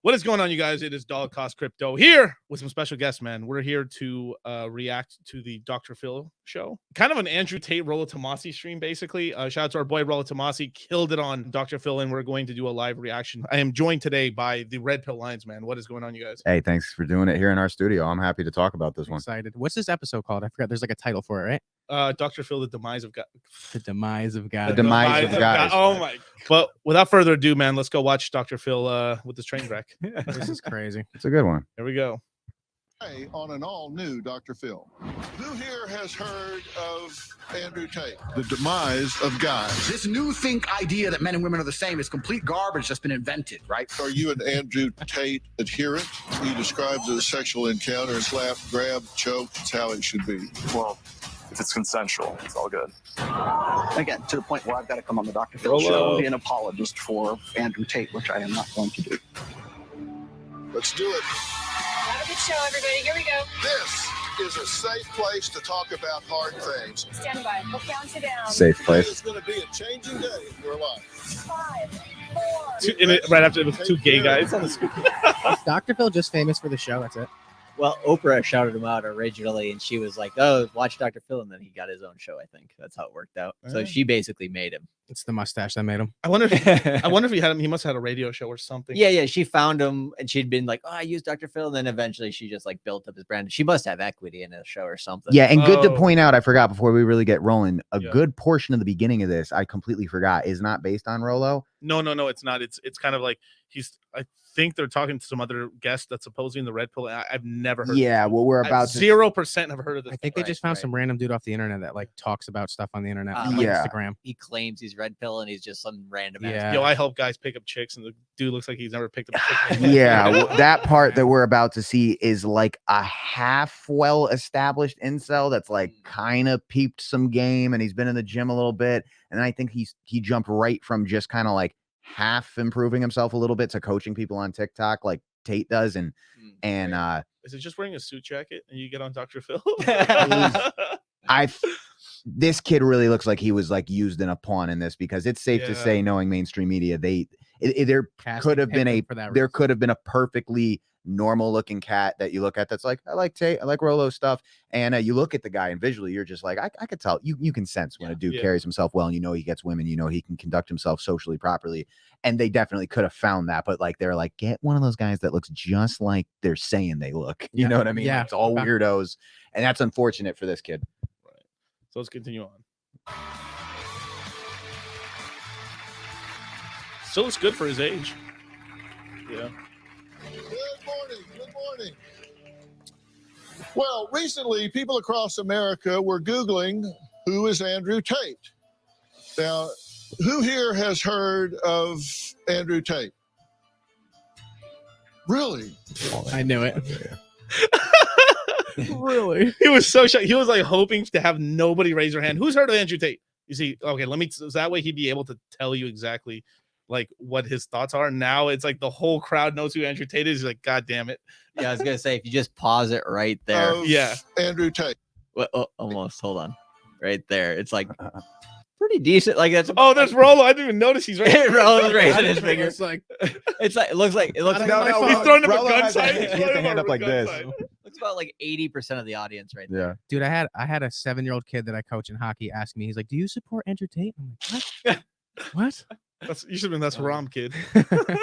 What is going on, you guys? It is Dollar Cost Crypto here with some special guests, man. We're here to react to the Dr. Phil show. Kind of an Andrew Tate, Rollo Tomasi stream, basically. Shout out to our boy, Rollo Tomasi. Killed it on Dr. Phil, and we're going to do a live reaction. I am joined today by the Red Pill Lions, man. What is going on, you guys? Hey, thanks for doing it here in our studio. I'm happy to talk about this one. Excited. What's this episode called? I forgot. There's like a title for it, right? Dr. Phil, the demise of God. The demise of God. The demise of God. Oh my! But without further ado, man, let's go watch Dr. Phil with this train wreck. This is crazy. It's a good one. Here we go. On an all-new Dr. Phil. Who here has heard of Andrew Tate? The demise of God. This new think idea that men and women are the same is complete garbage that's been invented, right? Are you an Andrew Tate adherent? He describes it as sexual encounter, slap, grab, choke. It's how it should be. Well, if it's consensual, it's all good. Again, to the point where I've got to come on the Dr. Phil show and be an apologist for Andrew Tate, which I am not going to do. Let's do it. Have a good show, everybody. Here we go. This is a safe place to talk about hard things. Stand by. We'll count you down. Safe Today place. is going to be a changing day in your life. 5, 4. Right after it was two gay guys on the screen. Is Dr. Phil just famous for the show? That's it. Well, Oprah shouted him out originally, and she was like, "Oh, watch Dr. Phil," and then he got his own show. I think that's how it worked out. So she basically made him. It's the mustache that made him. I wonder if he had him. He must have had a radio show or something. Yeah. She found him, and she'd been like, "Oh, I use Dr. Phil," and then eventually she just like built up his brand. She must have equity in a show or something. Yeah, and good to Oh. point out, I forgot before we really get rolling, a Yeah. good portion of the beginning of this, I completely forgot, is not based on Rollo. No, it's not. It's kind of like I think they're talking to some other guest that's supposedly in the Red Pill. I've never heard. Yeah, well, we're about to... 0% have heard of this. I think they Right, just found right. some random dude off the internet that like talks about stuff on the internet, on Yeah. Instagram. He claims he's Red Pill, and he's just some random. ass Yeah. Yo, I help guys pick up chicks, and the dude looks like he's never picked up a chick. Yeah, well, that part that we're about to see is like a half well-established incel that's like kind of peeped some game, and he's been in the gym a little bit, and I think he jumped right from just kind of like half improving himself a little bit to coaching people on TikTok like Tate does, and Is it just wearing a suit jacket and you get on Dr. Phil? this kid really looks like he was like used in a pawn in this, because it's safe to Yeah. say, knowing mainstream media, there Casting could have been picked him for that there reason. could have been a perfectly normal looking cat that you look at that's like, I like Tate, I like Rollo stuff, and you look at the guy and visually you're just like, I could tell, you can sense when a dude Yeah. carries himself well, and you know he gets women, you know he can conduct himself socially properly, and they definitely could have found that, but like they're like, get one of those guys that looks just like they're saying they look, you know what I mean? Yeah. It's all weirdos, and that's unfortunate for this kid. Right. So let's continue on. Still looks good for his age. Yeah. Good morning. Good morning. Well, recently, people across America were Googling, who is Andrew Tate? Now, who here has heard of Andrew Tate? Really? I knew it. Really? He was so shocked. He was like hoping to have nobody raise their hand. Who's heard of Andrew Tate? You see, okay, so that way he'd be able to tell you exactly like what his thoughts are. Now it's like the whole crowd knows who Andrew Tate is. He's like, God damn it. Yeah, I was gonna say if you just pause it right there. Of Yeah. Andrew Tate. Almost. Hold on. Right there. It's like pretty decent. Like that's. Oh, there's Rollo. I didn't even notice he's right. Rollo's raising his finger. It's like It's like it looks like He's throwing up a gun sign. He's He has throwing the hand a up like gun this. sign. looks about like 80% of the audience right there. Yeah. dude, I had a 7-year-old kid that I coach in hockey ask me, he's like, "Do you support Andrew Tate?" I'm like, "What?" You should have been that's Rom, kid.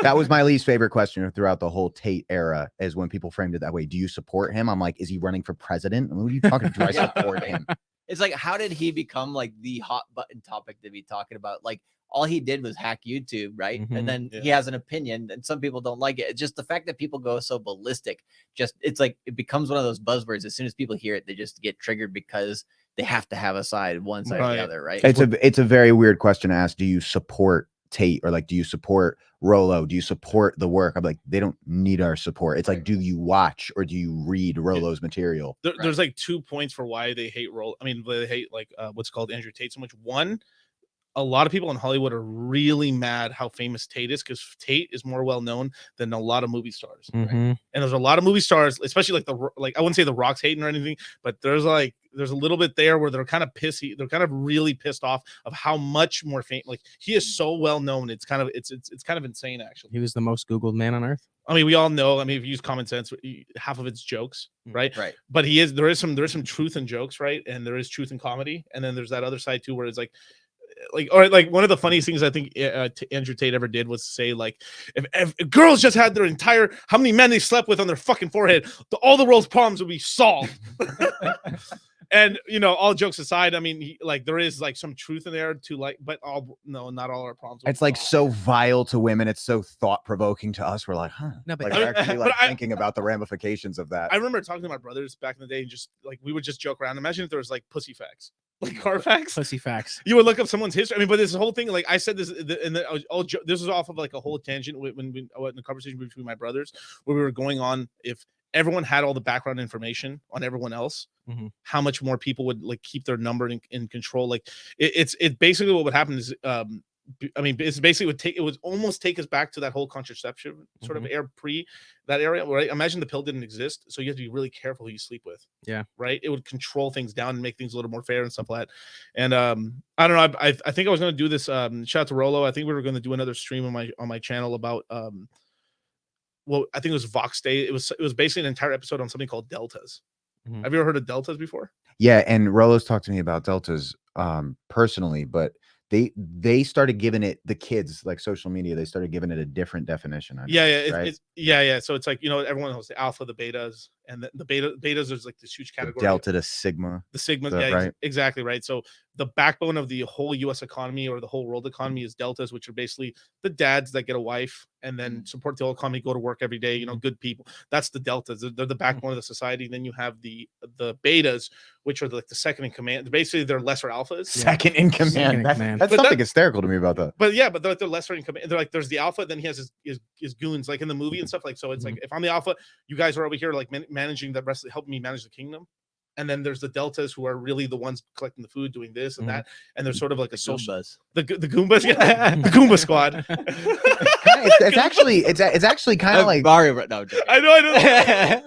That was my least favorite question throughout the whole Tate era, is when people framed it that way. Do you support him? I'm like, is he running for president? What are you talking? Do I support him? It's like, how did he become like the hot button topic to be talking about? Like, all he did was hack YouTube, right? Mhm. And then he has an opinion, and some people don't like it. It's just the fact that people go so ballistic. It's like it becomes one of those buzzwords. As soon as people hear it, they just get triggered because they have to have a side, one side or Right. the other, right? It's a very weird question to ask. Do you support Tate, or like, do you support Rollo? Do you support the work? I'm like, they don't need our support. It's like, do you watch or do you read Rollo's material? There's like 2 points for why they hate Rollo. I mean, they hate like what's called Andrew Tate so much. One, a lot of people in Hollywood are really mad how famous Tate is, because Tate is more well known than a lot of movie stars. Right? Mhm. And there's a lot of movie stars, especially like I wouldn't say the Rock's hating or anything, but there's a little bit there where they're kind of pissy. They're kind of really pissed off of how much more famous. Like, he is so well known. It's kind of insane, actually. He was the most Googled man on earth. I mean, we all know. I mean, if you use common sense, half of it's jokes, right? Right. But there is some truth in jokes, right? And there is truth in comedy, and then there's that other side too, where it's like or like one of the funniest things I think Andrew Tate ever did was say like, if girls just had their entire how many men they slept with on their fucking forehead, all the world's problems would be solved. And all jokes aside, I mean, there is like some truth in there to like, but not all our problems. It's like so vile to women. It's so thought provoking to us. We're like, huh? No, but Like we're actually like I- thinking about the ramifications of that. I remember talking to my brothers back in the day, and just like we would just joke around. Imagine if there was like pussy facts, like car facts. pussy facts. You would look up someone's history. I mean, but this whole thing, like I said, this this was off of like a whole tangent when we in the conversation between my brothers, where we were going on if everyone had all the background information on everyone else, how much more people would like keep their number in control. Like it's basically what would happen is I mean, it's basically it would almost take us back to that whole contraception sort of era pre that area, right? Imagine the pill didn't exist, so you have to be really careful who you sleep with. Yeah, right. It would control things down and make things a little more fair and stuff like that. And I don't know. I think I was going to do this. Shout out to Rolo. I think we were going to do another stream on my channel about well, I think it was Vox Day. It was basically an entire episode on something called deltas. Have you ever heard of deltas before? Yeah, and Rolo's talked to me about deltas personally, but they started giving it, the kids, like social media, they started giving it a different definition. Yeah. So it's like, everyone knows the alpha, the betas, and the betas is like this huge The category. delta to sigma. The sigma, Right. yeah, exactly right. So the backbone of the whole U.S. economy or the whole world economy is deltas, which are basically the dads that get a wife and then support the whole economy, go to work every day. Good people. That's the deltas. They're the backbone of the society. Then you have the betas, which are like the second in command. Basically, they're lesser alphas. Second in command. Second in That's command. that's But something hysterical to me about that. But yeah, but they're lesser in command. They're like, there's the alpha, then he has his goons, like in the movie and stuff. Like, so it's like, if I'm the alpha, you guys are over here like managing the rest, helping me manage the kingdom. And then there's the deltas who are really the ones collecting the food, doing this and that. And they're sort of like a social. Goombas. The Goombas, yeah, the Goomba squad. It's actually kind of like Mario. No, I'm joking. I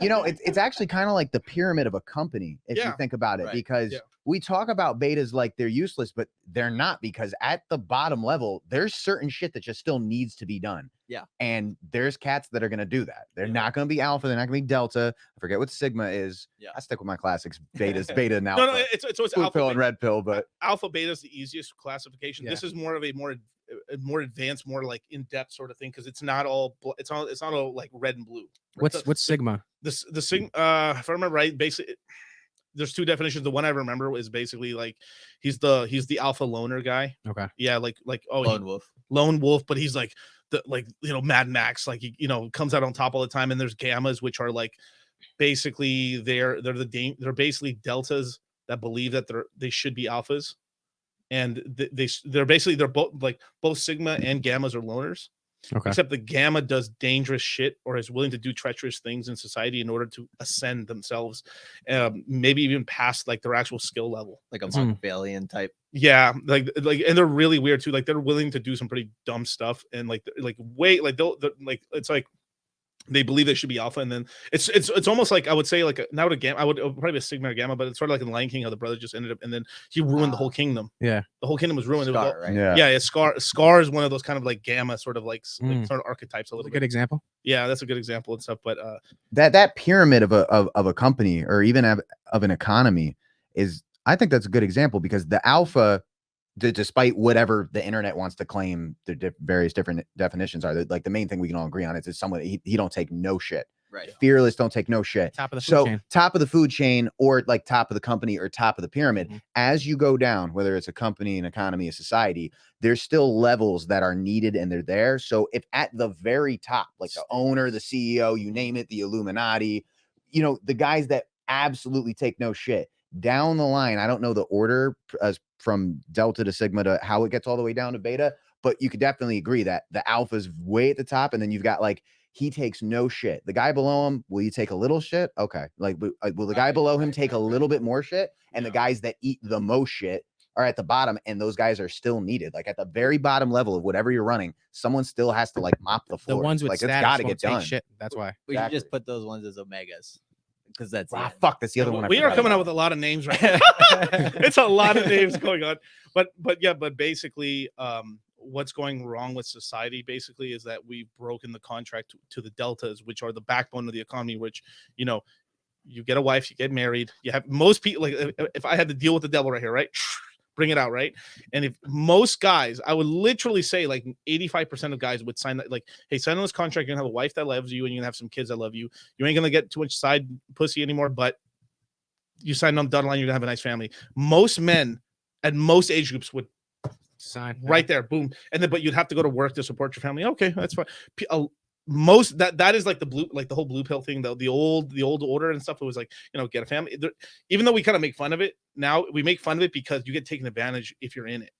know. it's actually kind of like the pyramid of a company if you Yeah. think about it, Right. because Yeah. we talk about betas like they're useless, but they're not, because at the bottom level there's certain shit that just still needs to be done. Yeah. And there's cats that are going to do that. They're not going to be alpha, they're not going to be delta. I forget what sigma is. Yeah. I stick with my classics. Beta and No, alpha. it's Blue alpha, pill and red pill, but alpha beta is the easiest classification. Yeah. This is more of a more advanced, more like in-depth sort of thing, because it's not all it's not all like red and blue. Right? What's sigma? The sigma, if I remember right, basically there's two definitions. The one I remember is basically like he's the alpha loner guy. Okay. Yeah, like Lone Wolf. lone wolf, but he's like Mad Max, like he comes out on top all the time. And there's gammas, which are like basically they're basically deltas that believe that they should be alphas, and they're both sigma and gammas are loners. Okay. Except the gamma does dangerous shit or is willing to do treacherous things in society in order to ascend themselves, maybe even past like their actual skill level. Like a Machiavellian type. Yeah, like, and they're really weird too. Like they're willing to do some pretty dumb stuff, and like they'll like it's like they believe they should be alpha, and then it's almost like I would say like now to gamma. I would probably be a sigma or gamma, but it's sort of like in Lion King how the brother just ended up, and then he ruined the whole kingdom. Yeah. The whole kingdom was ruined. It was Scar, all- right? yeah. Scar is one of those kind of like gamma sort of like sort of archetypes a That's little a bit. good example. Yeah, that's a good example and stuff. But that pyramid of a company or even of an economy is, I think that's a good example, because the alpha, despite whatever the internet wants to claim the various different definitions are, like the main thing we can all agree on is someone he don't take no shit. Right. Fearless, don't take no shit. Top of the food So chain. top of the food chain, or like top of the company or top of the pyramid, as you go down, whether it's a company, an economy, a society, there's still levels that are needed and they're there. So if at the very top, like the owner, the CEO, you name it, the Illuminati, the guys that absolutely take no shit, down the line, I don't know the order as from delta to sigma to how it gets all the way down to beta, but you could definitely agree that the alpha's way at the top, and then you've got like, he takes no shit. The guy below him, will you take a little shit? Okay. Like, will the guy below him take a little bit more shit? And the guys that eat the most shit are at the bottom, and those guys are still needed. Like at the very bottom level of whatever you're running, someone still has to like mop the The floor. ones with like, it's status got to won't get take done. shit. That's why. We should Exactly. just put those ones as omegas, because that's Ah, it. fuck, that's the other one. we are coming out with a lot of names right now. It's a lot of names going on, but basically what's going wrong with society basically is that we've broken the contract to the deltas, which are the backbone of the economy, which, you know, you get a wife, you get married, you have most people, like if I had to deal with the devil right here, right? Bring it out, right? And if most guys, I would literally say like 85% of guys would sign that, like, hey, sign on this contract, you're gonna have a wife that loves you and you're gonna have some kids that love you. You ain't gonna get too much side pussy anymore, but you sign on the dotted line, you're gonna have a nice family. Most men at most age groups would Sign right there, boom. And then but you'd have to go to work to support your family. Okay, that's fine. Most that is like the blue, like the whole blue pill thing, though. The old order and stuff. It was like, you know, get a family. Even though we kind of make fun of it now, we make fun of it because you get taken advantage if you're in it,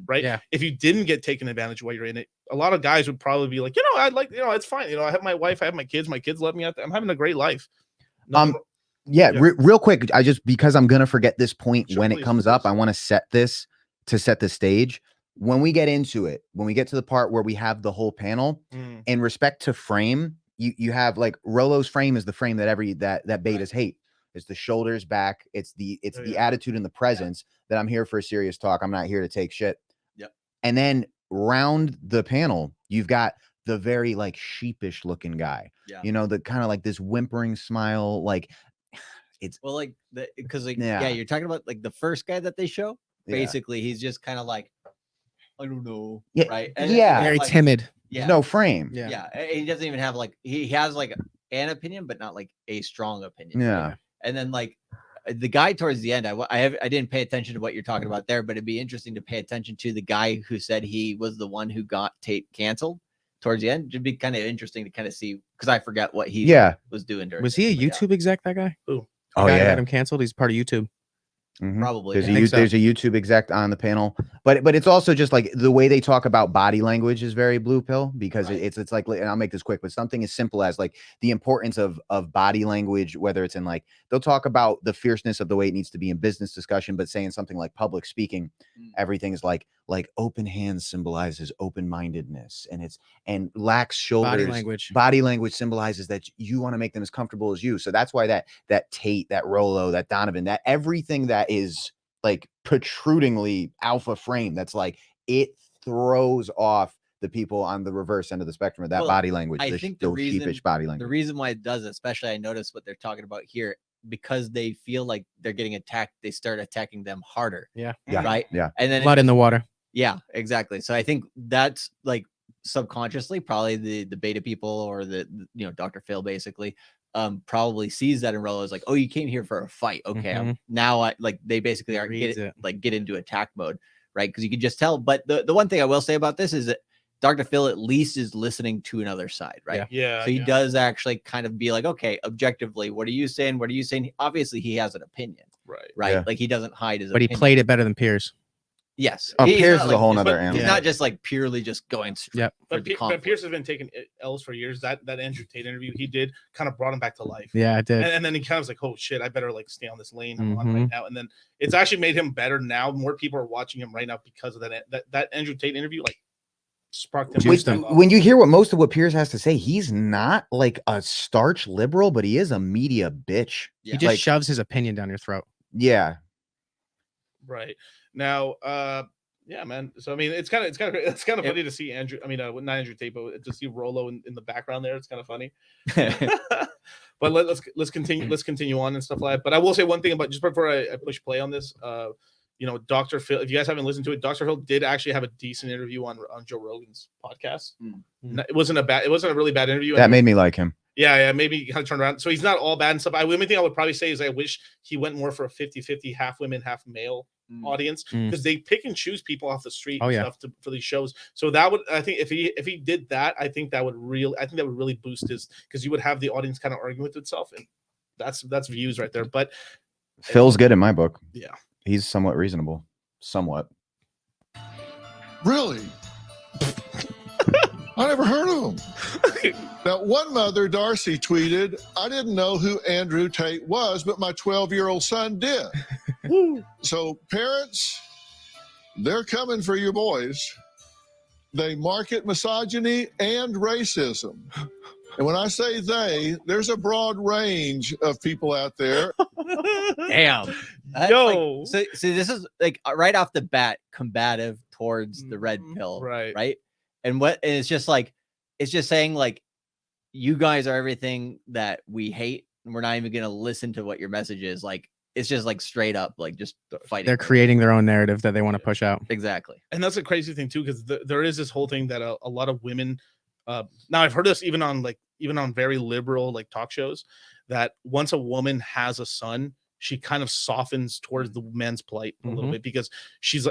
right? Yeah. If you didn't get taken advantage while you're in it, a lot of guys would probably be like, you know, I'd like, you know, it's fine. You know, I have my wife, I have my kids love me out there. I'm having a great life. Yeah. Real quick, I just, because I'm gonna forget this point Sure, when please, it comes up, please. I want to set the stage. When we get into it, when we get to the part where we have the whole panel, in respect to frame, you have like Rolo's frame is the frame that that betas hate. It's the shoulders back. It's the attitude and the presence that I'm here for a serious talk. I'm not here to take shit. Yep. And then round the panel, you've got the very like sheepish looking guy. Yeah. You know, the kind of like this whimpering smile, like it's Well, like because like Yeah. yeah, you're talking about like the first guy that they show. Yeah. Basically, he's just kind of like, I don't know, Yeah, right? yeah. Very like, timid. Yeah, no frame. Yeah. yeah. And he doesn't even have like he has like an opinion, but not like a strong opinion. Yeah. And then like the guy towards the end, I didn't pay attention to what you're talking about there, but it'd be interesting to pay attention to the guy who said he was the one who got Tate canceled towards the end. It'd be kind of interesting to kind of see because I forgot what he was doing during. Was he a it, but yeah, YouTube exec? That guy? Who? Oh Guy that yeah. got him canceled. He's part of YouTube. Mhm. probably. There's yeah. a think so. there's a YouTube exec on the panel, but it's also just like the way they talk about body language is very blue pill because Right. it's like, and I'll make this quick, but something as simple as like the importance of body language, whether it's in like they'll talk about the fierceness of the way it needs to be in business discussion, but saying something like public speaking, everything is like open hands symbolizes open-mindedness, and lax shoulders. Body language. Symbolizes that you want to make them as comfortable as you. So that's why that Tate, that Rolo, that Donovan, that everything that is like protrudingly alpha frame, that's like it throws off the people on the reverse end of the spectrum of that Well, body language. I the think those the sheepish body The language. reason why it does, especially I notice what they're talking about here, because they feel like they're getting attacked, they start attacking them harder. Yeah. Yeah. Right. Yeah. And then Blood in the water. yeah, exactly. So I think that's like subconsciously probably the beta people or the you know Dr. Phil basically probably sees that in Rolo is like, oh, you came here for a fight. Okay, now I like they basically are Reads get into attack mode, right? Because you can just tell. But the one thing I will say about this is that Dr. Phil at least is listening to another side, right? Yeah. So he does actually kind of be like, okay, objectively, what are you saying? What are you saying? Obviously, he has an opinion, Right. right? Yeah. Like he doesn't hide his But he opinion. played it better than Piers. Yes. Oh, He's Piers not is a whole nother but animal. He's not just like purely just going Yep. for But, the but Pierce has been taking L's for years. That Andrew Tate interview he did kind of brought him back to life. Yeah, it did. And then he kind of was like, oh shit, I better like stay on this lane I'm on right now. And then it's actually made him better now. More people are watching him right now because of that Andrew Tate interview. Like sparked him. Juiced him. When you hear what most of what Piers has to say, he's not like a starch liberal, but he is a media bitch. Yeah. He just shoves his opinion down your throat. Yeah. Right now, yeah, man. So I mean, it's kind of funny to see Andrew. I mean, not Andrew Tate, but to see Rolo in the background there. It's kind of funny. But let's continue on and stuff like that. But I will say one thing about just before I push play on this. You know, Dr. Phil. If you guys haven't listened to it, Dr. Phil did actually have a decent interview on Joe Rogan's podcast. It wasn't a really bad interview. That made me like him. Yeah, maybe kind of turned around. So he's not all bad and stuff. The only thing I would probably say is I wish he went more for a 50-50, half women, half male audience, because they pick and choose people off the street and stuff for these shows. So that would, I think, if he did that, I think that would really boost his, because you would have the audience kind of arguing with itself, and that's views right there. But Phil's good in my book. Yeah, he's somewhat reasonable. Somewhat. Really? I never heard of him. Now, one mother, Darcy, tweeted, I didn't know who Andrew Tate was, but my 12-year-old son did. So parents, they're coming for your boys. They market misogyny and racism. And when I say they, there's a broad range of people out there. Damn. Yo. Like, so this is like right off the bat combative towards the red pill, Right. right? And it's just like, it's just saying like, you guys are everything that we hate, and we're not even gonna listen to what your message is. Like, it's just like straight up, like just fighting. They're creating their own narrative that they want to push out. Exactly. And that's a crazy thing too, because there is this whole thing that a lot of women, now I've heard this even on very liberal like talk shows, that once a woman has a son, she kind of softens towards the men's plight a little bit, because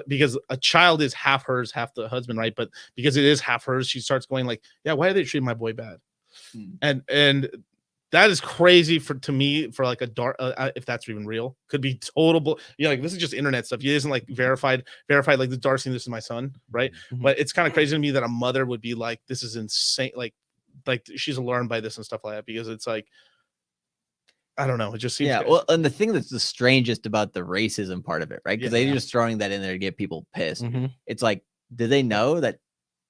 because a child is half hers, half the husband, right? But because it is half hers, she starts going like, yeah, why are they treating my boy bad? And that is crazy to me for like a dark, if that's even real, could be total. Like this is just internet stuff. It isn't like verified like the Darcy, this is my son, right? But it's kind of crazy to me that a mother would be like, this is insane. Like she's alarmed by this and stuff like that, because it's like, I don't know. It just seems Well, and the thing that's the strangest about the racism part of it, right? Because they're just throwing that in there to get people pissed. It's like, do they know that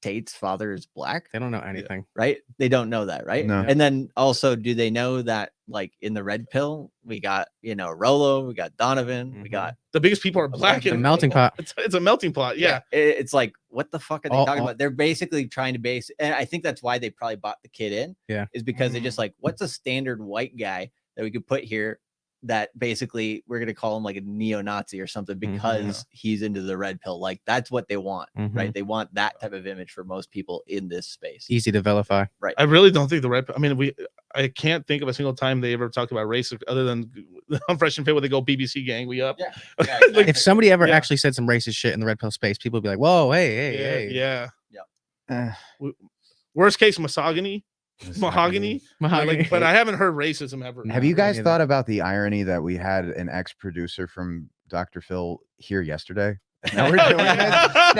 Tate's father is black? They don't know anything, right? They don't know that, right? No. And then also, do they know that like in the red pill, we got Rolo, we got Donovan, we got the biggest people are black. The melting pot. It's a melting pot. Yeah. It's like, what the fuck are they talking about? They're basically trying to base, and I think that's why they probably bought the kid in. Yeah, is because they just like, what's a standard white guy that we could put here that basically we're gonna call him like a neo-Nazi or something because he's into the red pill. Like that's what they want, right? They want that type of image for most people in this space. Easy to vilify, right? I really don't think the red. I mean, I can't think of a single time they ever talked about race other than on Fresh and Fit where they go BBC gang, we up. Yeah. Like, if somebody ever actually said some racist shit in the red pill space, people would be like, "Whoa, hey." Yeah. Worst case, mahogany. Like, but I haven't heard racism ever. Have you guys thought about the irony that we had an ex-producer from Dr. Phil here yesterday? Now we're doing this.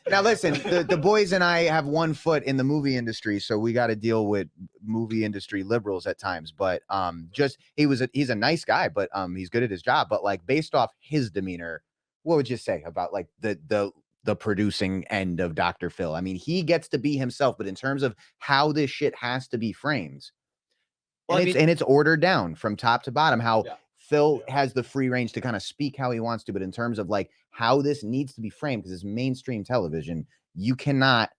Now listen. The boys and I have one foot in the movie industry, so we got to deal with movie industry liberals at times. But he's a nice guy, but he's good at his job. But like based off his demeanor, what would you say about like the producing end of Dr. Phil? I mean, he gets to be himself, but in terms of how this shit has to be framed, and it's ordered down from top to bottom, how Phil has the free range to kind of speak how he wants to, but in terms of like how this needs to be framed, because it's mainstream television, you can't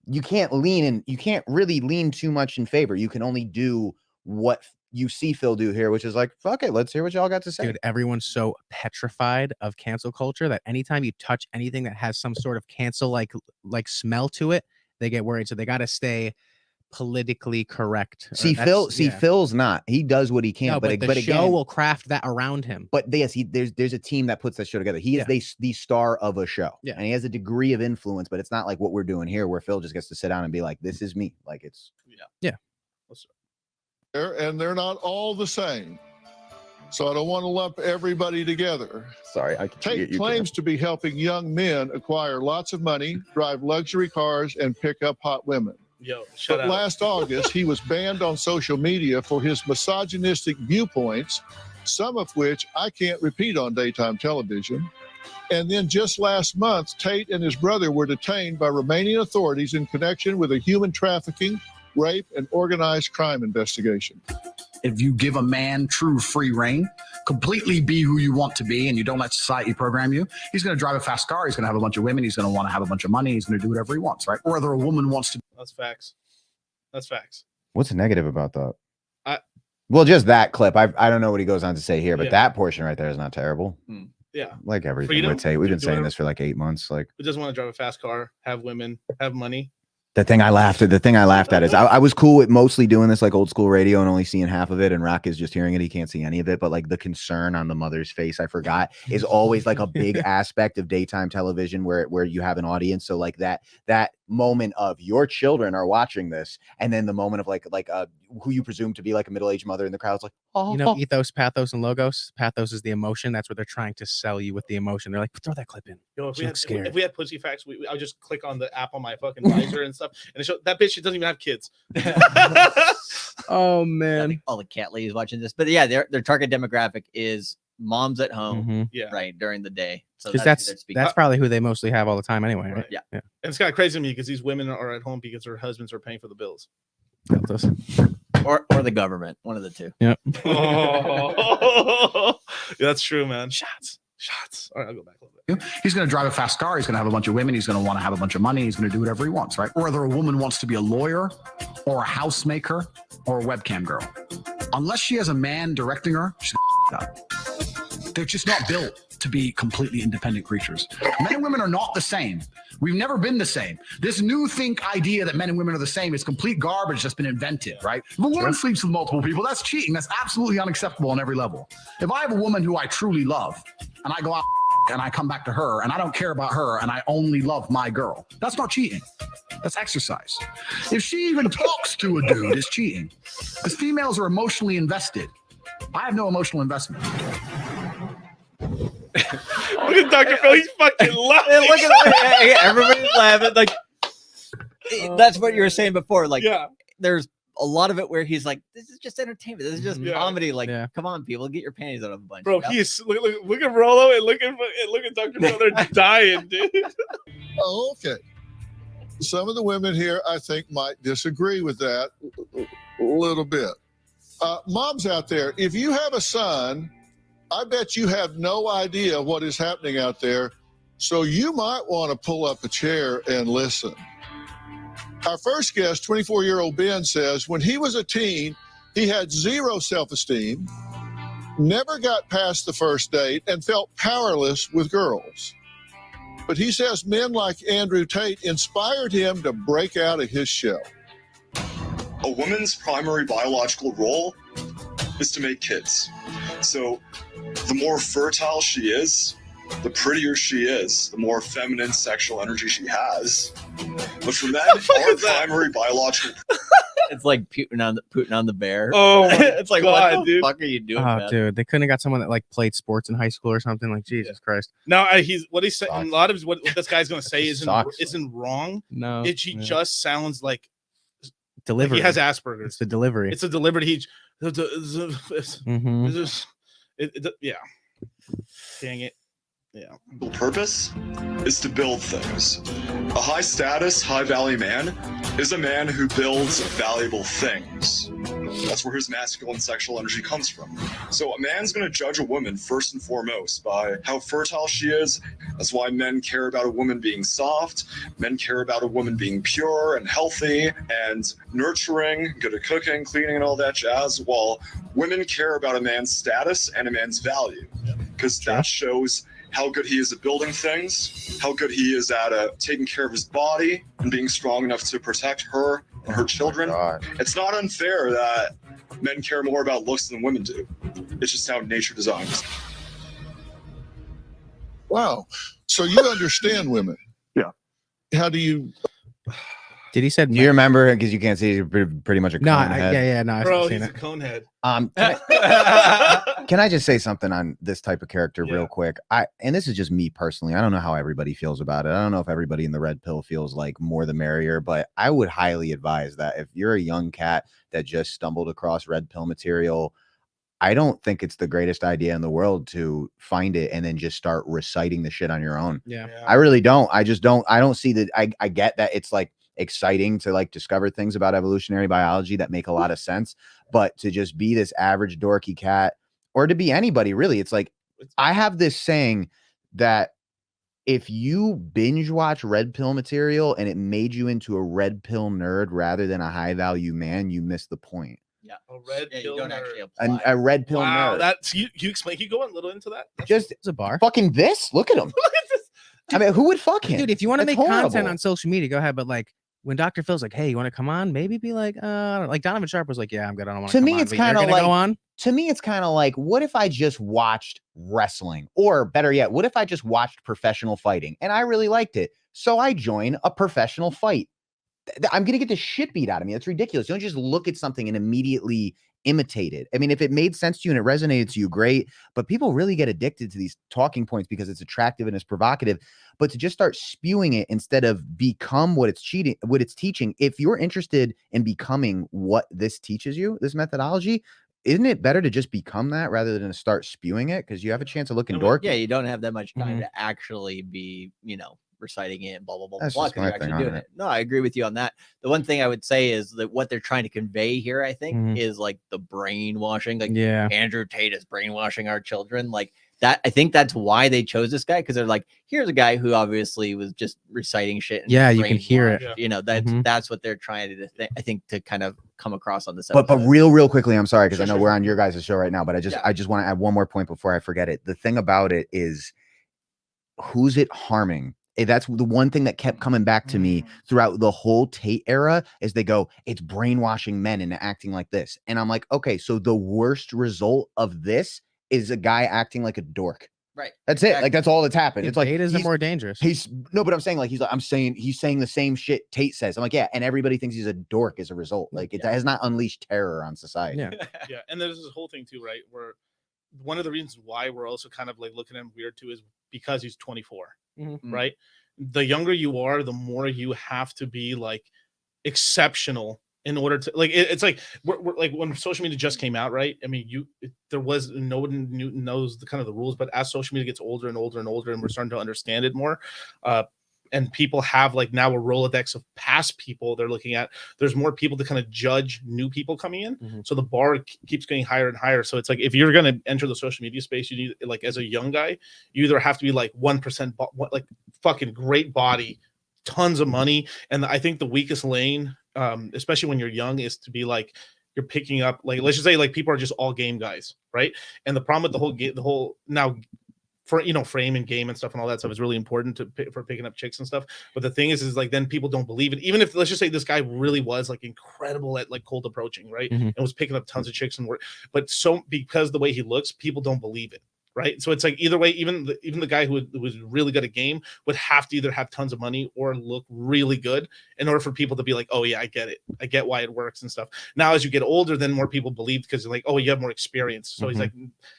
really lean too much in favor. You can only do what you see Phil do here, which is like, fuck it, let's hear what y'all got to say. Dude, everyone's so petrified of cancel culture that anytime you touch anything that has some sort of cancel like smell to it, they get worried. So they got to stay politically correct. Phil's not. He does what he can, no, but the show again, will craft that around him. But yes, there's a team that puts that show together. He is the star of a show, and he has a degree of influence. But it's not like what we're doing here, where Phil just gets to sit down and be like, "This is me." Like it's and they're not all the same. So I don't want to lump everybody together. Sorry, Tate claims to be helping young men acquire lots of money, drive luxury cars, and pick up hot women. But last August, he was banned on social media for his misogynistic viewpoints, some of which I can't repeat on daytime television. And then just last month, Tate and his brother were detained by Romanian authorities in connection with a human trafficking, rape, and organized crime investigation. If you give a man true free reign, completely be who you want to be, and you don't let society program you, he's going to drive a fast car, he's going to have a bunch of women, he's going to want to have a bunch of money, he's going to do whatever he wants, right? Or whether a woman wants to. That's facts. What's negative about that? Well, just that clip. I don't know what he goes on to say here, but that portion right there is not terrible. Yeah. Like everything with Tate. We've been saying this for like 8 months. Like, who doesn't want to drive a fast car, have women, have money? The thing I laughed at is I was cool with mostly doing this like old school radio and only seeing half of it, and Rock is just hearing it. He can't see any of it, but like the concern on the mother's face, I forgot, is always like a big aspect of daytime television where you have an audience. So like that moment of your children are watching this, and then the moment of like who you presume to be like a middle-aged mother in the crowd's like, oh, you know, ethos, pathos, and logos. Pathos is the emotion. That's what they're trying to sell you with the emotion. They're like, throw that clip in. If we had pussy facts, I would just click on the app on my fucking visor and stuff, and it show that bitch. She doesn't even have kids. Oh man, I think all the cat ladies watching this, but yeah, their target demographic is moms at home, right, during the day. So that's probably who they mostly have all the time anyway, right? Yeah. And it's kind of crazy to me because these women are at home because their husbands are paying for the bills. Or the government, one of the two. Yeah. Yeah, that's true, man. Shots. All right, I'll go back a little bit. He's going to drive a fast car. He's going to have a bunch of women. He's going to want to have a bunch of money. He's going to do whatever he wants, right? Whether a woman wants to be a lawyer or a housemaker or a webcam girl. Unless she has a man directing her, she's going to up. They're just not built to be completely independent creatures. Men and women are not the same. We've never been the same. This new idea that men and women are the same is complete garbage that's been invented, right? If a woman sleeps with multiple people, that's cheating. That's absolutely unacceptable on every level. If I have a woman who I truly love and I go out and I come back to her and I don't care about her and I only love my girl, that's not cheating. That's exercise. If she even talks to a dude, it's cheating. Because females are emotionally invested. I have no emotional investment. Look at Dr. Phil. He's fucking laughing. Look at everybody's laughing. Like that's what you were saying before. Like, there's a lot of it where he's like, "This is just entertainment. This is just comedy." Like, come on, people, get your panties out of a bunch. Bro, he's look at Rolo and look at Dr. Phil. They're dying, dude. Oh, okay. Some of the women here, I think, might disagree with that a little bit. Moms out there, if you have a son, I bet you have no idea what is happening out there, so you might want to pull up a chair and listen. Our first guest, 24-year-old Ben, says when he was a teen, he had zero self-esteem, never got past the first date, and felt powerless with girls. But he says men like Andrew Tate inspired him to break out of his shell. A woman's primary biological role is to make kids. So the more fertile she is, the prettier she is, the more feminine sexual energy she has. But for men, our primary biological... It's like Putin on the bear. Oh, it's like, God, what the dude. fuck are you doing, Oh, man? dude, they couldn't have got someone that like played sports in high school or something. Like, Jesus Christ. No, he's saying. A lot of what this guy's gonna say isn't wrong. No, He just sounds like delivery. he has Asperger's. It's the delivery. It's a delivery. Mhm. Yeah. Dang it. Yeah. Purpose is to build things. A high status, high value man is a man who builds valuable things. That's where his masculine sexual energy comes from. So a man's going to judge a woman first and foremost by how fertile she is. That's why men care about a woman being soft. Men care about a woman being pure and healthy and nurturing, good at cooking, cleaning, and all that jazz, while women care about a man's status and a man's value. Because that shows how good he is at building things, how good he is at taking care of his body and being strong enough to protect her and her children. It's not unfair that men care more about looks than women do. It's just how nature designs. Wow. So you understand women. Yeah. How do you... Did he said? Do you remember? Because you can't see, you're pretty much a No, cone head. no. Bro, I've he's seen a it. conehead. Can I just say something on this type of character real quick? And this is just me personally. I don't know how everybody feels about it. I don't know if everybody in the red pill feels like more the merrier, but I would highly advise that if you're a young cat that just stumbled across red pill material, I don't think it's the greatest idea in the world to find it and then just start reciting the shit on your own. Yeah. I really don't. I don't see that. I get that it's like exciting to like discover things about evolutionary biology that make a lot of sense, but to just be this average dorky cat, or to be anybody really, it's like I have this saying that if you binge watch red pill material and it made you into a red pill nerd rather than a high value man, you miss the point. Yeah. A red pill you don't nerd. actually apply. A red pill Wow, nerd. that's you explain. Can you go a little into that? Just It's a bar. fucking this. Look at him. I mean, who would fuck him? Dude, if you want to That's make content horrible. on social media, go ahead. But like when Dr. Phil's like, hey, you want to come on? Maybe be like, I don't know. Like Donovan Sharp was like, yeah, I'm good. I don't want To to come me, on. it's But you're kinda gonna like- go on. To me, it's kind of like, what if I just watched wrestling? Or better yet, what if I just watched professional fighting and I really liked it? So I join a professional fight. I'm going to get the shit beat out of me. That's ridiculous. Don't just look at something and immediately imitate it. I mean, if it made sense to you and it resonated to you, great. But people really get addicted to these talking points because it's attractive and it's provocative. But to just start spewing it instead of become what it's teaching, if you're interested in becoming what this teaches you, this methodology, isn't it better to just become that rather than to start spewing it? Because you have a chance of looking dorky. Yeah, you don't have that much time Mhm. to actually be, reciting it, blah blah blah That's blah. just 'Cause my you're actually thing on doing it. it. No, I agree with you on that. The one thing I would say is that what they're trying to convey here, I think, Mhm. is like the brainwashing. Like Yeah. Andrew Tate is brainwashing our children. Like that I think that's why they chose this guy, because they're like, here's a guy who obviously was just reciting shit. And Yeah, you can hear it. Yeah. You know, that's what they're trying to I think to kind of come across on this But episode. real quickly, I'm sorry because I Sure, know sure. we're on your guys' show right now, but I just Yeah. want to add one more point before I forget it. The thing about it is, who's it harming? That's the one thing that kept coming back to me throughout the whole Tate era is they go, it's brainwashing men into acting like this. And I'm like, okay, so the worst result of this is a guy acting like a dork. Right. That's it. Like that's all that's happened. It's like Tate isn't he's- more dangerous. He's no, but I'm saying like he's saying the same shit Tate says. I'm like, yeah, and everybody thinks he's a dork as a result. Like it has not unleashed terror on society. Yeah. Yeah, and there's this whole thing too, right? Where one of the reasons why we're also kind of like looking at him weird too is because he's 24, right? The younger you are, the more you have to be like exceptional in order to like. It's like we're like when social media just came out, right? I mean, there was no one knows the kind of the rules, but as social media gets older and older and older, and we're starting to understand it more, and people have like now a Rolodex of past people they're looking at. There's more people to kind of judge new people coming in. So the bar keeps getting higher and higher. So it's like if you're going to enter the social media space, you need like as a young guy, you either have to be like 1% like fucking great body, tons of money. And I think the weakest lane, especially when you're young, is to be like you're picking up like let's just say like people are just all game guys, right? And the problem with the whole game, the whole now for frame and game and stuff and all that stuff is really important for picking up chicks and stuff. But the thing is like then people don't believe it. Even if let's just say this guy really was like incredible at like cold approaching, right? And was picking up tons of chicks and work, but so because the way he looks, people don't believe it. Right. So it's like either way, even the guy who was really good at game would have to either have tons of money or look really good in order for people to be like, oh yeah, I get it. I get why it works and stuff. Now, as you get older, then more people believe because they're like, oh, you have more experience. So he's like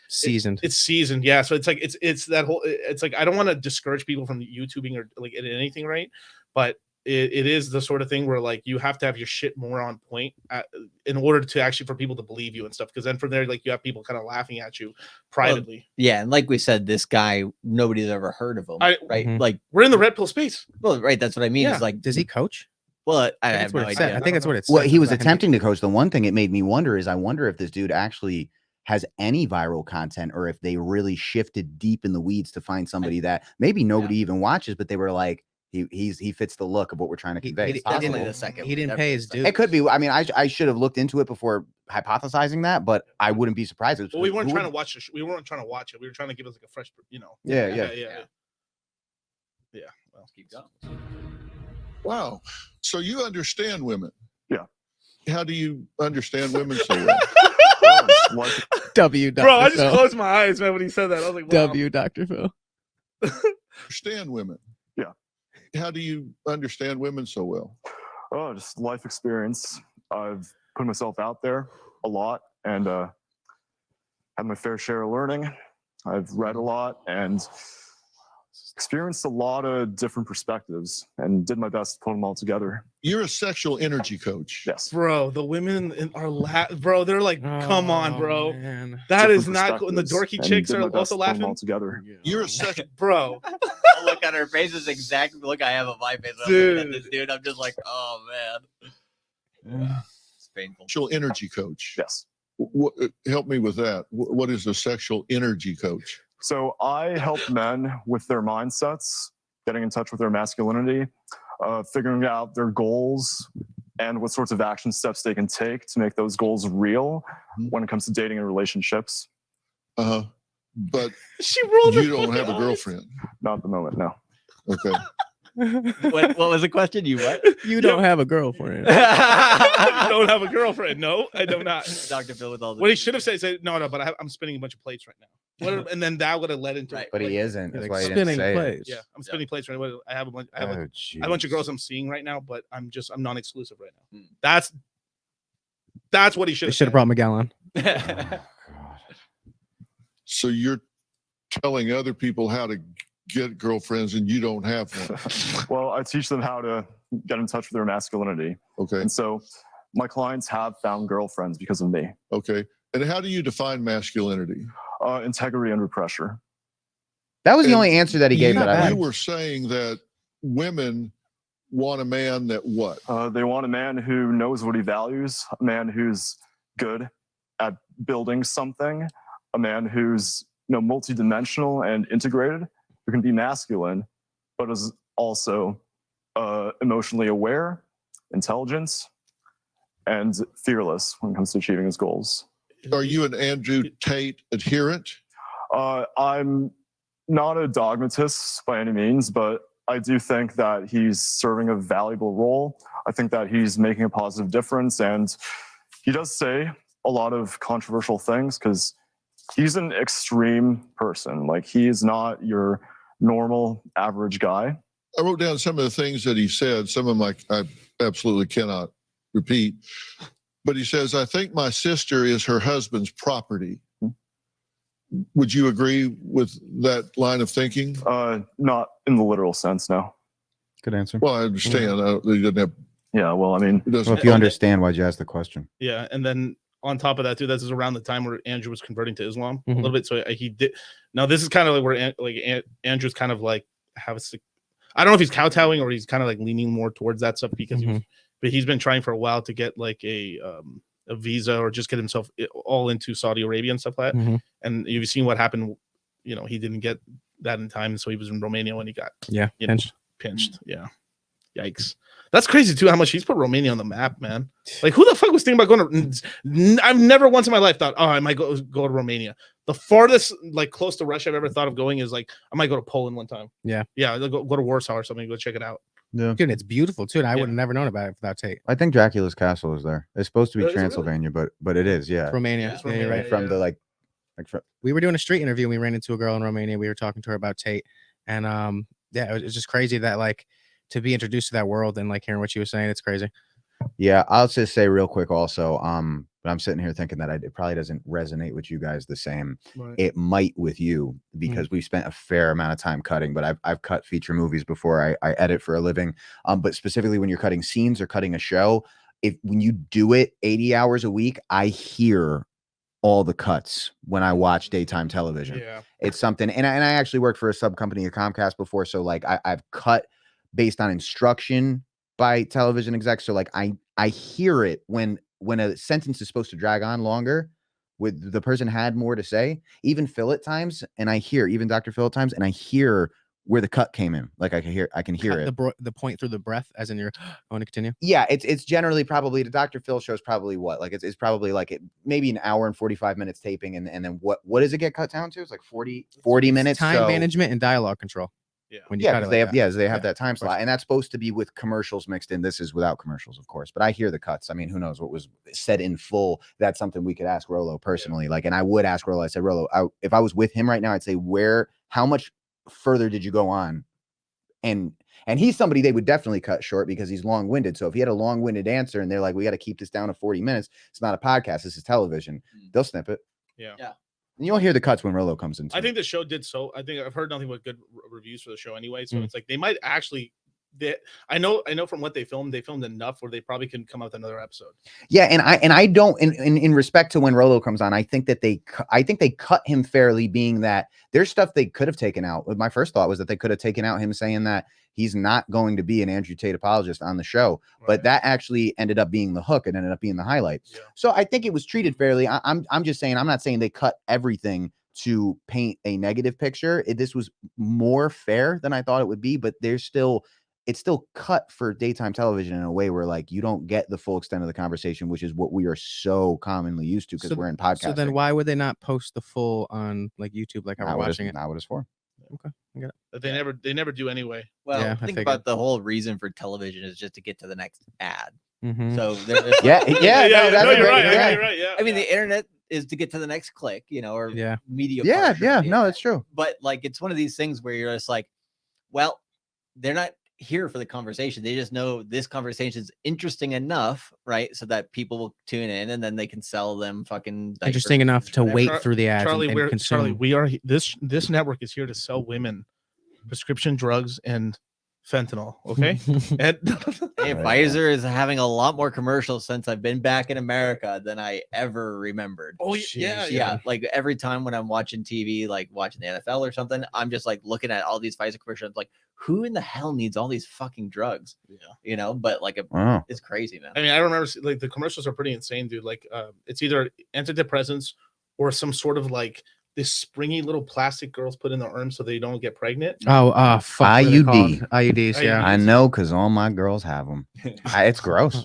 seasoned. It's seasoned. Yeah. So it's like, it's that whole, it's like, I don't want to discourage people from YouTubing or like anything. Right. But it is the sort of thing where like you have to have your shit more on point in order to actually for people to believe you and stuff. Because then from there, like you have people kind of laughing at you privately. Well, yeah, and like we said, this guy nobody's ever heard of him, right? Like we're in the red pill space. Well, right. That's what I mean. Yeah. It's like, does he coach? Well, I think have that's what no it said. idea. I think that's what it said. Well, he was about him. attempting to coach. The one thing it made me wonder is I wonder if this dude actually has any viral content or if they really shifted deep in the weeds to find somebody that maybe nobody even watches, but they were like, he fits the look of what we're trying to convey. He didn't pay his dues. It could be. I mean, I should have looked into it before hypothesizing that, but I wouldn't be surprised. Well, we weren't trying to watch it. We weren't trying to watch it. We were trying to give us like a fresh, Yeah. Well, keep going. Wow. So you understand women? Yeah. How do you understand women so well? W. Dr. Bro, I just Phil. closed my eyes, man, when he said that. I was like, wow. W. Dr. Phil. Understand women? Yeah. How do you understand women so well? Oh, just life experience. I've put myself out there a lot and had my fair share of learning. I've read a lot and experienced a lot of different perspectives and did my best to put them all together. You're a sexual energy coach. Yes. Bro, the women in our bro, they're like, come on, bro. Man. That is Different not cool. And the dorky perspectives, chicks and are did my best also to put 'em laughing. all together. You're a sexual Bro. I look at her face is exactly the look I have on my face. I'm looking at this dude. I'm just like, oh man. It's painful. sexual energy coach. Yes. Help me with that. What is a sexual energy coach? So I help men with their mindsets, getting in touch with their masculinity, figuring out their goals and what sorts of action steps they can take to make those goals real when it comes to dating and relationships. But she rolled you don't have a girlfriend. Not at the moment, no. Okay. What was the question? You what? You don't have a girlfriend. I don't have a girlfriend. No, I do not. Dr. Phil with all the What he should have said, no, but I'm spinning a bunch of plates right now. And then that would have led into it. But he isn't. That's Like why he didn't spinning say it. plates. Yeah, I'm spinning plates right now. I have a bunch. I have Oh, a bunch of girls I'm seeing right now, but I'm non-exclusive right now. That's what he should They have. should have brought Miguel on. So you're telling other people how to get girlfriends and you don't have one. Well, I teach them how to get in touch with their masculinity. Okay. And so my clients have found girlfriends because of me. Okay. And how do you define masculinity? Integrity under pressure. That was the And only answer that he gave that I You liked. were saying that women want a man that what? They want a man who knows what he values, a man who's good at building something, a man who's multidimensional and integrated, who can be masculine, but is also emotionally aware, intelligent, and fearless when it comes to achieving his goals. Are you an Andrew Tate adherent? I'm not a dogmatist by any means, but I do think that he's serving a valuable role. I think that he's making a positive difference, and he does say a lot of controversial things because he's an extreme person. Like, he is not your normal average guy. I wrote down some of the things that he said. Some of them I absolutely cannot repeat. But he says, I think my sister is her husband's property. Would you agree with that line of thinking? Not in the literal sense, no. Good answer. Well, I understand. He doesn't have. Yeah, well, I mean, Well, if you understand, wwhy'd you ask the question? Yeah, and then on top of that, too, this is around the time where Andrew was converting to Islam a Mhm. little bit. So he did. Now this is kind of like where Andrew's kind of like I don't know if he's kowtowing or he's kind of like leaning more towards that stuff because but he's been trying for a while to get like a visa or just get himself all into Saudi Arabia and stuff like that. Mhm. And you've seen what happened. You know, he didn't get that in time, so he was in Romania when he got pinched. Yeah, yikes. That's crazy too. How much he's put Romania on the map, man. Like, who the fuck was thinking about going to? I've never once in my life thought, oh, I might go to Romania. The farthest, like, close to Russia I've ever thought of going is like I might go to Poland one time. Yeah, go to Warsaw or something. Go check it out. Yeah, dude, it's beautiful too. And I would have never known about it without Tate. I think Dracula's castle is there. It's supposed to be Is it really? Transylvania, but it is. Yeah, Romania. Yeah, you're right. From the like from. We were doing a street interview and we ran into a girl in Romania. We were talking to her about Tate, and yeah, it was just crazy that like to be introduced to that world and like hearing what she was saying. It's crazy. Yeah, I'll just say real quick also, but I'm sitting here thinking that it probably doesn't resonate with you guys the same. Right. It might with you because we've spent a fair amount of time cutting, but I've cut feature movies before. I edit for a living. But specifically when you're cutting scenes or cutting a show, when you do it 80 hours a week, I hear all the cuts when I watch daytime television. Yeah. It's something, and I actually worked for a sub company at Comcast before, so like I've cut based on instruction by television execs. So like I hear it when a sentence is supposed to drag on longer, with the person had more to say, even Phil at times, and I hear even Dr. Phil at times, and I hear where the cut came in. Like I can hear it. The point through the breath, as in you're going to continue. Yeah, it's generally probably the Dr. Phil show's probably what, like it's probably like maybe an hour and 45 minutes taping, and then what does it get cut down to? It's like 40 minutes. Time management and dialogue control. Yeah. When you Yeah, cut because it they like have that. they have that time slot, and that's supposed to be with commercials mixed in. This is without commercials, of course, but I hear the cuts. I mean, who knows what was said in full? That's something we could ask Rolo personally. Like, and I would ask Rolo. I said, Rolo, if I was with him right now, I'd say, how much further did you go on? And he's somebody they would definitely cut short because he's long-winded. So if he had a long-winded answer and they're like, we got to keep this down to 40 minutes, it's not a podcast, this is television. They'll snip it. Yeah. And you'll hear the cuts when Rolo comes in. I think the show did so. I think I've heard nothing but good reviews for the show anyway. So Mm. it's like they might actually. I know from what they filmed enough where they probably can come out with another episode. Yeah, and I don't in respect to when Rolo comes on, I think that they cut him fairly, being that there's stuff they could have taken out. My first thought was that they could have taken out him saying that he's not going to be an Andrew Tate apologist on the show, but that actually ended up being the hook and ended up being the highlight. Yeah. So I think it was treated fairly. I'm just saying, I'm not saying they cut everything to paint a negative picture. This was more fair than I thought it would be, but it's still cut for daytime television in a way where like you don't get the full extent of the conversation, which is what we are so commonly used to because we're in podcasting. So then why would they not post the full on like YouTube like how we're watching it? Not what it's for. Okay, I get it. But they never do anyway. Well, Yeah, I think figured. about the whole reason for television is just to get to the next ad. Mhm. So you're right. Yeah. I mean, the internet is to get to the next click, or media. Yeah, partner. yeah, no, it's true. But like, it's one of these things where you're just like, well, they're not here for the conversation. They just know this conversation is interesting enough, right? So that people will tune in and then they can sell them fucking diapers, Interesting enough to whatever. wait through the ads Charlie, and consume. Charlie, we are this network is here to sell women prescription drugs and fentanyl. Okay. And Hey, Pfizer is having a lot more commercials since I've been back in America than I ever remembered. Oh yeah. Like every time when I'm watching TV, like watching the NFL or something, I'm just like looking at all these Pfizer commercials, like who in the hell needs all these fucking drugs? Yeah. But like it's crazy, man. I mean, I remember like the commercials are pretty insane, dude. Like it's either antidepressants or some sort of like this springy little plastic girls put in their arms so they don't get pregnant. Oh, fuck. what are they called? IUD. IUDs, yeah. I know because all my girls have them. It's gross.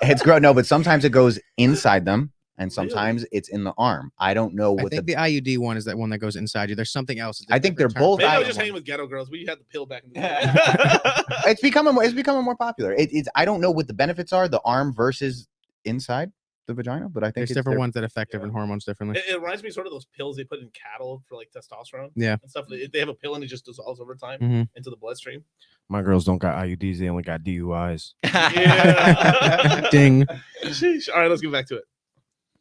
It's gross. No, but sometimes it goes inside them, and sometimes it's in the arm. I don't know I what think the IUD one is that one that goes inside you. There's something else. I think they're both. Maybe I was I- just hanging with ghetto girls. We had the pill back in the day. It's becoming more popular. It's I don't know what the benefits are, the arm versus inside the vagina, but I think There's it's different they're- ones that affect different hormones differently. It reminds me sort of those pills they put in cattle for like testosterone. Yeah. And stuff. They have a pill and it just dissolves over time Mhm. into the bloodstream. My girls don't got IUDs; they only got DUIs. Yeah. Ding. Sheesh. All right, let's get back to it.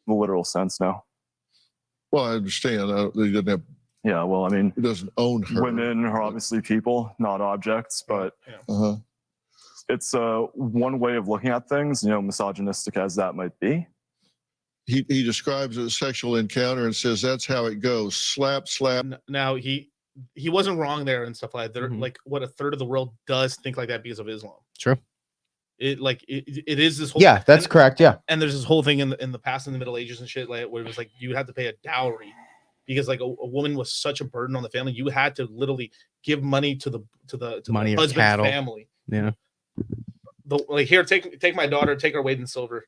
The literal sense now. Well, I understand. He doesn't have. Yeah, well, I mean, He doesn't own her. women are obviously people, not objects, but Uh-huh. it's one way of looking at things, misogynistic as that might be. He describes it as a sexual encounter and says that's how it goes. Slap, slap. Now he wasn't wrong there and stuff like that. Mhm. Like what a third of the world does think like that because of Islam. True. It is this whole Yeah, that's and- correct. Yeah. And there's this whole thing in the past in the Middle Ages and shit like where it was like you had to pay a dowry because like a woman was such a burden on the family. You had to literally give money to the Money or husband's cattle. family. Yeah. Like here, take my daughter, take her weight in silver.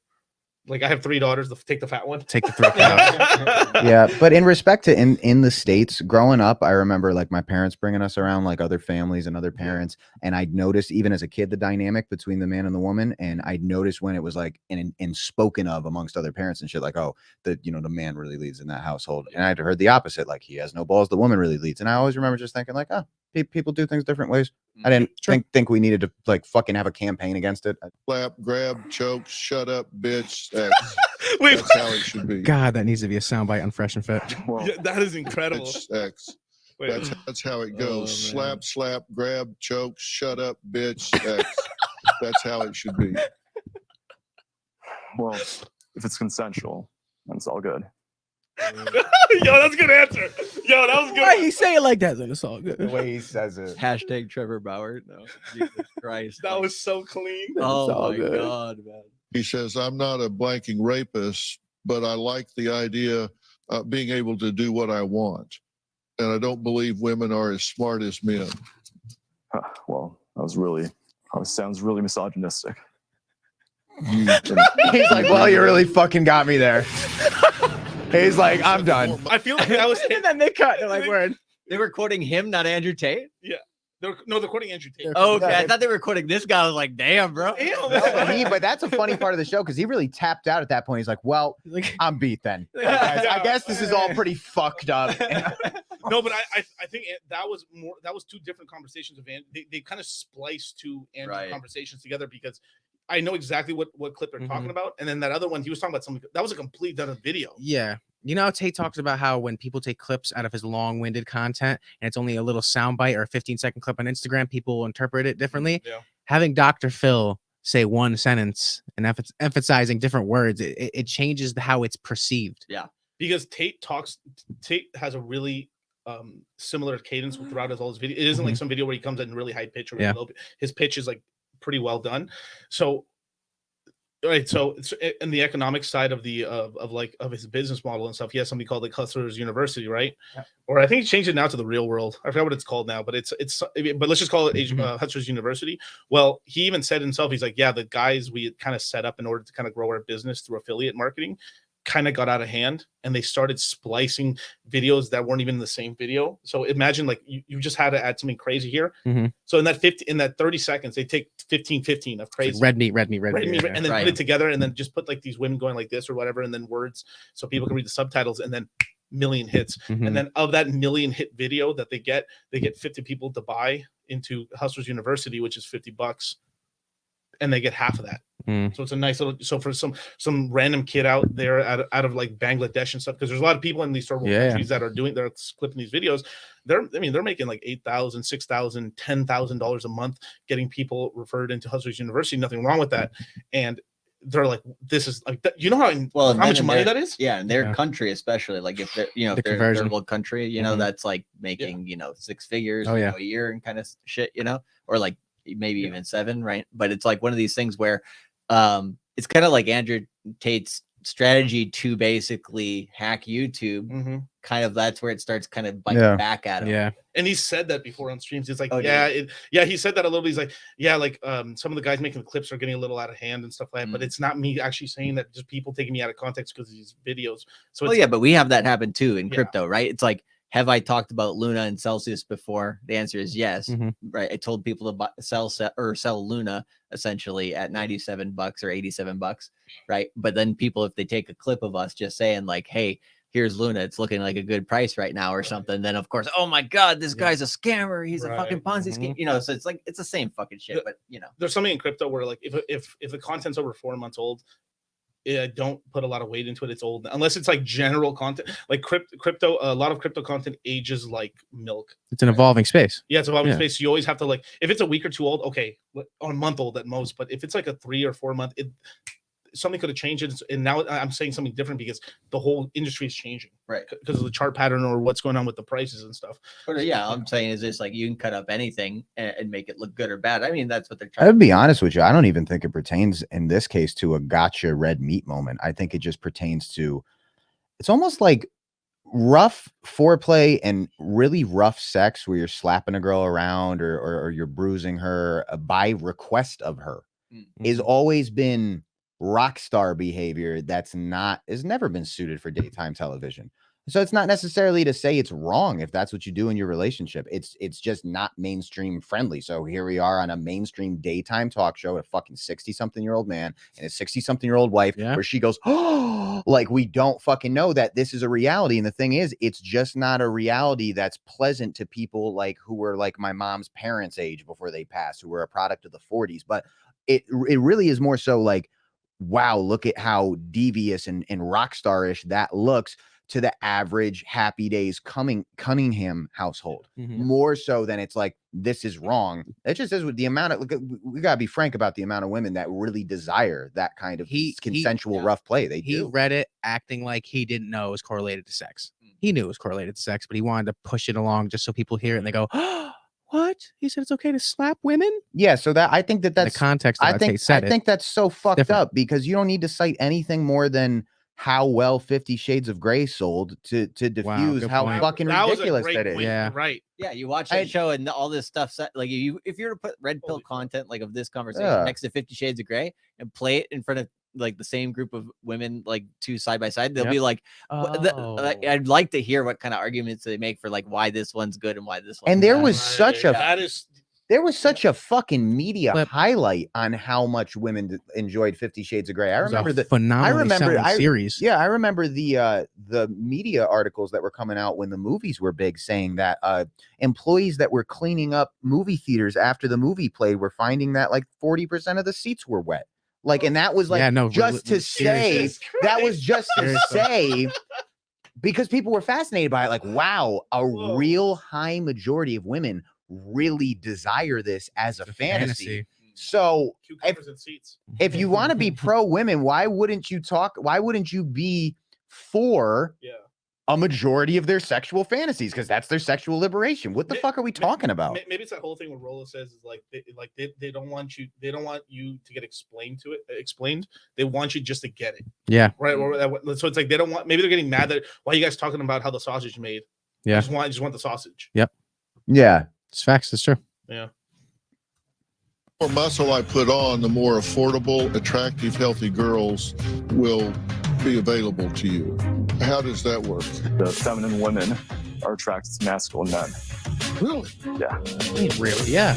Like I have 3 daughters. Take the fat one. Take the 3 cows. Yeah, but in respect to in the States, growing up, I remember like my parents bringing us around like other families and other parents, and I'd noticed even as a kid the dynamic between the man and the woman, and I'd noticed when it was like in spoken of amongst other parents and shit, like, oh, the man really leads in that household, and I'd heard the opposite, like he has no balls, the woman really leads, and I always remember just thinking like, oh, people do things different ways. I didn't think we needed to like fucking have a campaign against it. Slap, grab, choke, shut up, bitch. That's, Wait, that's how it should be. God, that needs to be a soundbite on Fresh and Fit. Well, yeah, that is incredible. It's sex. Wait, That's how it goes. Oh, man. Slap, grab, choke, shut up, bitch. That's how it should be. well, if it's consensual, then it's all good. Yo, that's a good answer. Yo, that was good. Why you say it like that? Then it's all The good. way he says it. Hashtag Trevor Bauer. No, Jesus Christ. That was so clean. oh all my good. God, man. He says, I'm not a blanking rapist, but I like the idea of being able to do what I want. And I don't believe women are as smart as men. Well, sounds really misogynistic. He's like, well, you really fucking got me there. He's like, I'm done. I feel like that was And then they cut. They're like, word. They were quoting him, not Andrew Tate. they're quoting Andrew Tate. Oh, okay. I thought they were quoting this guy. I was like, damn, bro. Damn, No, man. but that's a funny part of the show because he really tapped out at that point. He's like, well, Like, I'm beat then. I guess this is all pretty fucked up. No, but I think that was 2 different conversations of Andrew. They kind of spliced 2 Andrew Right. conversations together because I know exactly what clip they're talking about, and then that other one he was talking about something that was a complete other video. yeah. You know how Tate talks about how when people take clips out of his long-winded content and it's only a little soundbite or a 15-second clip on Instagram, people will interpret it differently. Yeah. Having Dr. Phil say one sentence and emphasizing different words, it changes how it's perceived. Because Tate has a really similar cadence throughout all his videos. It isn't like some video where he comes in really high pitch or really Yeah. low. His pitch is like pretty well done. So right, so it's in the economic side of the of his business model and stuff. He has something called like Hustlers University, right? Yeah. Or I think he changed it now to the Real World. I forgot what it's called now, but but let's just call it Hustlers University. Well, he even said himself, he's like, yeah, the guys we kind of set up in order to kind of grow our business through affiliate marketing kind of got out of hand, and they started splicing videos that weren't even in the same video. So imagine like you just had to add something crazy here. Mhm. So in that 30 seconds, they take 15 of crazy Red meat. and then Right. put it together and then just put like these women going like this or whatever, and then words so people can read the subtitles, and then million hits. Mhm. And then of that million hit video that they get 50 people to buy into Hustlers University, which is $50, and they get half of that. Mm. So it's a nice little. So for some random kid out there out of like Bangladesh and stuff, because there's a lot of people in these third world Yeah. countries that are clipping these videos. They're making like $8,000, $6,000, $10,000 a month, getting people referred into Hustlers University. Nothing wrong with that. And they're like, this is like, you know and how then much in money their- that is? Yeah, in their Yeah. country, especially like if they're The if they're a conversion. third world country, Mhm. that's like making 6 figures Oh, yeah. a year and kind of shit, or like maybe even 7, right? But it's like one of these things where it's kind of like Andrew Tate's strategy to basically hack YouTube, Mm-hmm. kind of that's where it starts kind of biting Yeah. back at him. Yeah. And he said that before on streams. He's like, Oh, did yeah, he said that a little bit. He's like, yeah, like some of the guys making the clips are getting a little out of hand and stuff like that. But it's not me actually saying that, just people taking me out of context because of these videos. So Oh it's yeah, but we have that happen too in Yeah. crypto, right? It's like, have I talked about Luna and Celsius before? The answer is yes. Mhm. Right. I told people to sell Luna essentially at $97 or $87, right? But then people, if they take a clip of us just saying like, hey, here's Luna, it's looking like a good price right now or something, then of course, oh my god, this guy's a scammer, he's a fucking Ponzi scheme, you know. So it's like, it's the same fucking shit, but you know, there's something in crypto where like if the content's over 4 months old, don't put a lot of weight into it. It's old unless it's like general content, like crypto. A lot of crypto content ages like milk. It's an evolving space. Yeah, it's evolving Yeah. space. So you always have to, like, if it's a week or two old, okay, on a month old at most. But if it's like a 3 or 4 month, something could have changed it. And now I'm saying something different because the whole industry is changing, right? Because of the chart pattern or what's going on with the prices and stuff. But yeah, I'm saying is this like, you can cut up anything and make it look good or bad. I mean, that's what they're trying. I would be honest with you. I don't even think it pertains in this case to a gotcha red meat moment. I think it just pertains to, it's almost like rough foreplay and really rough sex where you're slapping a girl around or you're bruising her by request of her is always been rock star behavior has never been suited for daytime television. So it's not necessarily to say it's wrong if that's what you do in your relationship. It's just not mainstream friendly. So here we are on a mainstream daytime talk show, a fucking 60-something-year-old man and a 60-something-year-old wife, where she goes, oh, like we don't fucking know that this is a reality. And the thing is, it's just not a reality that's pleasant to people like who were like my mom's parents' age before they passed, who were a product of the 40s. But it really is more so like, wow, look at how devious and rock star-ish that looks to the average Happy Days Cunningham household, more so than it's like, this is wrong. It just is with the amount of, we gotta be frank about the amount of women that really desire that kind of consensual rough play. He read it acting like he didn't know it was correlated to sex. He knew it was correlated to sex, but he wanted to push it along just so people hear it and they go, oh, what? He said it's okay to slap women? Yeah, so that I think that's the context of I how think Tate said I think that's so fucked different. up because you don't need to cite anything more than how well 50 Shades of Grey sold to diffuse good how point. fucking That was a ridiculous great that is. point. Yeah. Right. Yeah, you watch that show and all this stuff. Like if you were to put red pill content like of this conversation Yeah. next to 50 Shades of Grey and play it in front of like the same group of women, like two side by side, they'll Yep. be like, Oh. I'd like to hear what kind of arguments they make for like why this one's good and why this one. And there was such a that is there was such a fucking media highlight on how much women enjoyed 50 Shades of Grey. I It was a remember phenomenally selling series. Yeah, I remember the media articles that were coming out when the movies were big, saying that employees that were cleaning up movie theaters after the movie played were finding that like 40% of the seats were wet. Like, and that was like Yeah, no, just to say seriously. that was just to Seriously. say. Because people were fascinated by it, like, wow, a real high majority of women really desire this as a fantasy. So cucumbers and seats. if you want to be pro women, why wouldn't you be for a majority of their sexual fantasies? Because that's their sexual liberation. What the fuck are we talking about? Maybe it's that whole thing where Rolla says is like they don't want you to get explained. They want you just to get it. Yeah. Right. So it's like they don't want. Maybe they're getting mad that why are you guys talking about how the sausage is made? Yeah. I just want the sausage. Yep. Yeah. It's facts. It's true. Yeah. The more muscle I put on, the more affordable, attractive, healthy girls will be available to you. How does that work? The feminine women are attracted to masculine men. Really? Yeah. Really? Yeah.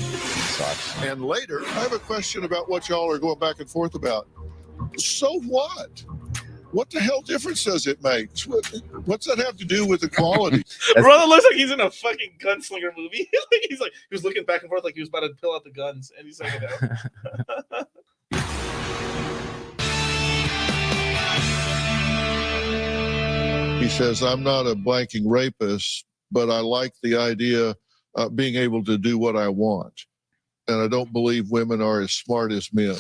And later, I have a question about what y'all are going back and forth about. So what? What the hell difference does it make? What's that have to do with equality? Rolla looks like he's in a fucking gunslinger movie. He was looking back and forth like he was about to pull out the guns, and he's like, He says, I'm not a blanking rapist, but I like the idea of being able to do what I want. And I don't believe women are as smart as men.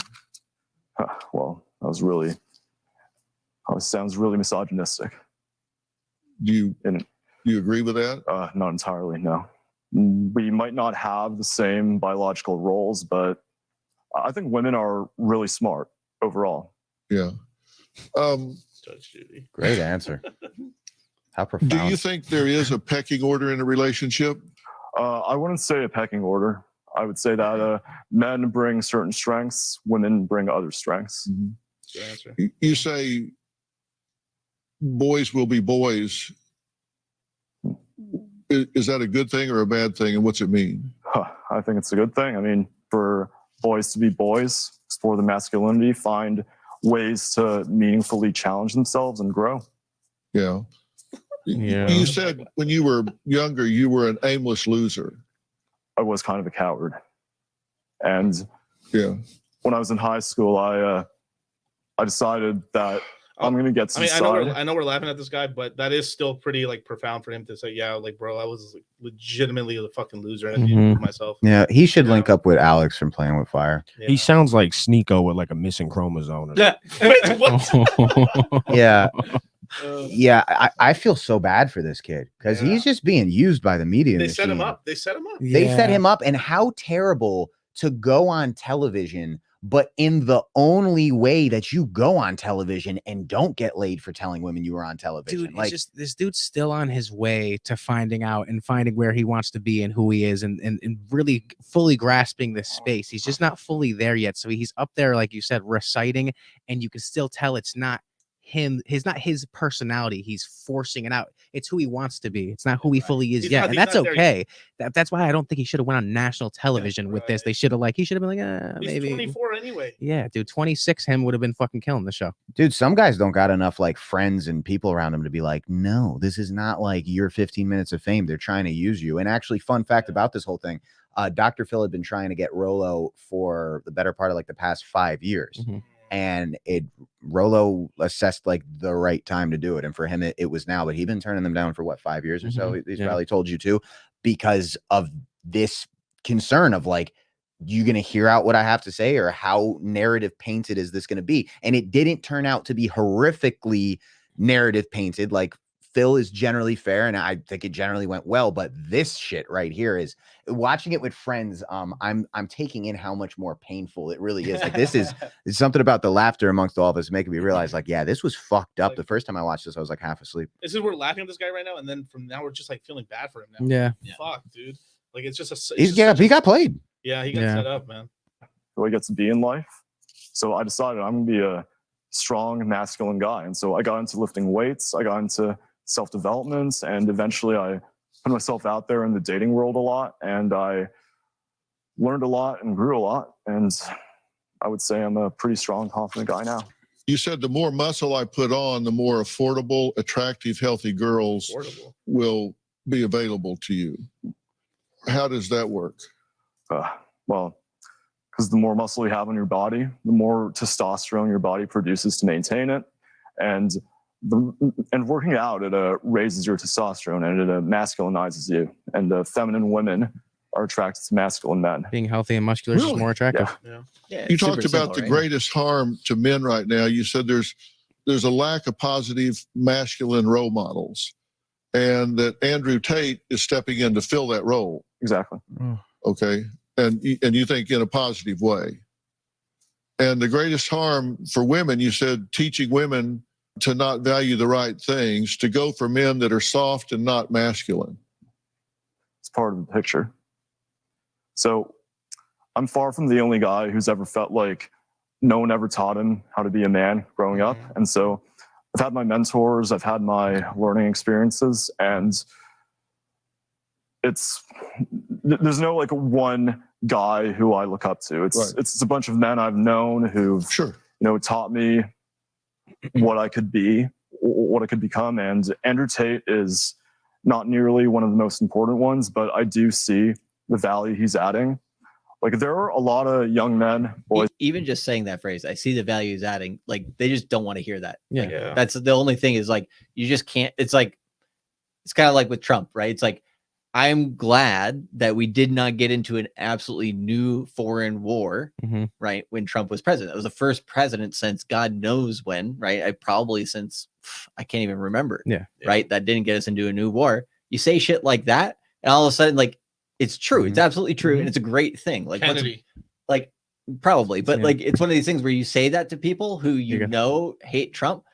Well, sounds really misogynistic. Do you agree with that? Not entirely, no. We might not have the same biological roles, but I think women are really smart overall. Yeah. Judge Judy. Great answer. How Do profound. you think there is a pecking order in a relationship? I wouldn't say a pecking order. I would say that men bring certain strengths, women bring other strengths. Good answer. You say boys will be boys. Is that a good thing or a bad thing? And what's it mean? I think it's a good thing. I mean, for boys to be boys, explore the masculinity, find ways to meaningfully challenge themselves and grow. Yeah. Yeah. You said when you were younger, you were an aimless loser. I was kind of a coward. And Yeah. when I was in high school, I decided that I'm going to get I mean, some I know we're laughing at this guy, but that is still pretty like profound for him to say, yeah, like, bro, I was like, legitimately a fucking loser and I didn't prove myself. Yeah, he should link up with Alex from Playing with Fire. Yeah. He sounds like Sneeko with like a missing chromosome. Yeah. Wait, what? Yeah. Yeah, I feel so bad for this kid because he's just being used by the media. They set him machine. up. They set him up. They set him up, and how terrible to go on television, but in the only way that you go on television and don't get laid for telling women you were on television. Dude, like, it's just this dude's still on his way to finding out and finding where he wants to be and who he is and really fully grasping this space. He's just not fully there yet. So he's up there, like you said, reciting, and you can still tell it's not him. It's not his personality. He's forcing it out. It's who he wants to be. It's not who he fully is yet. And that's okay. That's why I don't think he should have went on national television with this. They should have he should have been like, He's maybe 24 anyway. Yeah, dude, 26 him would have been fucking killing the show. dude, some guys don't got enough like friends and people around them to be like, no, this is not like your 15 minutes of fame. They're trying to use you. And actually, fun fact about this whole thing, Dr. Phil had been trying to get Rolo for the better part of like the past 5 years. And Rolo assessed like the right time to do it. And for him, it was now, but he'd been turning them down for what, 5 years or so. He's probably told you too, because of this concern of like, you going to hear out what I have to say, or how narrative painted is this going to be? And it didn't turn out to be horrifically narrative painted. Like, Phil is generally fair, and I think it generally went well. But this shit right here is, watching it with friends. I'm taking in how much more painful it really is. Like, this is something about the laughter amongst all of us making me realize, like, yeah, this was fucked up. The first time I watched this, I was like half asleep. This is we're laughing at this guy right now, and then from now we're just like feeling bad for him now. Yeah. Fuck, dude. Like, it's just a. He got played. Yeah, he got set up, man. who I get to be in life. So I decided I'm going to be a strong, masculine guy. And so I got into lifting weights. I got into self-development. And eventually I put myself out there in the dating world a lot. And I learned a lot and grew a lot. And I would say I'm a pretty strong, confident guy now. You said the more muscle I put on, the more affordable, attractive, healthy girls will be available to you. How does that work? Well, because the more muscle you have on your body, the more testosterone your body produces to maintain it. And working out, it raises your testosterone and it masculinizes you. And feminine women are attracted to masculine men. Being healthy and muscular is just more attractive. Yeah. You talked about the greatest harm to men right now. You said there's a lack of positive masculine role models, and that Andrew Tate is stepping in to fill that role. Exactly. Okay. And you think in a positive way. And the greatest harm for women, you said, teaching women to not value the right things, to go for men that are soft and not masculine. It's part of the picture. So I'm far from the only guy who's ever felt like no one ever taught him how to be a man growing up. And so I've had my mentors, I've had my learning experiences, and there's no like one guy who I look up to. It's a bunch of men I've known who've taught me what I could be, what I could become. And Andrew Tate is not nearly one of the most important ones, but I do see the value he's adding. Like, there are a lot of young men, boys. Even just saying that phrase, I see the value he's adding. Like, they just don't want to hear that. Yeah. Like, that's the only thing is like, you just can't. It's like, it's kind of like with Trump, right? It's like, I'm glad that we did not get into an absolutely new foreign war, right? When Trump was president. It was the first president since God knows when, right? Since I can't even remember. Right. That didn't get us into a new war. You say shit like that, and all of a sudden, like, it's true. It's absolutely true. And it's a great thing. Like, probably, but like, it's one of these things where you say that to people who you know hate Trump.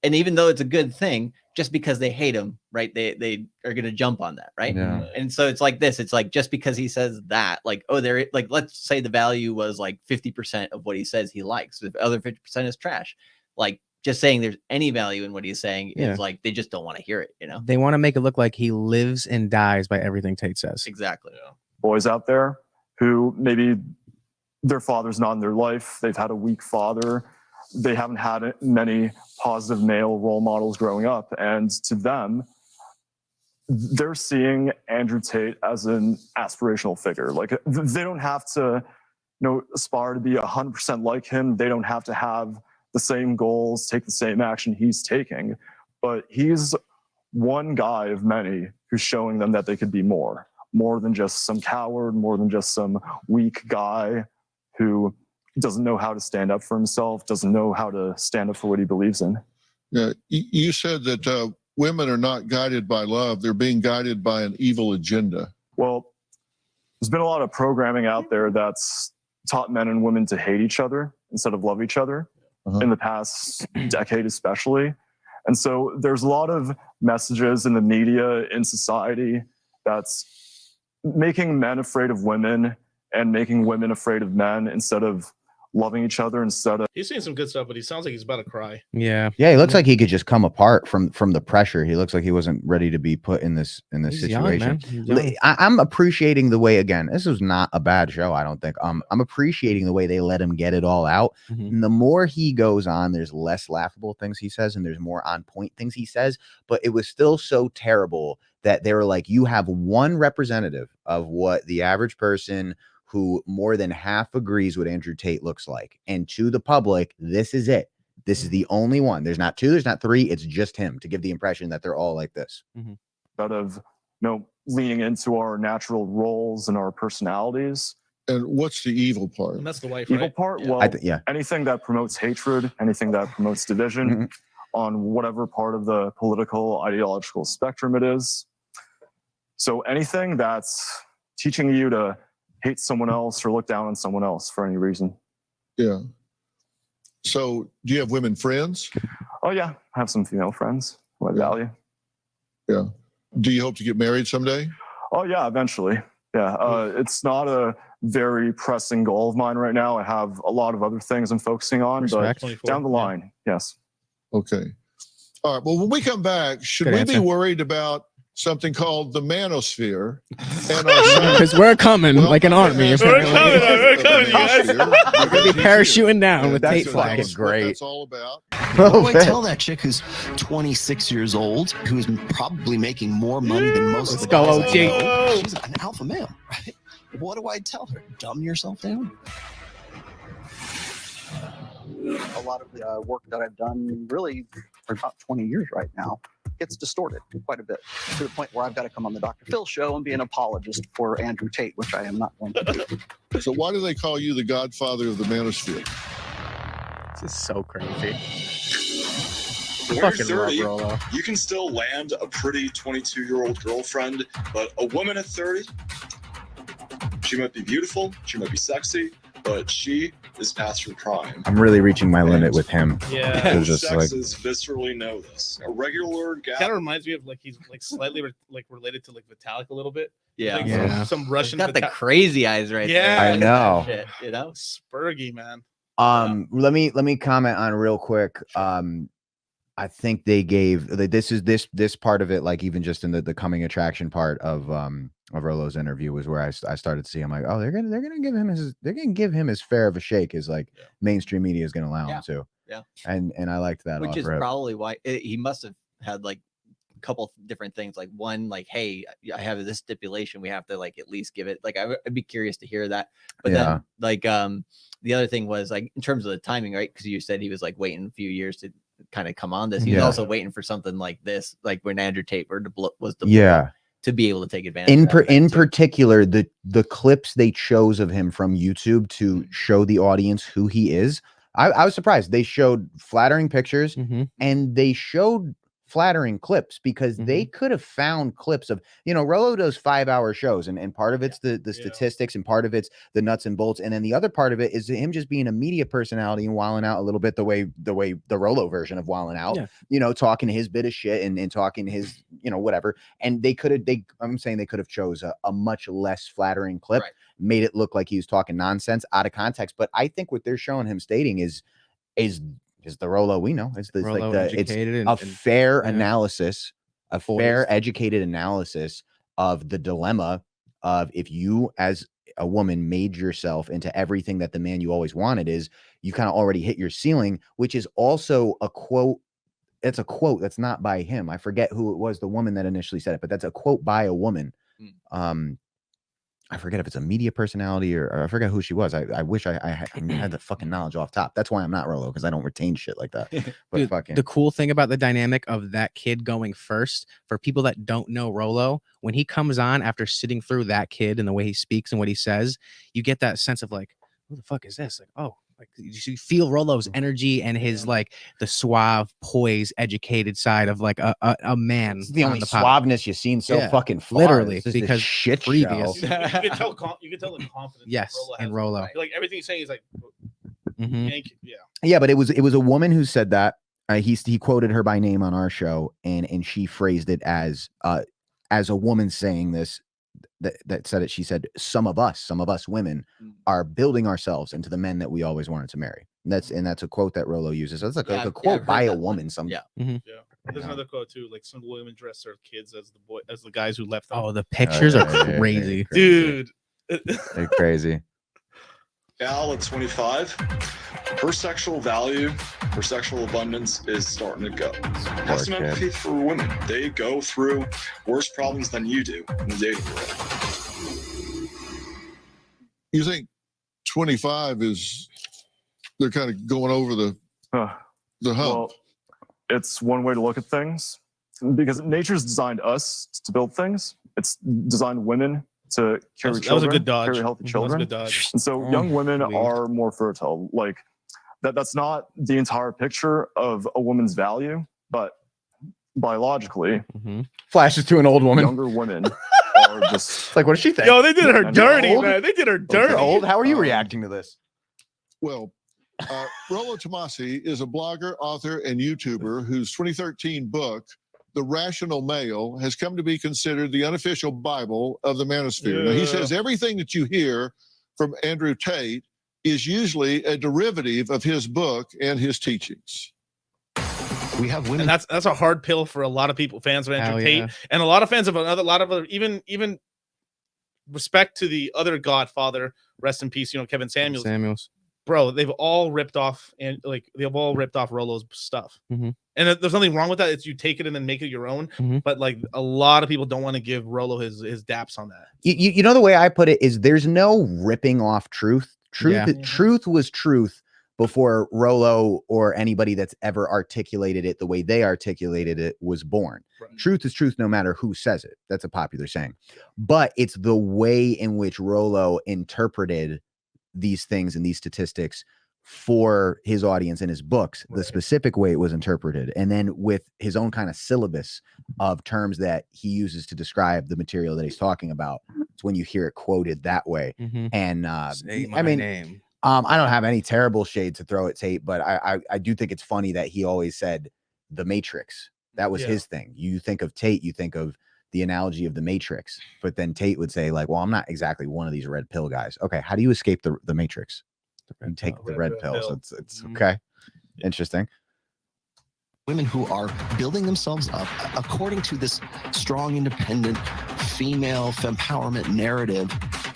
And even though it's a good thing, just because they hate him, right? They are gonna jump on that, right? Yeah. And so it's like this. It's like just because he says that, like, oh, they're like, let's say the value was like 50% of what he says he likes. The other 50% is trash. Like just saying there's any value in what he's saying Yeah. is like they just don't want to hear it, you know? They want to make it look like he lives and dies by everything Tate says. Exactly. Boys out there who maybe their father's not in their life, they've had a weak father, they haven't had many positive male role models growing up, and to them, they're seeing Andrew Tate as an aspirational figure. Like they don't have to, aspire to be 100% like him. They don't have to have the same goals, take the same action he's taking, but he's one guy of many who's showing them that they could be more than just some coward, more than just some weak guy who doesn't know how to stand up for himself, doesn't know how to stand up for what he believes in. Yeah, you said that women are not guided by love; they're being guided by an evil agenda. Well, there's been a lot of programming out there that's taught men and women to hate each other instead of love each other in the past decade, especially. And so there's a lot of messages in the media, in society, that's making men afraid of women and making women afraid of men instead of loving each other, instead of... He's saying some good stuff, but he sounds like he's about to cry. Yeah. Yeah, he looks like he could just come apart from the pressure. He looks like he wasn't ready to be put in this He's young, situation. man. He's young. I'm appreciating the way, again, this was not a bad show, I don't think. I'm appreciating the way they let him get it all out. And the more he goes on, there's less laughable things he says and there's more on point things he says, but it was still so terrible that they were like, you have one representative of what the average person who more than half agrees what Andrew Tate looks like. And to the public, this is it. This is the only one. There's not two, there's not three. It's just him, to give the impression that they're all like this. Instead of, leaning into our natural roles and our personalities. And what's the evil part? And that's the wife, Evil right? part? Yeah. Well, anything that promotes hatred, anything that promotes division on whatever part of the political, ideological spectrum it is. So anything that's teaching you to hate someone else or look down on someone else for any reason. Yeah. So do you have women friends? Oh yeah, I have some female friends who I value. Yeah. Do you hope to get married someday? Oh yeah, eventually. Yeah. It's not a very pressing goal of mine right now. I have a lot of other things I'm focusing on, Respect. but down the line, yes. Okay. All right. Well, when we come back, should Good we answer. be worried about something called the manosphere? And Because we're coming like an army. Apparently. We're coming, you guys. We're gonna be parachuting down with That's Tate fucking flags. great. That's all about. What do I tell that chick who's 26 years old, who's probably making more money than most of Let's the go, guys I OG. know? She's an alpha male, right? What do I tell her? Dumb yourself down? A lot of the work that I've done really for about 20 years right now gets distorted quite a bit, to the point where I've got to come on the Dr. Phil show and be an apologist for Andrew Tate, which I am not going to do. So why do they call you the godfather of the manosphere? This is so crazy. When you're Fucking 30, love Rolo. you can still land a pretty 22-year-old girlfriend, but a woman at 30, she might be beautiful, she might be sexy, but she is past her prime. I'm really reaching my limit with him. Yeah. It was just like, Sexes viscerally know this. A regular guy. Kind of reminds me of like he's like slightly related to like Vitalik a little bit. Yeah. Like Yeah. Some He's Russian. got the Vitalik- crazy eyes right Yeah. there. I Look at that know. shit, you know? Spurgy, man. let me comment on real quick. I think they gave this part of it, like even just in the coming attraction part of Rolo's interview was where I started to see him like, oh, they're gonna give him his fair of a shake as like mainstream media is gonna allow him to. Yeah. And I liked that. Which is off rip. probably why he must have had like a couple different things. Like one, like, hey, I have this stipulation. We have to like at least give it. Like I'd be curious to hear that. But Yeah. then like the other thing was like in terms of the timing, right? Because you said he was like waiting a few years to kind of come on this. He was Yeah. also waiting for something like this, like when Andrew Tate was the Yeah. to be able to take advantage. In of that thing, too. particular, the clips they chose of him from YouTube to show the audience who he is, I was surprised. They showed flattering pictures and they showed flattering clips because they could have found clips of, Rolo does 5-hour shows and part of it's the statistics and part of it's the nuts and bolts. And then the other part of it is him just being a media personality and wilding out a little bit the way the Rolo version of wilding out, talking his bit of shit and talking his, whatever. And I'm saying they could have chose a much less flattering clip, made it look like he was talking nonsense out of context. But I think what they're showing him stating is the Rolo we know. It's a fair analysis, a fair educated analysis of the dilemma of if you as a woman made yourself into everything that the man you always wanted is, you kind of already hit your ceiling, which is also a quote. It's a quote that's not by him. I forget who it was, the woman that initially said it, but that's a quote by a woman. I forget if it's a media personality or I forget who she was. I wish I had the fucking knowledge off top. That's why I'm not Rolo, because I don't retain shit like that. But Dude, the cool thing about the dynamic of that kid going first, for people that don't know Rolo, when he comes on after sitting through that kid and the way he speaks and what he says, you get that sense of like, who the fuck is this? Like, oh, like you feel Rolo's energy and his like the suave, poised, educated side of like a man. It's the only suaveness you've seen so fucking far. Literally, because shit previous. You can tell the confidence. Yes, in Rolo. Like everything he's saying is like, Yeah, but it was a woman who said that. He quoted her by name on our show, and she phrased it as a woman saying this. That said it. She said, some of us women are building ourselves into the men that we always wanted to marry. And that's a quote that Rolo uses. So it's like a quote by a woman. There's another quote too, like some women dress their kids as the guys who left them. Oh, the pictures are crazy, dude. They're crazy. Al at 25, her sexual value, her sexual abundance is starting to go. Have some empathy for women. They go through worse problems than you do in the dating world. You think 25 is they're kind of going over the hump? Well, it's one way to look at things because nature's designed us to build things. It's designed women to carry children. That was a good dodge. Carry healthy children. That was a good dodge. And so young women are more fertile. Like that's not the entire picture of a woman's value, but biologically, flashes to an old woman. Younger women are just like, what does she think? Yo, they did her dirty, man. They did her dirty. Old? How are you reacting to this? Well, Rolo Tomasi is a blogger, author, and YouTuber whose 2013 book, The Rational Male, has come to be considered the unofficial Bible of the manosphere. Now, he says everything that you hear from Andrew Tate is usually a derivative of his book and his teachings. We have women. And that's a hard pill for a lot of people, fans of Andrew Tate, and a lot of fans of other, even respect to the other Godfather, rest in peace, Kevin Samuels. Bro, they've all ripped off Rolo's stuff. And there's nothing wrong with that. It's you take it and then make it your own. But like a lot of people don't want to give Rolo his daps on that. You know, the way I put it is there's no ripping off truth. Truth was truth before Rolo or anybody that's ever articulated it the way they articulated it was born. Right. Truth is truth no matter who says it. That's a popular saying. But it's the way in which Rolo interpreted these things and these statistics for his audience in his books, the specific way it was interpreted, and then with his own kind of syllabus of terms that he uses to describe the material that he's talking about. It's when you hear it quoted that way. And I don't have any terrible shade to throw at Tate, but I do think it's funny that he always said the Matrix. That was his thing. You think of Tate, you think of the analogy of the Matrix, but then Tate would say like, well, I'm not exactly one of these red pill guys. Okay. How do you escape the Matrix? You take the red pill. So it's okay. Interesting. Women who are building themselves up according to this strong, independent female empowerment narrative.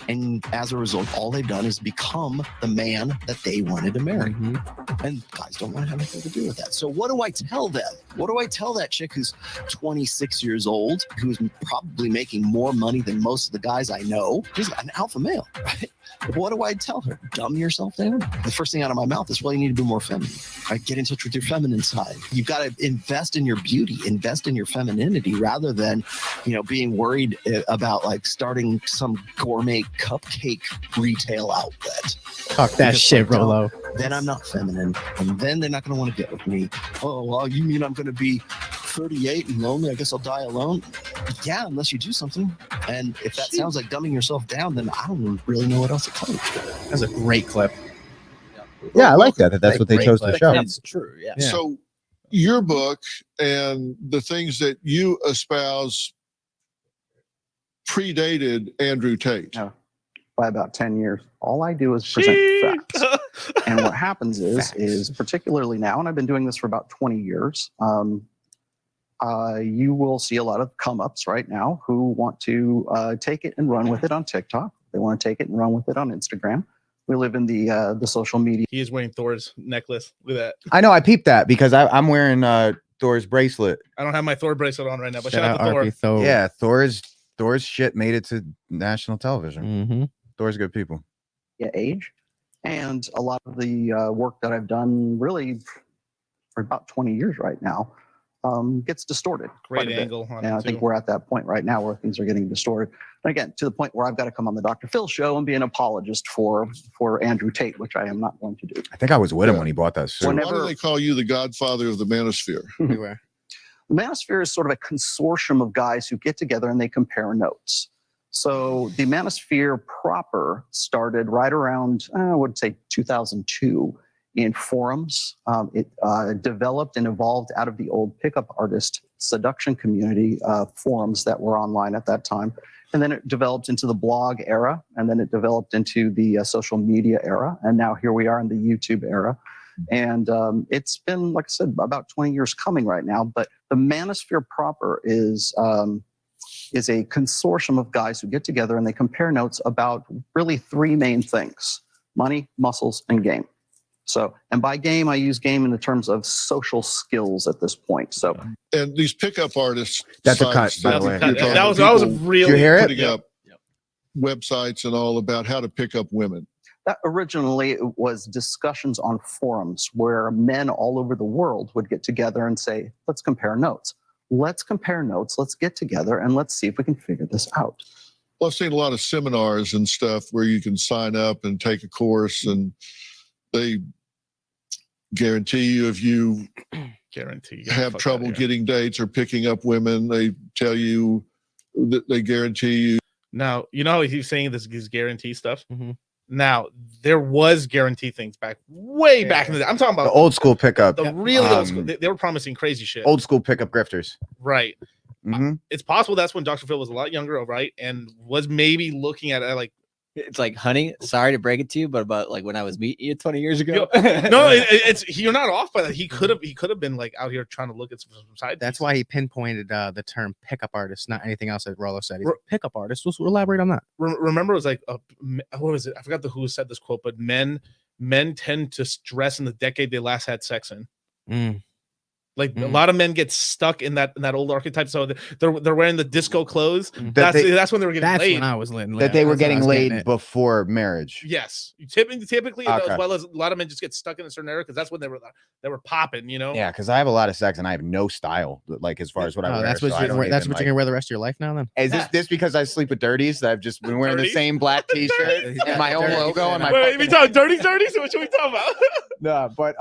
And as a result, all they've done is become the man that they wanted to marry. And guys don't want to have anything to do with that. So what do I tell them? What do I tell that chick who's 26 years old, who's probably making more money than most of the guys I know? She's an alpha male, right? What do I tell her? Dumb yourself down? The first thing out of my mouth is, well, you need to be more feminine. Right? Get in touch with your feminine side. You've got to invest in your beauty, invest in your femininity, rather than, being worried about like starting some gourmet cupcake retail outlet. Talk that shit, Rolo. Then I'm not feminine, and then they're not going to want to get with me. Oh, well, you mean I'm going to be 38 and lonely, I guess I'll die alone. Yeah, unless you do something. And if that sounds like dumbing yourself down, then I don't really know what else to tell you. That's a great clip. Yeah, I like that. That's what they Great chose to clip. show. It's true. Yeah. Yeah. So your book and the things that you espouse predated Andrew Tate. No, by about 10 years. All I do is present facts. And what happens is particularly now, and I've been doing this for about 20 years, you will see a lot of come-ups right now who want to take it and run with it on TikTok. They want to take it and run with it on Instagram. We live in the social media. He is wearing Thor's necklace. Look at that. I know. I peeped that because I'm wearing Thor's bracelet. I don't have my Thor bracelet on right now, but shout out to Thor. RP Thor. Yeah, Thor's shit made it to national television. Mm-hmm. Thor's good people. Age. And a lot of the work that I've done really for about 20 years right now gets distorted. Great quite a bit. angle on And I it, think too. we're at that point right now where things are getting distorted. And again, to the point where I've got to come on the Dr. Phil show and be an apologist for Andrew Tate, which I am not going to do. I think I was with him when he bought that suit. So why do they call you the godfather of the manosphere? The Manosphere is sort of a consortium of guys who get together and they compare notes. So the Manosphere proper started right around, I would say 2002 in forums. It developed and evolved out of the old pickup artist seduction community forums that were online at that time. And then it developed into the blog era, and then it developed into the social media era. And now here we are in the YouTube era. And it's been, like I said, about 20 years coming right now. But the Manosphere proper is a consortium of guys who get together and they compare notes about really three main things: money, muscles, and game. So, and by game, I use game in the terms of social skills at this point. So, And these pickup artists. That's a cut, sites by the that way. you're That talking was- that was people really- Did you hear it? putting up websites and all about how to pick up women. that originally it was discussions on forums where men all over the world would get together and say, let's compare notes. Let's compare notes. Let's get together and let's see if we can figure this out. Well, I've seen a lot of seminars and stuff where you can sign up and take a course, and they guarantee you if you Guarantee. have trouble getting dates or picking up women, they tell you that they guarantee you. Now, you know how he's saying these guarantee stuff? Mhm. Now, there was guarantee things way back in the day. I'm talking The about old school pickup. the really old um, school. They were promising crazy shit. Old school pickup grifters. Right. Mhm. It's possible that's when Dr. Phil was a lot younger, right? And was maybe looking at it like, It's like, honey, sorry to break it to you, but about like when I was meeting you 20 years ago. no, it's you're not off by that. He could have been like out here trying to look at some side. That's pieces. why he pinpointed the term pickup artist, not anything else that Rollo said. He's Re- like, pickup artist. We'll elaborate on that. Remember, it was like what was it? I forgot who said this quote, but men tend to stress in the decade they last had sex in. Like a lot of men get stuck in that old archetype. So they're wearing the disco clothes. That's when they were getting That's laid. when I was lit. That they were That's when I getting was laid it. before marriage. Yes, typically, Okay. as well as a lot of men just get stuck in a certain era because that's when they were popping. You know. Yeah, because I have a lot of sex and I have no style, like as far as what I Oh, wear. that's what so I you're don't gonna wear. That's even, what you're gonna wear the rest of your life now. Then Is this because I sleep with dirties? That I've just been wearing the Dirties? same black T-shirt He's and got my own dirties logo and and my. Wait, we talking dirty? So what should we talk about? No, but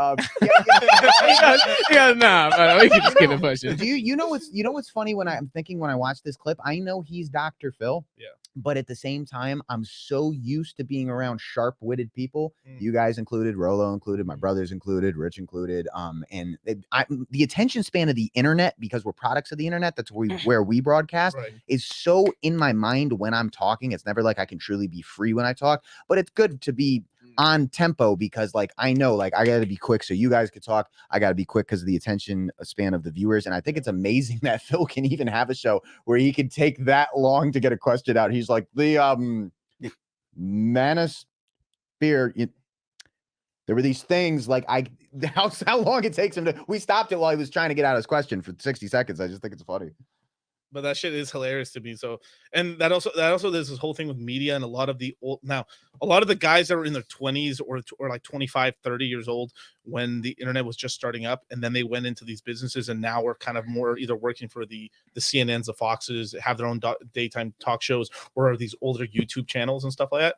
nah, but we can just keep it pushing. Do you know what's funny when I'm thinking when I watch this clip? I know he's Dr. Phil. Yeah. But at the same time, I'm so used to being around sharp-witted people. Mm. You guys included, Rollo included, my brothers included, Rich included. And the attention span of the internet, because we're products of the internet, that's where we broadcast, Right. is so in my mind when I'm talking. It's never like I can truly be free when I talk, but it's good to be on tempo because like I know like I gotta be quick so you guys could talk. I gotta be quick because of the attention span of the viewers. And I think it's amazing that Phil can even have a show where he can take that long to get a question out. He's like the Manosphere. There were these things like how long it takes him to. We stopped it while he was trying to get out his question for 60 seconds. I just think it's funny. But that shit is hilarious to me. So, and that also there's this whole thing with media and a lot of the guys that were in their 20s or like 25, 30 years old when the internet was just starting up, and then they went into these businesses and now we're kind of more either working for the CNNs, the Foxes, have their own daytime talk shows, or these older YouTube channels and stuff like that.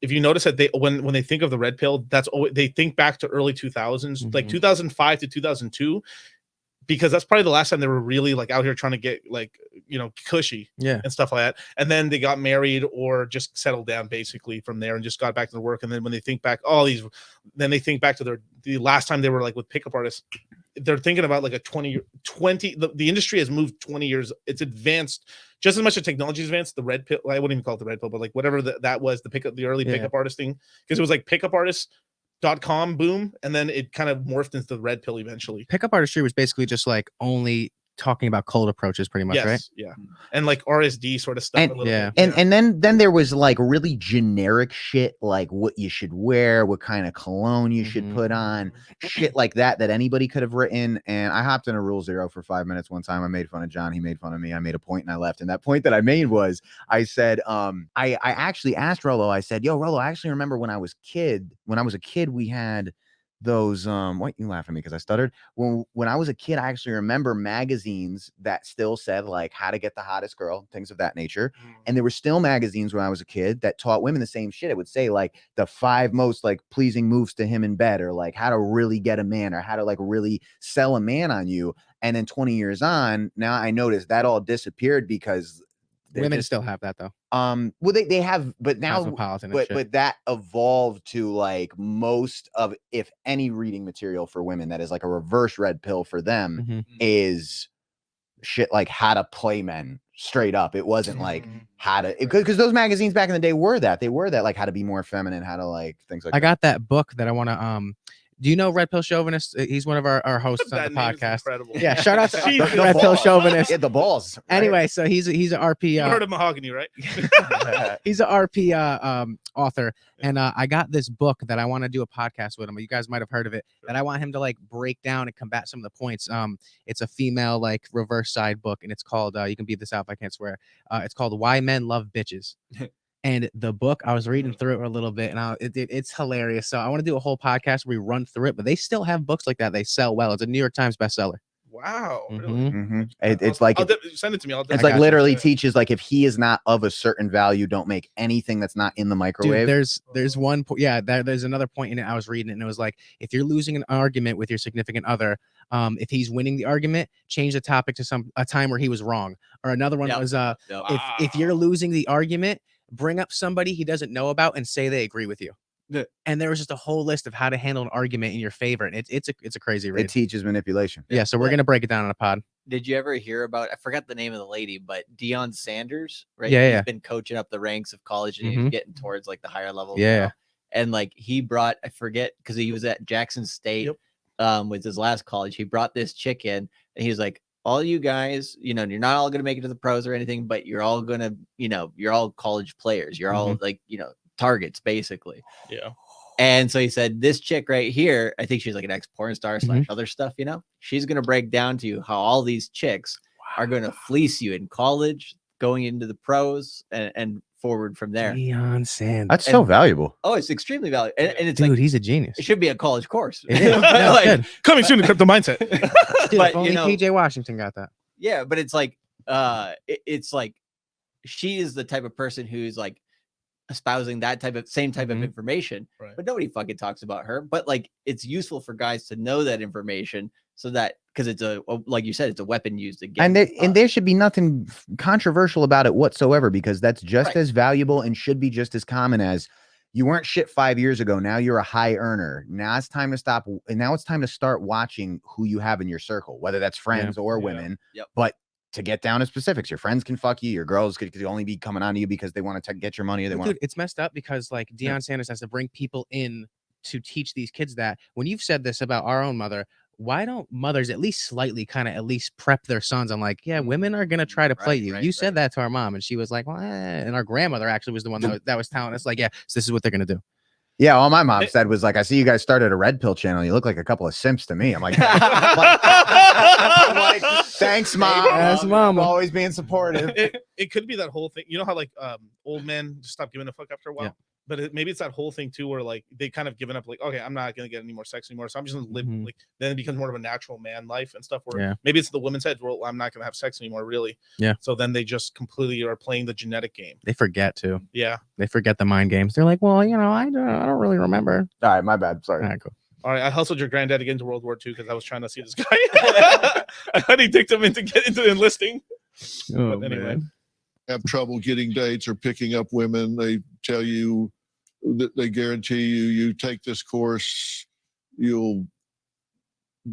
If you notice that when they think of the red pill, that's always they think back to early 2000s, like 2005 to 2002. because that's probably the last time they were really like out here trying to get like, cushy Yeah. and stuff like that. And then they got married or just settled down basically from there and just got back to their work. And then when they think back, then they think back to the last time they were like with pickup artists, they're thinking about like a 20, the industry has moved 20 years. It's advanced just as much as technology is advanced. The red pill, I wouldn't even call it the red pill, but like whatever that was, the early pickup artist thing, because it was like pickupartists.com boom, and then it kind of morphed into the red pill eventually. Pickup artistry was basically just like only talking about cold approaches, pretty much, right? Yeah, and like RSD sort of stuff. And, a little bit. and then there was like really generic shit, like what you should wear, what kind of cologne you should put on, shit like that anybody could have written. And I hopped in a Rule Zero for 5 minutes one time. I made fun of John. He made fun of me. I made a point and I left. And that point that I made was, I said, I actually asked Rolo. I said, yo, Rolo, I actually remember when I was a kid, we had those what, you laugh at me because I stuttered. When I was a kid, I actually remember magazines that still said like how to get the hottest girl, things of that nature. And there were still magazines when I was a kid that taught women the same shit. It would say like the 5 most like pleasing moves to him in bed, or like how to really get a man, or how to like really sell a man on you. And then 20 years on, now I noticed that all disappeared because women still have that though. Well, they have, but now, Cosmopolitan and shit. but that evolved to like most of, if any, reading material for women that is like a reverse red pill for them is shit like how to play men straight up. It wasn't like how to, because those magazines back in the day were that, like how to be more feminine, how to like things like I that. got that book that I want to do you know Red Pill Chauvinist? He's one of our hosts on the podcast. Yeah, shout out to the Red Pill Chauvinist. Yeah, the balls. Right? Anyway, so he's an RP. You heard of Mahogany, right? He's an RP author, and I got this book that I want to do a podcast with him. You guys might have heard of it. And I want him to like break down and combat some of the points. It's a female like reverse side book, and it's called. You can beat this out if I can't swear. It's called Why Men Love Bitches. And the book, I was reading through it a little bit, and it's hilarious. So I want to do a whole podcast where we run through it, but they still have books like that. They sell well. It's a New York Times bestseller. Wow. Really? It's like send it to me. It's like literally teaches like if he is not of a certain value, don't make anything that's not in the microwave. Dude, there's one there's another point in it. I was reading it, and it was like, if you're losing an argument with your significant other, if he's winning the argument, change the topic to a time where he was wrong. Or another one was if you're losing the argument, bring up somebody he doesn't know about and say they agree with you. And there was just a whole list of how to handle an argument in your favor, and it's a crazy read. It teaches manipulation. Yeah, so we're gonna break it down on a pod. Did you ever hear about? I forgot the name of the lady, but Deion Sanders, right? Yeah, He's been coaching up the ranks of college, and he's getting towards like the higher level. Yeah, and like he brought, I forget, because he was at Jackson State, with his last college. He brought this chick in, and he was like, all you guys, you're not all going to make it to the pros or anything, but you're all going to, you're all college players. You're all like, targets basically. Yeah. And so he said, this chick right here, I think she's like an ex-porn star / other stuff, she's going to break down to you how all these chicks are going to fleece you in college, going into the pros and forward from there. Deion Sanders. That's so valuable. Oh, it's extremely valuable. And it's dude, like, he's a genius. It should be a college course. It is. No, like, coming soon to Crypto Mindset. Dude, but if only PJ Washington got that. Yeah, but it's like it's like she is the type of person who's like espousing that same type of information, but nobody fucking talks about her. But like it's useful for guys to know that information, so that because it's like you said, it's a weapon used against. And there should be nothing controversial about it whatsoever, because that's just as valuable and should be just as common as you weren't shit 5 years ago. Now you're a high earner. Now it's time to stop. And now it's time to start watching who you have in your circle, whether that's friends or women. But to get down to specifics, your friends can fuck you. Your girls could only be coming on to you because they want to get your money. Or they want. Dude, it's messed up because like Deion Sanders has to bring people in to teach these kids that. When you've said this about our own mother, why don't mothers at least slightly kind of at least prep their sons on like, yeah, women are gonna try to play you. You said that to our mom, and she was like, well, and our grandmother actually was the one that was telling us like, yeah, so this is what they're gonna do. Yeah, all my mom said was like, I see you guys started a Red Pill channel. You look like a couple of simps to me. I'm like, thanks, mom. Yes, mom. Always being supportive. It could be that whole thing. You know how like old men just stop giving a fuck after a while? But maybe it's that whole thing too, where like they kind of given up, like, okay, I'm not gonna get any more sex anymore, so I'm just gonna live. Like then it becomes more of a natural man life and stuff. Where maybe it's the women's head, well, I'm not gonna have sex anymore, really. Yeah. So then they just completely are playing the genetic game. They forget to. Yeah. They forget the mind games. They're like, well, I don't really remember. All right, my bad. Sorry. All right, cool. All right, I hustled your granddad again to World War II because I was trying to see this guy. I honey dicked him into get into the enlisting. Oh, But anyway, man. Have trouble getting dates or picking up women. They tell you that they guarantee you take this course, you'll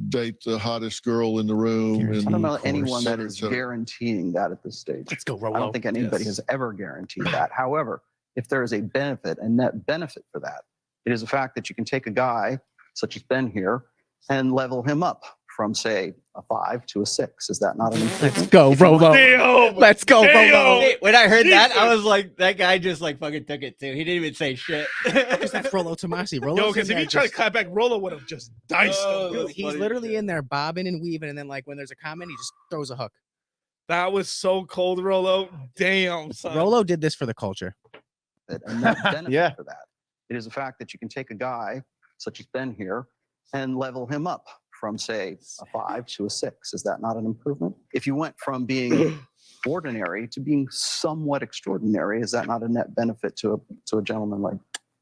date the hottest girl in the room. I don't know and anyone that is so- guaranteeing that at this stage. let's go, I Rolo. don't think anybody has ever guaranteed that. However, if there is a benefit, a net benefit for that, it is the fact that you can take a guy such as Ben here and level him up from, say, a 5 to a 6. Is that not an improvement? Let's go, Rolo. Damn! Let's go, Damn! Rolo. Hey, when I heard that, I Jesus. was like, that guy just like fucking took it too. He didn't even say shit. Because that's Rolo Tomasi. Rolo's Yo, in because if there he tried to just- clap back, Rolo would have just diced Oh, him. Dude, that's he's funny literally shit. in there bobbing and weaving, and then like when there's a comment, he just throws a hook. That was so cold, Rolo. Damn, son. Rolo did this for the culture. A net benefit Yeah. for that. It is the fact that you can take a guy such as Ben here and level him up from, say, a 5 to a 6. Is that not an improvement? If you went from being ordinary to being somewhat extraordinary, is that not a net benefit to a gentleman like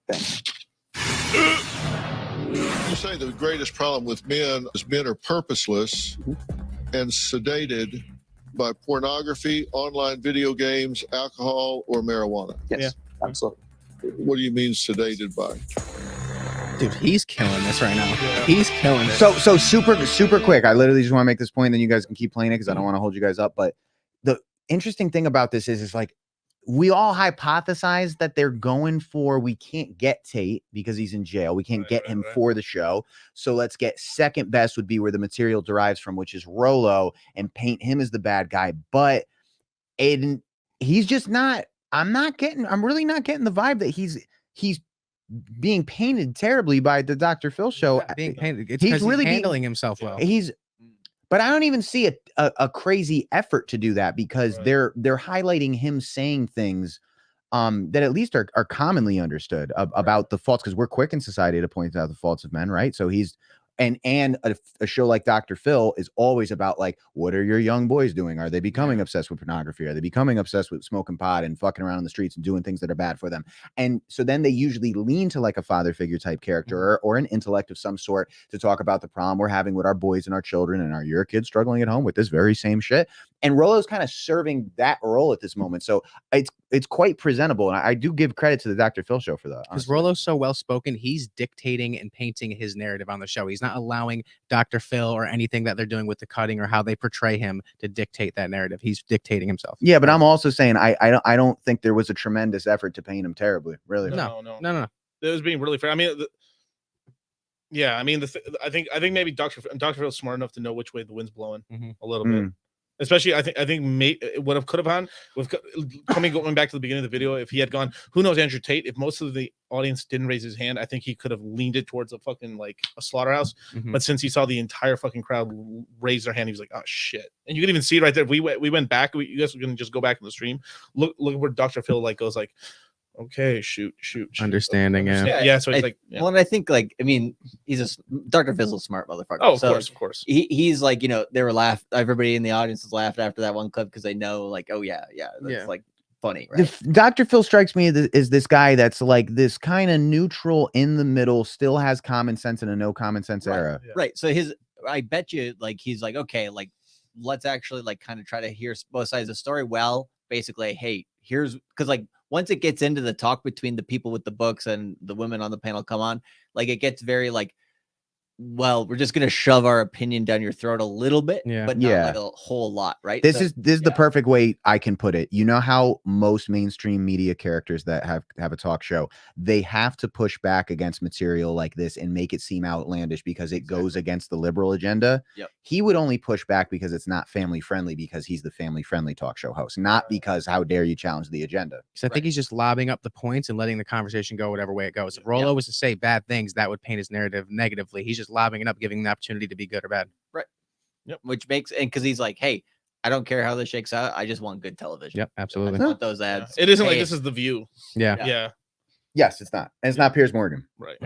Ben? You say the greatest problem with men is men are purposeless and sedated by pornography, online video games, alcohol, or marijuana. Yes, absolutely. What do you mean sedated by? Dude, he's killing this right now. Yeah. He's killing it. So super quick. I literally just want to make this point, then you guys can keep playing it because I don't want to hold you guys up. But the interesting thing about this is like we all hypothesize that they're going for we can't get Tate because he's in jail. We can't get him for the show. So let's get second best would be where the material derives from, which is Rolo, and paint him as the bad guy. But Aiden, he's just not. I'm really not getting the vibe that he's being painted terribly by the Dr. Phil show. Not being painted. It's He's because really he's being- handling himself well. But I don't even see a crazy effort to do that because Right. they're highlighting him saying things that at least are commonly understood about the faults, because we're quick in society to point out the faults of men, right? So he's and a show like Dr. Phil is always about like, what are your young boys doing? Are they becoming obsessed with pornography? Are they becoming obsessed with smoking pot and fucking around in the streets and doing things that are bad for them? And so then they usually lean to like a father figure type character or an intellect of some sort to talk about the problem we're having with our boys and our children, and are your kids struggling at home with this very same shit? And Rolo's kind of serving that role at this moment. So it's quite presentable. And I do give credit to the Dr. Phil show for that. Because honestly. Rolo's so well spoken, he's dictating and painting his narrative on the show. He's not allowing Dr. Phil or anything that they're doing with the cutting or how they portray him to dictate that narrative. He's dictating himself. Yeah, but I'm also saying I don't think there was a tremendous effort to paint him terribly. Really. No. It was being really fair. I mean, yeah. I mean, I think maybe Dr. Phil's smart enough to know which way the wind's blowing a little bit. Especially, I think it would have could have gone with going back to the beginning of the video. If he had gone, who knows, Andrew Tate. If most of the audience didn't raise his hand, I think he could have leaned it towards a fucking like a slaughterhouse. But since he saw the entire fucking crowd raise their hand, he was like, "Oh shit!" And you can even see it right there. We went back. You guys are gonna just go back in the stream. Look where Dr. Phil like goes like, "Okay, shoot." Understanding, Yeah. So it's like, well, and I think like, I mean, Dr. Phil's a smart motherfucker. Oh, of So course. He's like, they were everybody in the audience was laughed after that one clip because they know like, oh yeah, that's like funny, right? Dr. Phil strikes me as this guy that's like this kind of neutral in the middle, still has common sense in a no common sense era. Right. So I bet you like he's like, okay, like let's actually like kind of try to hear both sides of the story. Well, basically, hey, here's because like once it gets into the talk between the people with the books and the women on the panel come on, like it gets very like, well, we're just gonna shove our opinion down your throat a little bit, but not like a whole lot, right? This So- is the perfect way I can put it. You know how most mainstream media characters that have a talk show, they have to push back against material like this and make it seem outlandish because it goes against the liberal agenda. Yep. He would only push back because it's not family friendly, because he's the family friendly talk show host, not because how dare you challenge the agenda. So I think he's just lobbing up the points and letting the conversation go whatever way it goes. If Rolo was to say bad things, that would paint his narrative negatively. He's just lobbing it up, giving the opportunity to be good or bad. Right. Yep. Which makes because he's like, hey, I don't care how this shakes out. I just want good television. Yep, absolutely. I just want those ads. It isn't like Hey, this is The View. Yeah. Yeah. Yes, it's not. And it's not Piers Morgan. Right.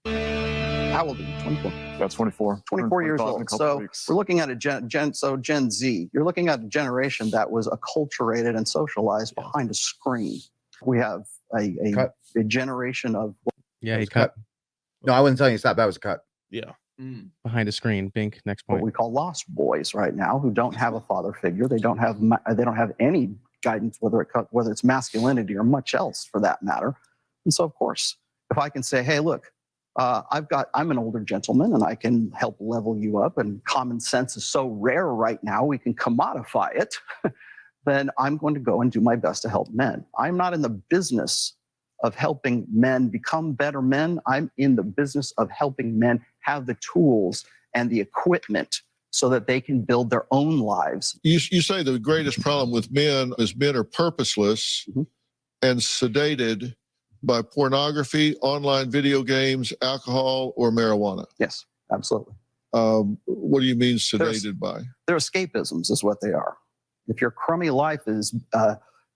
How old are you? 24. That's 24. 24 years 25 in a old. couple So weeks. we're looking at a Gen Z. You're looking at a generation that was acculturated and socialized behind a screen. We have a generation of Yeah, he cut. No, I wasn't telling you to stop. That was a cut. Yeah. Behind a screen. Bink. Next what point. we call lost boys right now who don't have a father figure. They don't have any guidance, whether it's masculinity or much else for that matter. And so, of course, if I can say, hey, look, I'm an older gentleman and I can help level you up, and common sense is so rare right now, we can commodify it, then I'm going to go and do my best to help men. I'm not in the business of helping men become better men. I'm in the business of helping men have the tools and the equipment so that they can build their own lives. You say the greatest problem with men is men are purposeless and sedated by pornography, online video games, alcohol, or marijuana. Yes, absolutely. What do you mean sedated by? They're escapisms is what they are. If your crummy life is,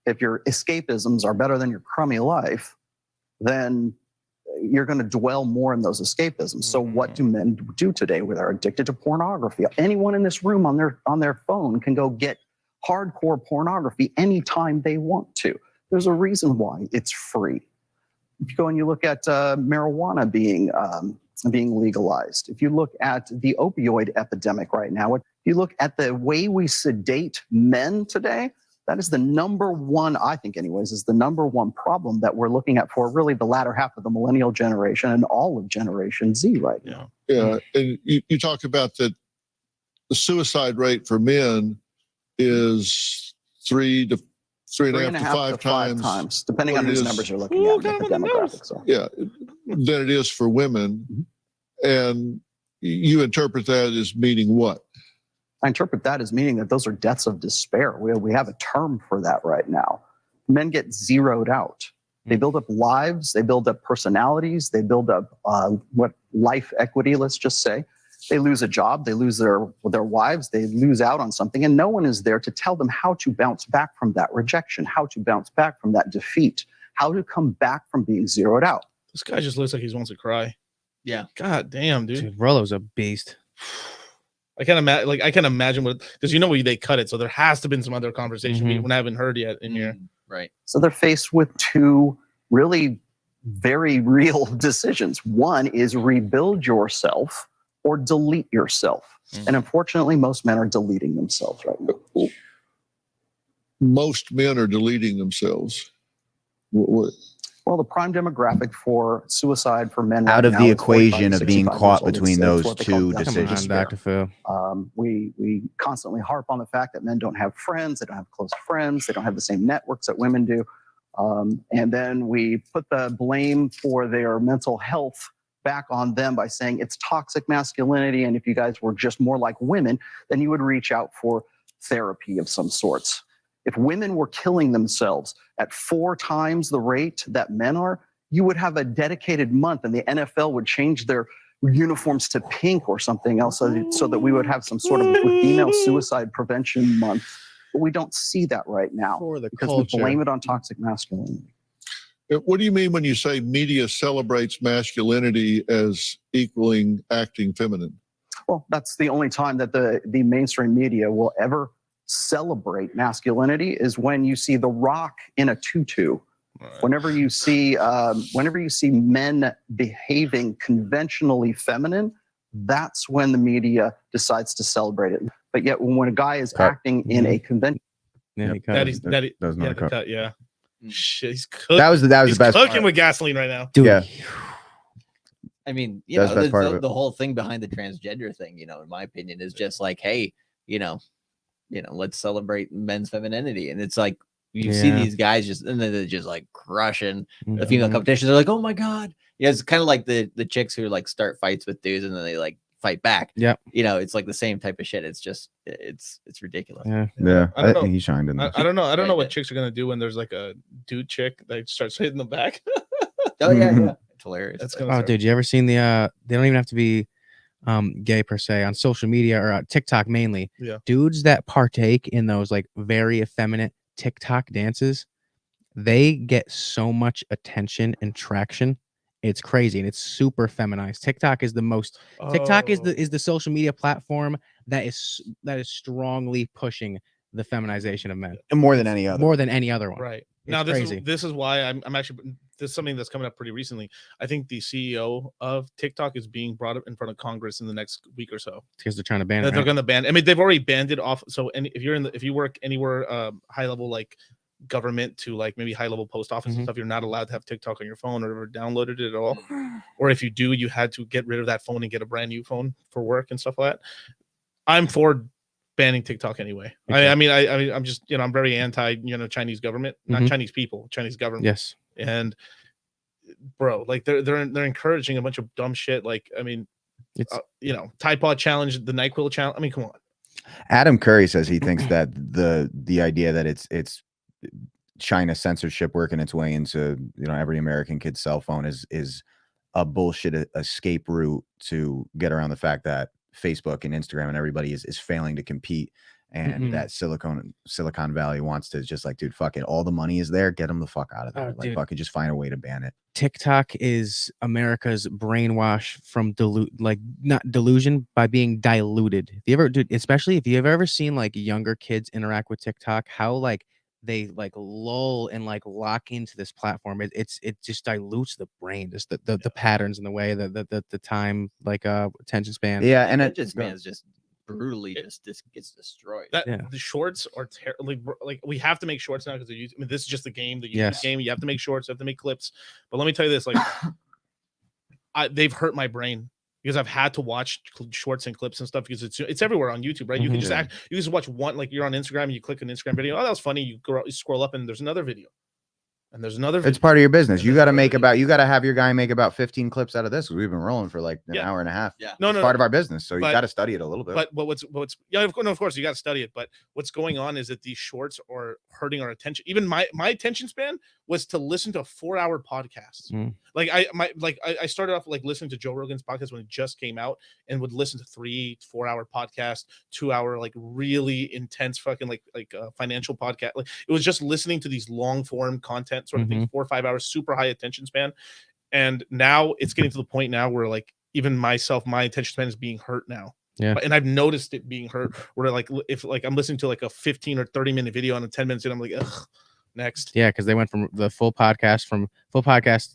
if your escapisms are better than your crummy life, then you're going to dwell more in those escapisms. So what do men do today where they're addicted to pornography? Anyone in this room on their phone can go get hardcore pornography anytime they want to. There's a reason why it's free. If you go and you look at marijuana being legalized, if you look at the opioid epidemic right now, if you look at the way we sedate men today, that is the number one, I think anyways, is the number one problem that we're looking at for really the latter half of the millennial generation and all of Generation Z right now. Yeah, and you talk about that the suicide rate for men is 3.5 to 5 times, depending on whose numbers you're looking at, what the demographics are. Yeah, than it is for women. And you interpret that as meaning what? I interpret that as meaning that those are deaths of despair. We have a term for that right now. Men get zeroed out. They build up lives, they build up personalities, they build up what life equity, let's just say. They lose a job, they lose their wives, they lose out on something, and no one is there to tell them how to bounce back from that rejection, how to bounce back from that defeat, how to come back from being zeroed out. This guy just looks like he wants to cry. Yeah. God damn, dude. Rollo's a beast. I can't imagine. Like I can imagine what, because they cut it, so there has to have been some other conversation we haven't heard yet in here. Right. So they're faced with two really very real decisions. One is rebuild yourself or delete yourself. And unfortunately, most men are deleting themselves right now. Most men are deleting themselves. Well, the prime demographic for suicide for men Out right of now the is equation 45 of being 65 caught years old. between It's those what they call two death of decisions. despair. Dr. Phil. We constantly harp on the fact that men don't have friends, they don't have close friends, they don't have the same networks that women do. And then we put the blame for their mental health back on them by saying it's toxic masculinity, and if you guys were just more like women, then you would reach out for therapy of some sorts. If women were killing themselves at 4 times the rate that men are, you would have a dedicated month, and the NFL would change their uniforms to pink or something else so that we would have some sort of female suicide prevention month. But we don't see that right now because culture. we blame it on toxic masculinity. What do you mean when you say media celebrates masculinity as equaling acting feminine? Well, that's the only time that the mainstream media will ever celebrate masculinity is when you see The Rock in a tutu. Whenever you see men behaving conventionally feminine, that's when the media decides to celebrate it. But yet, when a guy is acting in a convention, cut. Yeah. Shit, he's cooking. That was the he's best cooking part. with gasoline right now. Dude. Yeah. I mean, That's the best part of it. the whole thing behind the transgender thing, in my opinion, is just like, hey, let's celebrate men's femininity. And it's like, you see these guys and then they're just like crushing the female competition. They're like, oh my God. Yeah, it's kind of like the chicks who like start fights with dudes and then they like fight back. Yeah. It's like the same type of shit. It's just, it's ridiculous. Yeah. I don't know. think he shined in this. I don't know. I don't know what chicks are gonna do when there's like a dude chick that starts hitting the back. Oh yeah. It's hilarious. That's Oh, dude, you ever seen they don't even have to be gay per se on social media or TikTok mainly. Yeah. Dudes that partake in those like very effeminate TikTok dances, they get so much attention and traction. It's crazy and it's super feminized. TikTok is the most TikTok is the social media platform that is strongly pushing the feminization of men. And more than any other. More than any other one. Right. Now this crazy. is why I'm actually, this is something that's coming up pretty recently. I think the CEO of TikTok is being brought up in front of Congress in the next week or so. Because they're trying to ban it. They're right? going to ban. I mean, they've already banned it off. So if you work anywhere high level like government to like maybe high level post office and stuff, you're not allowed to have TikTok on your phone or ever downloaded it at all. Or if you do, you had to get rid of that phone and get a brand new phone for work and stuff like that. I'm for banning TikTok anyway. I mean, I'm just, I'm very anti, Chinese government, not Chinese people, Chinese government. Yes. And bro, like they're encouraging a bunch of dumb shit. Like, I mean, it's Tide Pod challenge, the NyQuil challenge. I mean, come on. Adam Curry says he thinks that the idea that it's China censorship working its way into every American kid's cell phone is a bullshit escape route to get around the fact that Facebook and Instagram and everybody is failing to compete, and that Silicon Valley wants to just like, dude, fuck it, all the money is there, get them the fuck out of there. Like, fucking just find a way to ban it. TikTok is America's brainwash from not delusion by being diluted. If you ever, dude, especially if you've ever seen like younger kids interact with TikTok, how like they like lull and like lock into this platform. It just dilutes the brain, just the patterns and the way the time like attention span. Yeah, and attention span is just brutally just gets destroyed. The shorts are terribly like we have to make shorts now because I mean, this is just the game, the YouTube game. You have to make shorts, you have to make clips. But let me tell you this, like they've hurt my brain because I've had to watch shorts and clips and stuff because it's everywhere on YouTube, right? You can just watch one, like you're on Instagram and you click an Instagram video. Oh, that was funny. You scroll up and there's another video. And there's another video. It's part of your business. You got to have your guy make about 15 clips out of this. We've been rolling for like an hour and a half. Yeah. It's part of our business. So you got to study it a little bit. But what's of course you got to study it. But what's going on is that these shorts are hurting our attention. Even my attention span was to listen to 4-hour podcasts. Like I started off like listening to Joe Rogan's podcast when it just came out and would listen to 3-4 hour podcasts, 2-hour like really intense fucking like financial podcast. Like it was just listening to these long form content sort of things, 4 or 5 hours, super high attention span. And now it's getting to the point now where like even my attention span is being hurt now. Yeah. And I've noticed it being hurt where like if like I'm listening to like a 15 or 30 minute video on a 10 minutes and I'm like, ugh, next. Yeah, because they went from the full podcast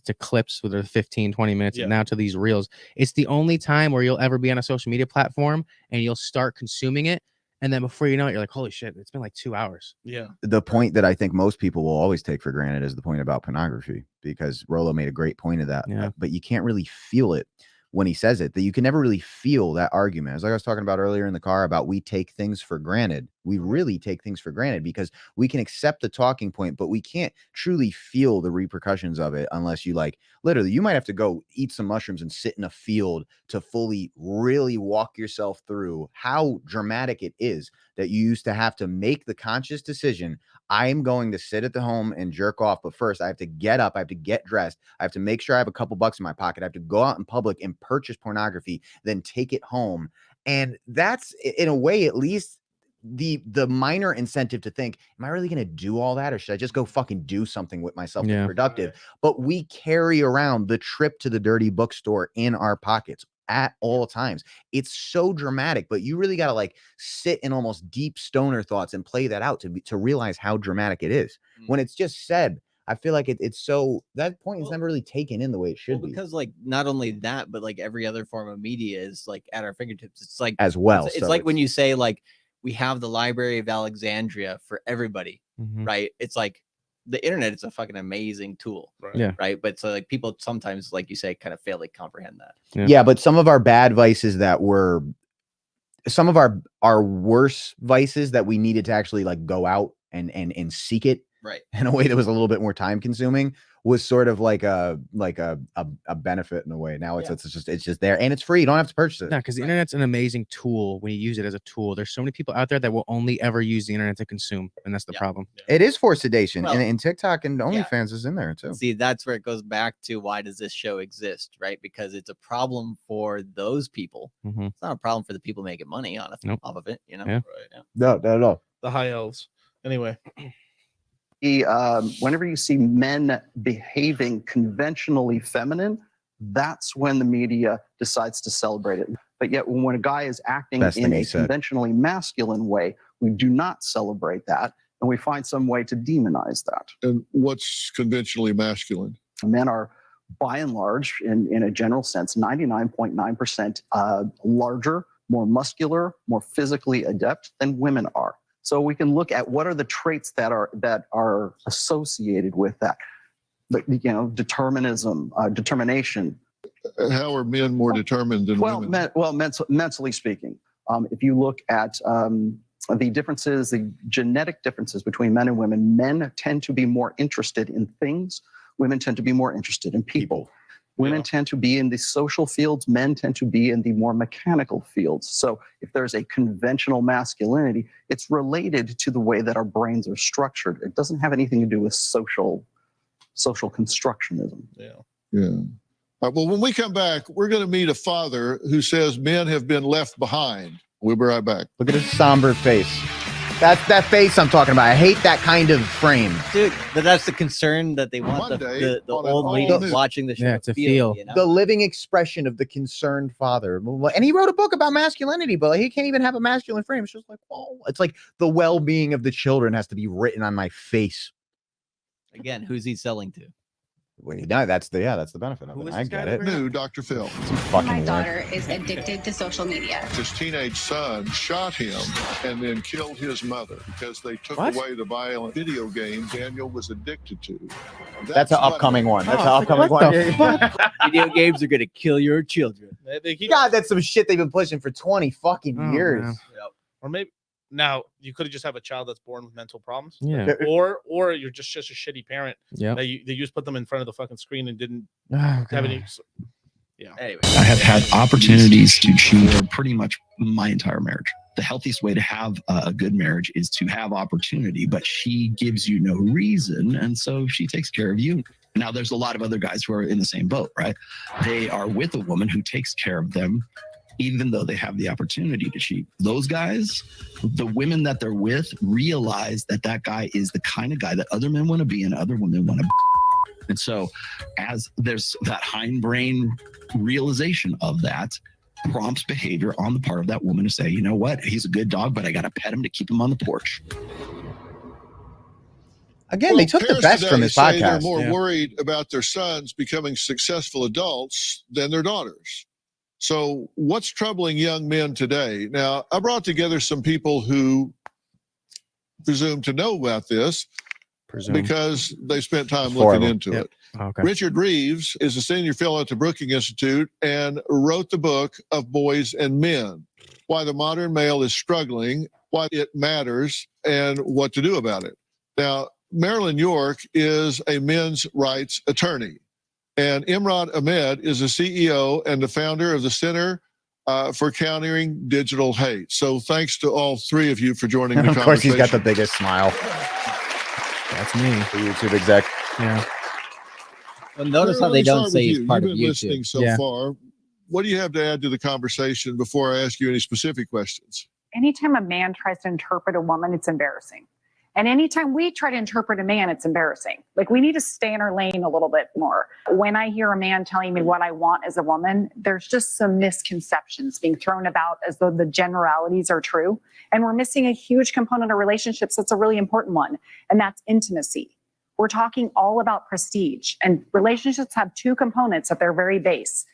to clips with their 15-20 minutes and now to these reels. It's the only time where you'll ever be on a social media platform and you'll start consuming it, and then before you know it, you're like, holy shit, it's been like 2 hours. Yeah. The point that I think most people will always take for granted is the point about pornography, because Rolo made a great point of that. Yeah. But you can't really feel it when he says it, that you can never really feel that argument. As like I was talking about earlier in the car about we take things for granted. We really take things for granted because we can accept the talking point, but we can't truly feel the repercussions of it unless you like literally, you might have to go eat some mushrooms and sit in a field to fully really walk yourself through how dramatic it is that you used to have to make the conscious decision. I am going to sit at the home and jerk off, but first I have to get up, I have to get dressed, I have to make sure I have a couple bucks in my pocket, I have to go out in public and purchase pornography, then take it home. And that's in a way at least the minor incentive to think, am I really going to do all that, or should I just go fucking do something with myself that's productive? But we carry around the trip to the dirty bookstore in our pockets at all times. It's so dramatic, but you really got to like sit in almost deep stoner thoughts and play that out to realize how dramatic it is. When it's just said, I feel like it's so, that point is never really taken in the way it should be. Because like not only that, but like every other form of media is like at our fingertips. It's like as well. It's like when you say like we have the Library of Alexandria for everybody, right? It's like the internet is a fucking amazing tool, right? But so like people sometimes, like you say, kind of fail to comprehend that. Yeah, but some of our bad vices that were some of our worse vices that we needed to actually like go out and seek it in a way that was a little bit more time consuming was sort of like a benefit in a way. Now it's just there and it's free. You don't have to purchase it. No, because the internet's an amazing tool when you use it as a tool. There's so many people out there that will only ever use the internet to consume, and that's the problem. It is for sedation, Well, and TikTok and OnlyFans is in there too. See, that's where it goes back to why does this show exist, right? Because it's a problem for those people. It's not a problem for the people making money off of it, you know? No, no. The high elves. Anyway. Whenever you see men behaving conventionally feminine, that's when the media decides to celebrate it. But yet when a guy is acting in a conventionally masculine way, we do not celebrate that. and we find some way to demonize that. And what's conventionally masculine? Men are, by and large, in a general sense, 99.9% larger, more muscular, more physically adept than women are. So we can look at what are the traits that are associated with that. But, determinism, determination. How are men more determined than women? Mentally speaking, if you look at the differences, the genetic differences between men and women, men tend to be more interested in things. Women tend to be more interested in people. Women tend to be in the social fields. Men tend to be in the more mechanical fields. So if there's a conventional masculinity, it's related to the way that our brains are structured. It doesn't have anything to do with social constructionism. Yeah. Well, when we come back, we're going to meet a father who says men have been left behind. We'll be right back. Look at his somber face. That's that face I'm talking about. I hate that kind of frame. Dude, but that's the concern that they want Monday the on an old lady all-new- watching the show Yeah, to feel. you know? The living expression of the concerned father. And he wrote a book about masculinity, but he can't even have a masculine frame. It's just like, oh, it's like the well-being of the children has to be written on my face. Again, who's he selling to? Well, that's the benefit of Who it. was I this guy get it. over here? New Dr. Phil. Some fucking My weird. daughter is addicted to social media. His teenage son shot him and then killed his mother because they took What? away the violent video game Daniel was addicted to. That's an upcoming one. That's an upcoming what one. the fuck? Video games are gonna kill your children. They keep, God, that's some shit they've been pushing for 20 fucking Oh, years. man. or maybe now you could just have a child that's born with mental problems. Yeah. Or you're just a shitty parent Yeah. that you just put them in front of the fucking screen and didn't Oh, have God. any. Yeah. Anyway, I have had opportunities to cheat for pretty much my entire marriage. The healthiest way to have a good marriage is to have opportunity, but she gives you no reason. And so she takes care of you. Now, there's a lot of other guys who are in the same boat, right? They are with a woman who takes care of them, even though they have the opportunity to cheat. Those guys, the women that they're with, realize that that guy is the kind of guy that other men want to be and other women want to. And so as there's that hindbrain realization of that, prompts behavior on the part of that woman to say, you know what, he's a good dog, but I got to pet him to keep him on the porch. Again, they took the parents best today from his say They're podcast. more Yeah. worried about their sons becoming successful adults than their daughters. So what's troubling young men today? Now, I brought together some people who presume to know about this because they spent time Four of looking them. into Yep. it. Okay. Richard Reeves is a senior fellow at the Brookings Institute and wrote the book of Boys and Men, Why the Modern Male is Struggling, Why It Matters, and What to Do About It. Now, Marilyn York is a men's rights attorney, and Imran Ahmed is the CEO and the founder of the Center for Countering Digital Hate. So thanks to all three of you for joining the Of course, he's got the conversation. biggest smile. That's me. The YouTube exec. Yeah. well, notice how Let they me don't start say with he's you. part You've of been YouTube. listening so Yeah. far. What do you have to add to the conversation before I ask you any specific questions? Anytime a man tries to interpret a woman, it's embarrassing. And anytime we try to interpret a man, it's embarrassing. Like, we need to stay in our lane a little bit more. When I hear a man telling me what I want as a woman, there's just some misconceptions being thrown about as though the generalities are true. And we're missing a huge component of relationships that's a really important one, and that's intimacy. We're talking all about prestige, and relationships have two components at their very base: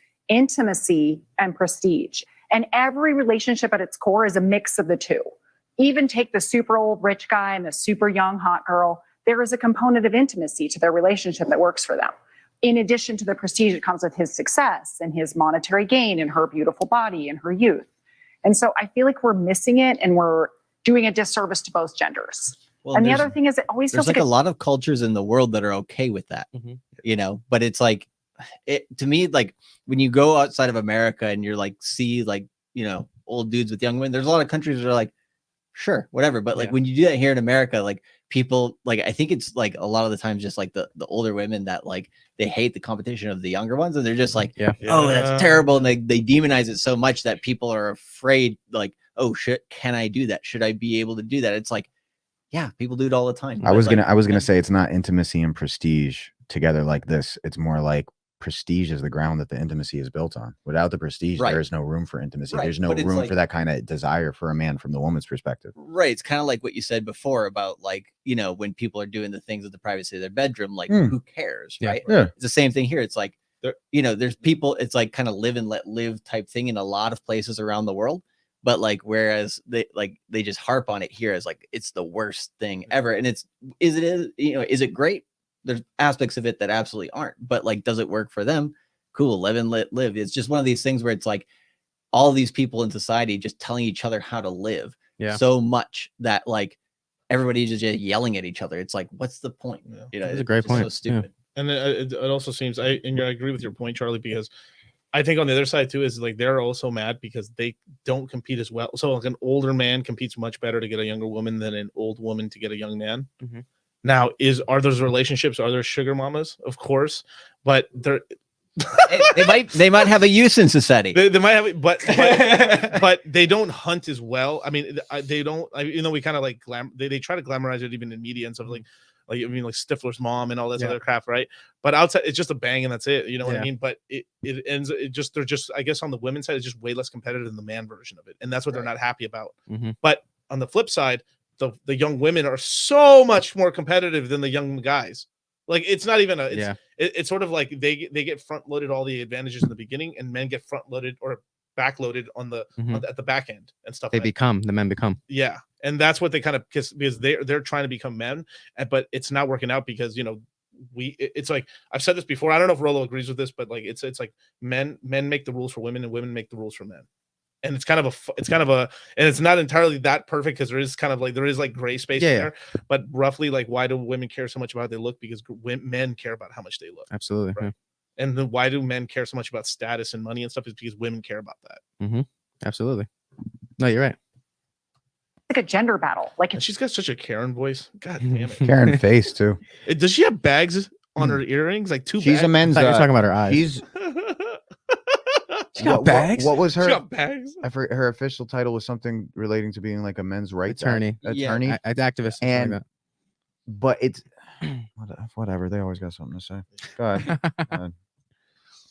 intimacy and prestige. And every relationship at its core is a mix of the two. Even take the super old rich guy and the super young hot girl, there is a component of intimacy to their relationship that works for them. In addition to the prestige that comes with his success and his monetary gain and her beautiful body and her youth. And so I feel like we're missing it, and we're doing a disservice to both genders. Well, And the there's- other thing is, it always there's feels like like a lot of cultures in the world that are okay with that, you know, but it's like, it to me, like when you go outside of America and you're like, see, like, you know, old dudes with young women, there's a lot of countries that are like, sure, whatever. But like when you do that here in America, like people, like, I think it's like a lot of the times just like the older women that like, they hate the competition of the younger ones. And they're just like, oh, that's terrible. And they demonize it so much that people are afraid, like, oh shit, can I do that? Should I be able to do that? It's like, yeah, people do it all the time. I was gonna say it's not intimacy and prestige together like this. It's more like prestige is the ground that the intimacy is built on. Without the prestige, Right. there is no room for intimacy. Right, There's no but it's room like- for that kind of desire for a man from the woman's perspective. Right. It's kind of like what you said before about like, you know, when people are doing the things with the privacy of their bedroom, like Hmm. who cares? Yeah. Right. Yeah. It's the same thing here. It's like, you know, there's people, it's like kind of live and let live type thing in a lot of places around the world. But like, whereas they just harp on it here as like, it's the worst thing ever. And is it great? There's aspects of it that absolutely aren't, but like, does it work for them? Cool. Live and let live. It's just one of these things where it's like all these people in society just telling each other how to live so much that like everybody's just yelling at each other. It's like, what's the point? You know, That's a it's great just so point. Yeah. stupid. And it also seems I agree with your point, Charlie, because I think on the other side too is like they're also mad because they don't compete as well. So like an older man competes much better to get a younger woman than an old woman to get a young man. Mm-hmm. Now, are those relationships? Are there sugar mamas? Of course, but they're they might have a use in society. They might have, but they don't hunt as well. I mean, they don't. You know, we kind of like they try to glamorize it even in media and stuff like I mean, like Stifler's mom and all this other crap, right? But outside, it's just a bang and that's it. You know what I mean? But it ends. They're just I guess on the women's side, it's just way less competitive than the man version of it, and that's what they're not happy about. But on the flip side, the young women are so much more competitive than the young guys. Like it's not even it's sort of like they get front loaded all the advantages in the beginning, and men get front loaded or back loaded on the at the back end and stuff. The men become. Yeah, and that's what they kind of because they're trying to become men, but it's not working out because you know it's like I've said this before. I don't know if Rollo agrees with this, but like it's like men make the rules for women and women make the rules for men. And it's kind of and it's not entirely that perfect because there is gray space there, but roughly like why do women care so much about how they look? Because men care about how much they look. Absolutely. Right? And then why do men care so much about status and money and stuff? Is because women care about that. Absolutely. No, you're right. Like a gender battle. Like she's got such a Karen voice. God damn it. Karen face too. Does she have bags on her earrings? Like two She's bags? a men's. You're talking about her eyes. She's She got bags. What was her? She got bags. I forget, her official title was something relating to being like a men's rights Attorney. attorney, Activist. and Like but it's whatever. They always got something to say. Go ahead. Go ahead.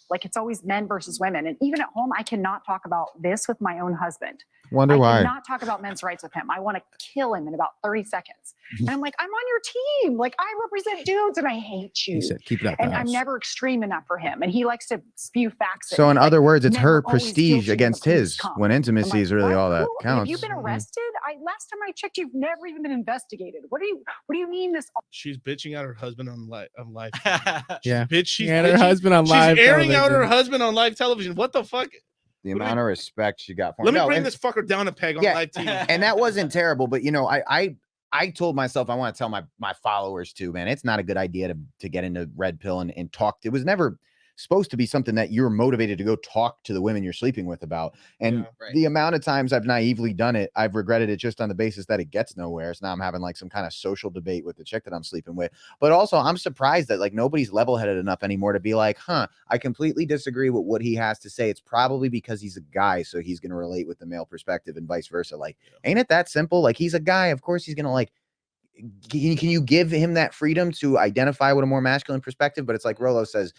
Like it's always men versus women. And even at home, I cannot talk about this with my own husband. Wonder why. I cannot talk about men's rights with him. I want to kill him in about 30 seconds. And I'm like, I'm on your team. Like I represent dudes and I hate you. He said, keep it up. And I'm never extreme enough for him. And he likes to spew facts. at So me, in like, other words, it's never her always prestige guilty when against the police his come. when I'm intimacy like, is really what? all that Who- counts. Have you been arrested? Last time I checked, you've never even been investigated. What do you mean this? She's bitching at her husband on live. Yeah. She's And her bitching- husband on she's live airing out her television. husband on live television. What the fuck? The amount of respect she got for him. Let me No, bring and- this fucker down a peg on Yeah, live TV. and that wasn't terrible, but you know, I told myself I want to tell my followers too, man. It's not a good idea to get into red pill and talk. It was never supposed to be something that you're motivated to go talk to the women you're sleeping with about. And the amount of times I've naively done it, I've regretted it just on the basis that it gets nowhere. So now I'm having like some kind of social debate with the chick that I'm sleeping with. But also I'm surprised that like nobody's level-headed enough anymore to be like, I completely disagree with what he has to say. It's probably because he's a guy, so he's going to relate with the male perspective and vice versa. Like, ain't it that simple? Like, he's a guy. Of course he's going to like, can you give him that freedom to identify with a more masculine perspective? But it's like Rollo says,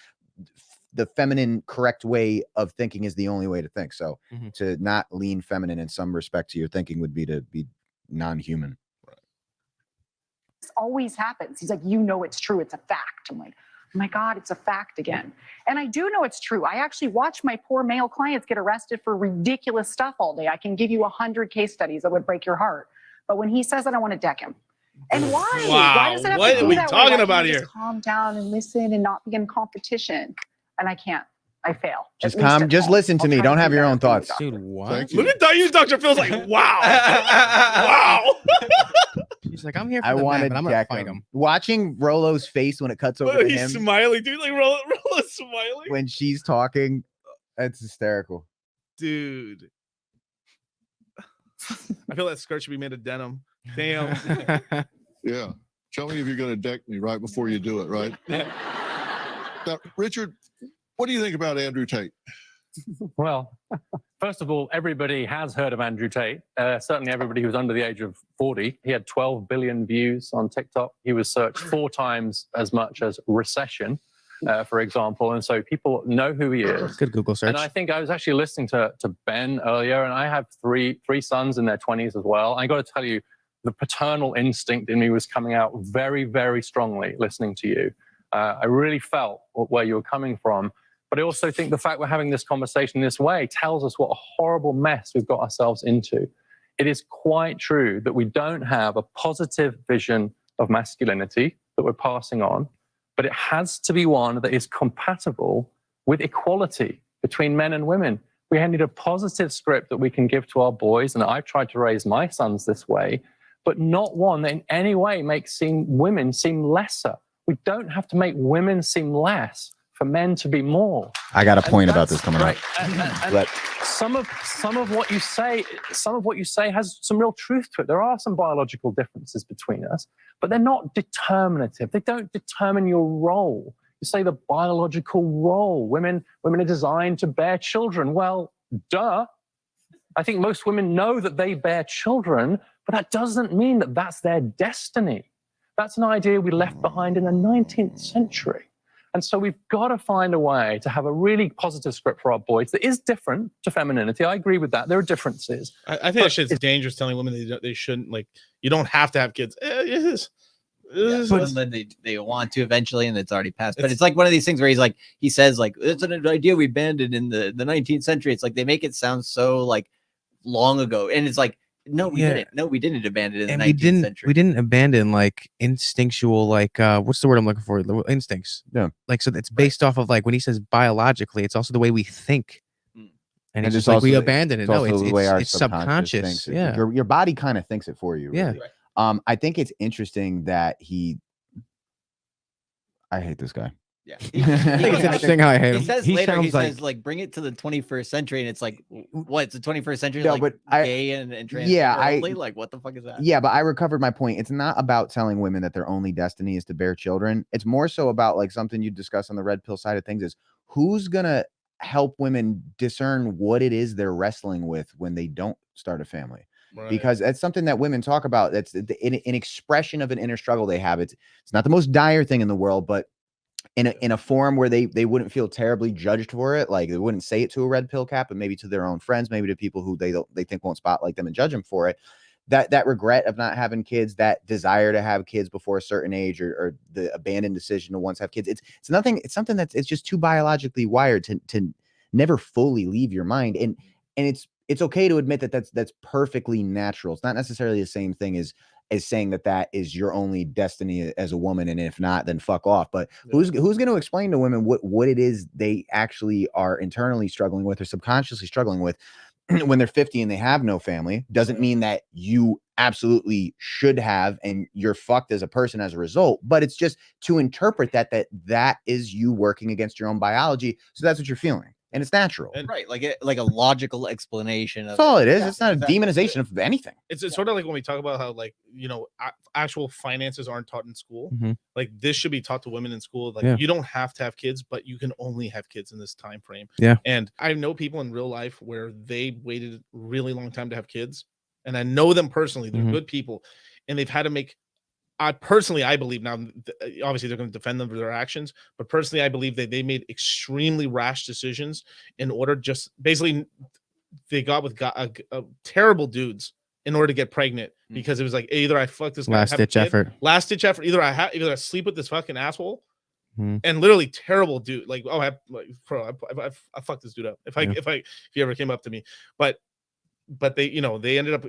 the feminine correct way of thinking is the only way to think. So to not lean feminine in some respect to your thinking would be to be non-human. This always happens. He's like, you know, it's true. It's a fact. I'm like, oh my God, it's a fact again. And I do know it's true. I actually watch my poor male clients get arrested for ridiculous stuff all day. I can give you 100 case studies that would break your heart. But when he says that, I want to deck him. And why? Wow, Why does it have what to are be we that way? talking Why can't about you here? just calm down and listen and not be in competition. And I can't. I fail. Just At least calm. at Just home. listen to I'll me. try to Don't have do your better own for you, thoughts. doctor. Dude, what? Look at you, Dr. Phil's like, wow. Wow. He's like, I'm here for I the want man, to but I'm gonna deck fight him. him. Watching Rollo's face when it cuts over Look, to he's him smiling, dude. Like Rollo's smiling. when she's talking, that's hysterical. Dude. I feel that skirt should be made of denim. Damn. Yeah. Tell me if you're going to deck me right before you do it, right? Now, Richard, what do you think about Andrew Tate? Well, first of all, everybody has heard of Andrew Tate. Certainly everybody who's under the age of 40. He had 12 billion views on TikTok. He was searched 4 times as much as recession. for example. And so people know who he is. Good Google search. And I think I was actually listening to Ben earlier, and I have three sons in their 20s as well. I got to tell you, the paternal instinct in me was coming out very, very strongly listening to you. I really felt where you were coming from. But I also think the fact we're having this conversation this way tells us what a horrible mess we've got ourselves into. It is quite true that we don't have a positive vision of masculinity that we're passing on, but it has to be one that is compatible with equality between men and women. We need a positive script that we can give to our boys, and I've tried to raise my sons this way, but not one that in any way makes women seem lesser. We don't have to make women seem less for men to be more. I got a point about this coming up. And some of what you say has some real truth to it. There are some biological differences between us, but they're not determinative. They don't determine your role. You say the biological role. Women are designed to bear children. Well, duh. I think most women know that they bear children, but that doesn't mean that that's their destiny. That's an idea we left behind in the 19th century. And so we've got to find a way to have a really positive script for our boys that is different to femininity. I agree with that. There are differences. I think it's dangerous telling women they shouldn't, like, you don't have to have kids. But they want to eventually, and it's already passed. But it's like one of these things where he says it's an idea we abandoned in the 19th century. It's like they make it sound so like long ago, and it's like, no, we didn't. No, we didn't abandon it in the 19th century. We didn't abandon like instinctual, like what's the word I'm looking for? The instincts. Yeah. Like, so it's based off of, like, when he says biologically, it's also the way we think. And it's just also, like we abandon it. No, the way our it's subconscious. thinks. Yeah. Your body kind of thinks it for you. Yeah. Really. I think it's interesting that I hate this guy. Yeah. It's interesting how I hate him. He says He later, he sounds like- says, like, bring it to the 21st century. And it's like, what? It's the 21st century? No, like, but gay and transgender only? Like, what the fuck is that? Yeah, but I recovered my point. It's not about telling women that their only destiny is to bear children. It's more so about, like, something you discuss on the red pill side of things is who's going to help women discern what it is they're wrestling with when they don't start a family. Right. Because that's something that women talk about. That's an expression of an inner struggle they have. It's not the most dire thing in the world, but in a forum where they wouldn't feel terribly judged for it, like they wouldn't say it to a red pill cap, but maybe to their own friends, maybe to people who they think won't spotlight them and judge them for it. That regret of not having kids, that desire to have kids before a certain age, or the abandoned decision to once have kids. It's nothing. It's something it's just too biologically wired to never fully leave your mind. And it's okay to admit that that's perfectly natural. It's not necessarily the same thing as saying that is your only destiny as a woman, and if not, then fuck off. But who's going to explain to women what it is they actually are internally struggling with or subconsciously struggling with when they're 50 and they have no family? Doesn't mean that you absolutely should have and you're fucked as a person as a result, but it's just to interpret that is you working against your own biology. So that's what you're feeling. And it's natural. Right, like a logical explanation. That's all it is. It's not a demonization of anything. It's sort of like when we talk about how, like, actual finances aren't taught in school. Mhm. Like, this should be taught to women in school. Like, Yeah. you don't have to have kids, but you can only have kids in this time frame. Yeah. And I know people in real life where they waited a really long time to have kids, and I know them personally. They're Mhm. good people, and they've had to make. I believe now, obviously they're going to defend them for their actions, but personally, I believe that they made extremely rash decisions in order just basically they got with terrible dudes in order to get pregnant, because it was like, either I fuck this guy, Last ditch effort. Either I sleep with this fucking asshole, Mhm. and literally terrible dude. Like, oh, I fucked this dude up if he ever came up to me, but they, they ended up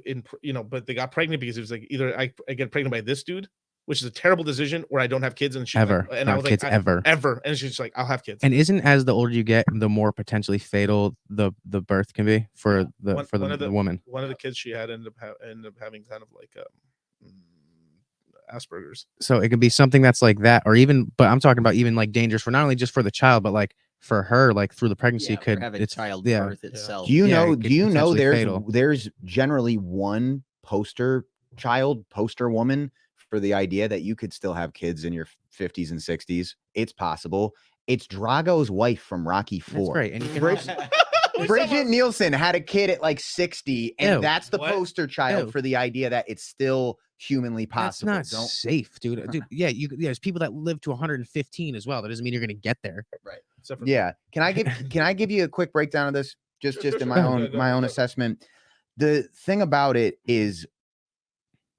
but they got pregnant because it was like, either I get pregnant by this dude, which is a terrible decision, or I don't have kids. And she's Ever. like, and Not I was kids like, ever. And she's like, I'll have kids. And isn't, as the older you get, the more potentially fatal the birth can be for the woman? One of the kids she had ended up having kind of like Asperger's. So it can be something that's like that, or even, but I'm talking about even like dangerous for not only just for the child, but like for her, like through the pregnancy, for having childbirth itself. Do you know? it could Do you know potentially there's generally one poster woman for the idea that you could still have kids in your 50s and 60s. It's possible. It's Drago's wife from Rocky IV. That's great. And you can also, Bridget Nielsen had a kid at like 60, and Ew. that's the What? poster child Ew. for the idea that it's still humanly That's possible. not safe, dude. Dude, yeah, there's people that live to 115 as well. That doesn't mean you're gonna get there. Right. Except for Yeah. Can I give you a quick breakdown of this? Just Sure, in sure, my sure. own Go, my own go. assessment. The thing about it is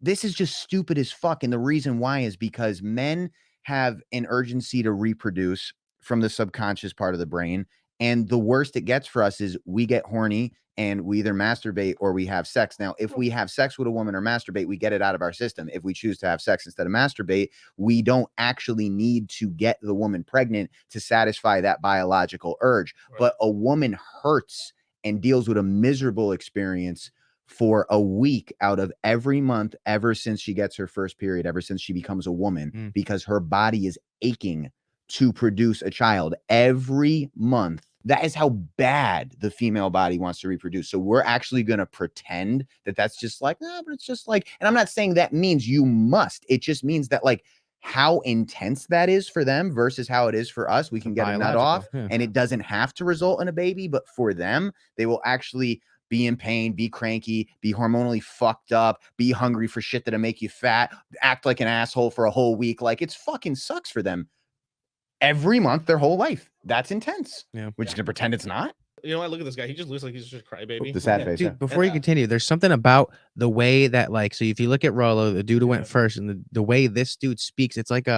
this is just stupid as fuck. And the reason why is because men have an urgency to reproduce from the subconscious part of the brain. And the worst it gets for us is we get horny and we either masturbate or we have sex. Now, if we have sex with a woman or masturbate, we get it out of our system. If we choose to have sex instead of masturbate, we don't actually need to get the woman pregnant to satisfy that biological urge. Right. But a woman hurts and deals with a miserable experience for a week out of every month ever since she gets her first period, ever since she becomes a woman, because her body is aching to produce a child every month. That is how bad the female body wants to reproduce. So we're actually going to pretend that that's just like, no, but it's just like, and I'm not saying that means you must. It just means that like how intense that is for them versus how it is for us. We can get a nut off and it doesn't have to result in a baby, but for them, they will actually be in pain, be cranky, be hormonally fucked up, be hungry for shit that'll make you fat, act like an asshole for a whole week. Like it's fucking sucks for them. Every month, their whole life. That's intense. Yeah. We're just gonna pretend it's not. You know what? Look at this guy. He just looks like he's just a crybaby. The sad face. Dude, Yeah. before you continue, there's something about the way that, like, so if you look at Rollo, the dude who went first, and the way this dude speaks, it's like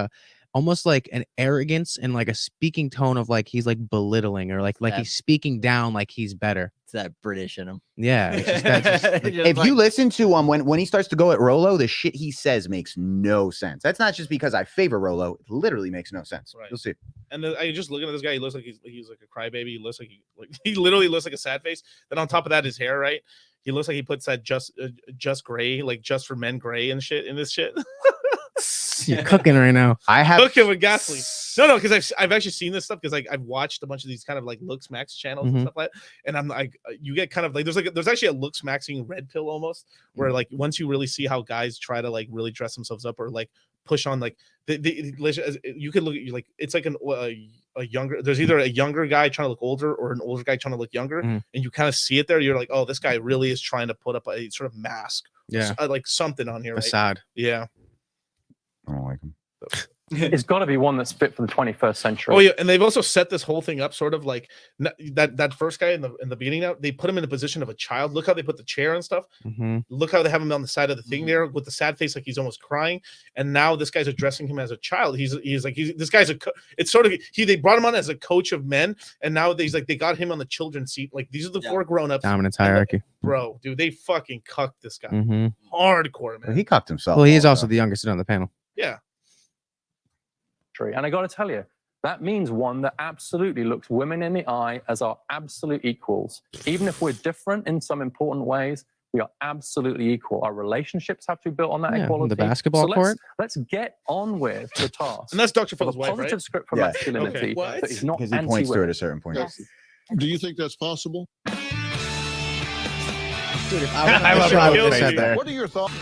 almost like an arrogance and like a speaking tone of like he's like belittling or like Yeah. he's speaking down like he's better. It's that British in him. Yeah. It's just, that's just, like, If you listen to when he starts to go at Rollo, the shit he says makes no sense. That's not just because I favor Rollo; it literally makes no sense. Right. You'll see. And I just looking at this guy, he looks like he's like a crybaby. He looks like he literally looks like a sad face. Then on top of that, his hair, right? He looks like he puts that just gray, like just for men gray and shit in this shit. you're cooking right now. I have cooking with gasoline. No, because I've actually seen this stuff because like I've watched a bunch of these kind of like Looks Max channels and stuff like that, and I'm like, you get kind of like there's actually a Looks Maxing red pill almost where like once you really see how guys try to like really dress themselves up or like push on like you could look at you like it's like a younger there's either a younger guy trying to look older or an older guy trying to look younger, and you kind of see it there. You're like, oh, this guy really is trying to put up a sort of mask, like something on here, right? Facade. Yeah. I don't like him. It's got to be one that's fit for the 21st century. Oh yeah, and they've also set this whole thing up sort of like that first guy in the beginning. Now they put him in a position of a child. Look how they put the chair and stuff. Look how they have him on the side of the thing there with the sad face, like he's almost crying. And now this guy's addressing him as a child. He's this guy's it's sort of they brought him on as a coach of men, and now they got him on the children's seat. Like these are the four grown-ups. Dominance hierarchy. Bro, dude, they fucking cucked this guy Mhm. hardcore, man. He cocked himself. Well, he is also the youngest on the panel. Yeah. And I got to tell you, that means one that absolutely looks women in the eye as our absolute equals. Even if we're different in some important ways, we are absolutely equal. Our relationships have to be built on that Yeah, equality. the basketball so court. Let's get on with the task. And that's Dr. of Phil's a wife, positive right? script for Yeah. masculinity Okay. that is not Because he points to it at anti-women. a certain point. Do you think that's possible? Dude, if I love shot how what they they said said there. What are your thoughts?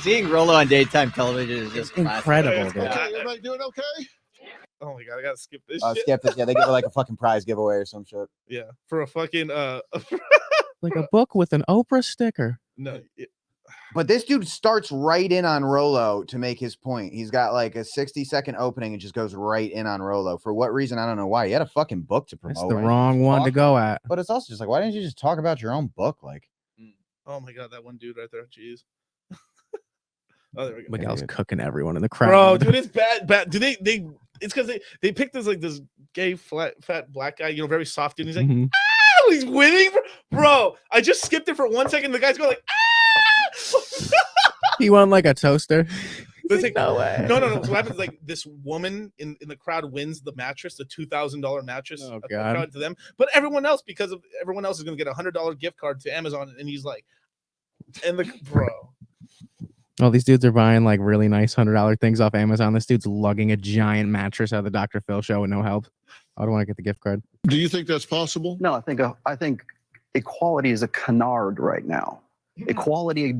Seeing Rollo on daytime television is just classic. Incredible, dude. Okay, everybody doing okay? Oh my god, I gotta skip this shit. Skip this. Yeah, they give it like a fucking prize giveaway or some shit. Yeah, for a fucking Like a book with an Oprah sticker. no. But this dude starts right in on Rollo to make his point. He's got like a 60-second opening and just goes right in on Rollo. For what reason? I don't know why. He had a fucking book to promote. That's the Why didn't wrong you one to talk- go at. But it's also just like, why didn't you just talk about your own book? Like, Oh my god, that one dude right there. Jeez. Oh, there we go. Miguel's dude. cooking everyone in the crowd. Bro, dude, it's bad. Do they it's because they picked this gay fat black guy, very soft dude. And he's like, Mhm. ah, he's winning, bro. I just skipped it for 1 second. The guy's going like, ah. He won like a toaster. It's like, no way. No. So what happens? Like this woman in the crowd wins the mattress, the $2,000 mattress. Oh, a God. crowd to them, but everyone else, because of everyone else, is going to get a $100 gift card to Amazon, and he's like, and the bro. All these dudes are buying like really nice $100 things off Amazon. This dude's lugging a giant mattress out of the Dr. Phil show with no help. I don't want to get the gift card. Do you think that's possible? No, I think equality is a canard right now. Equality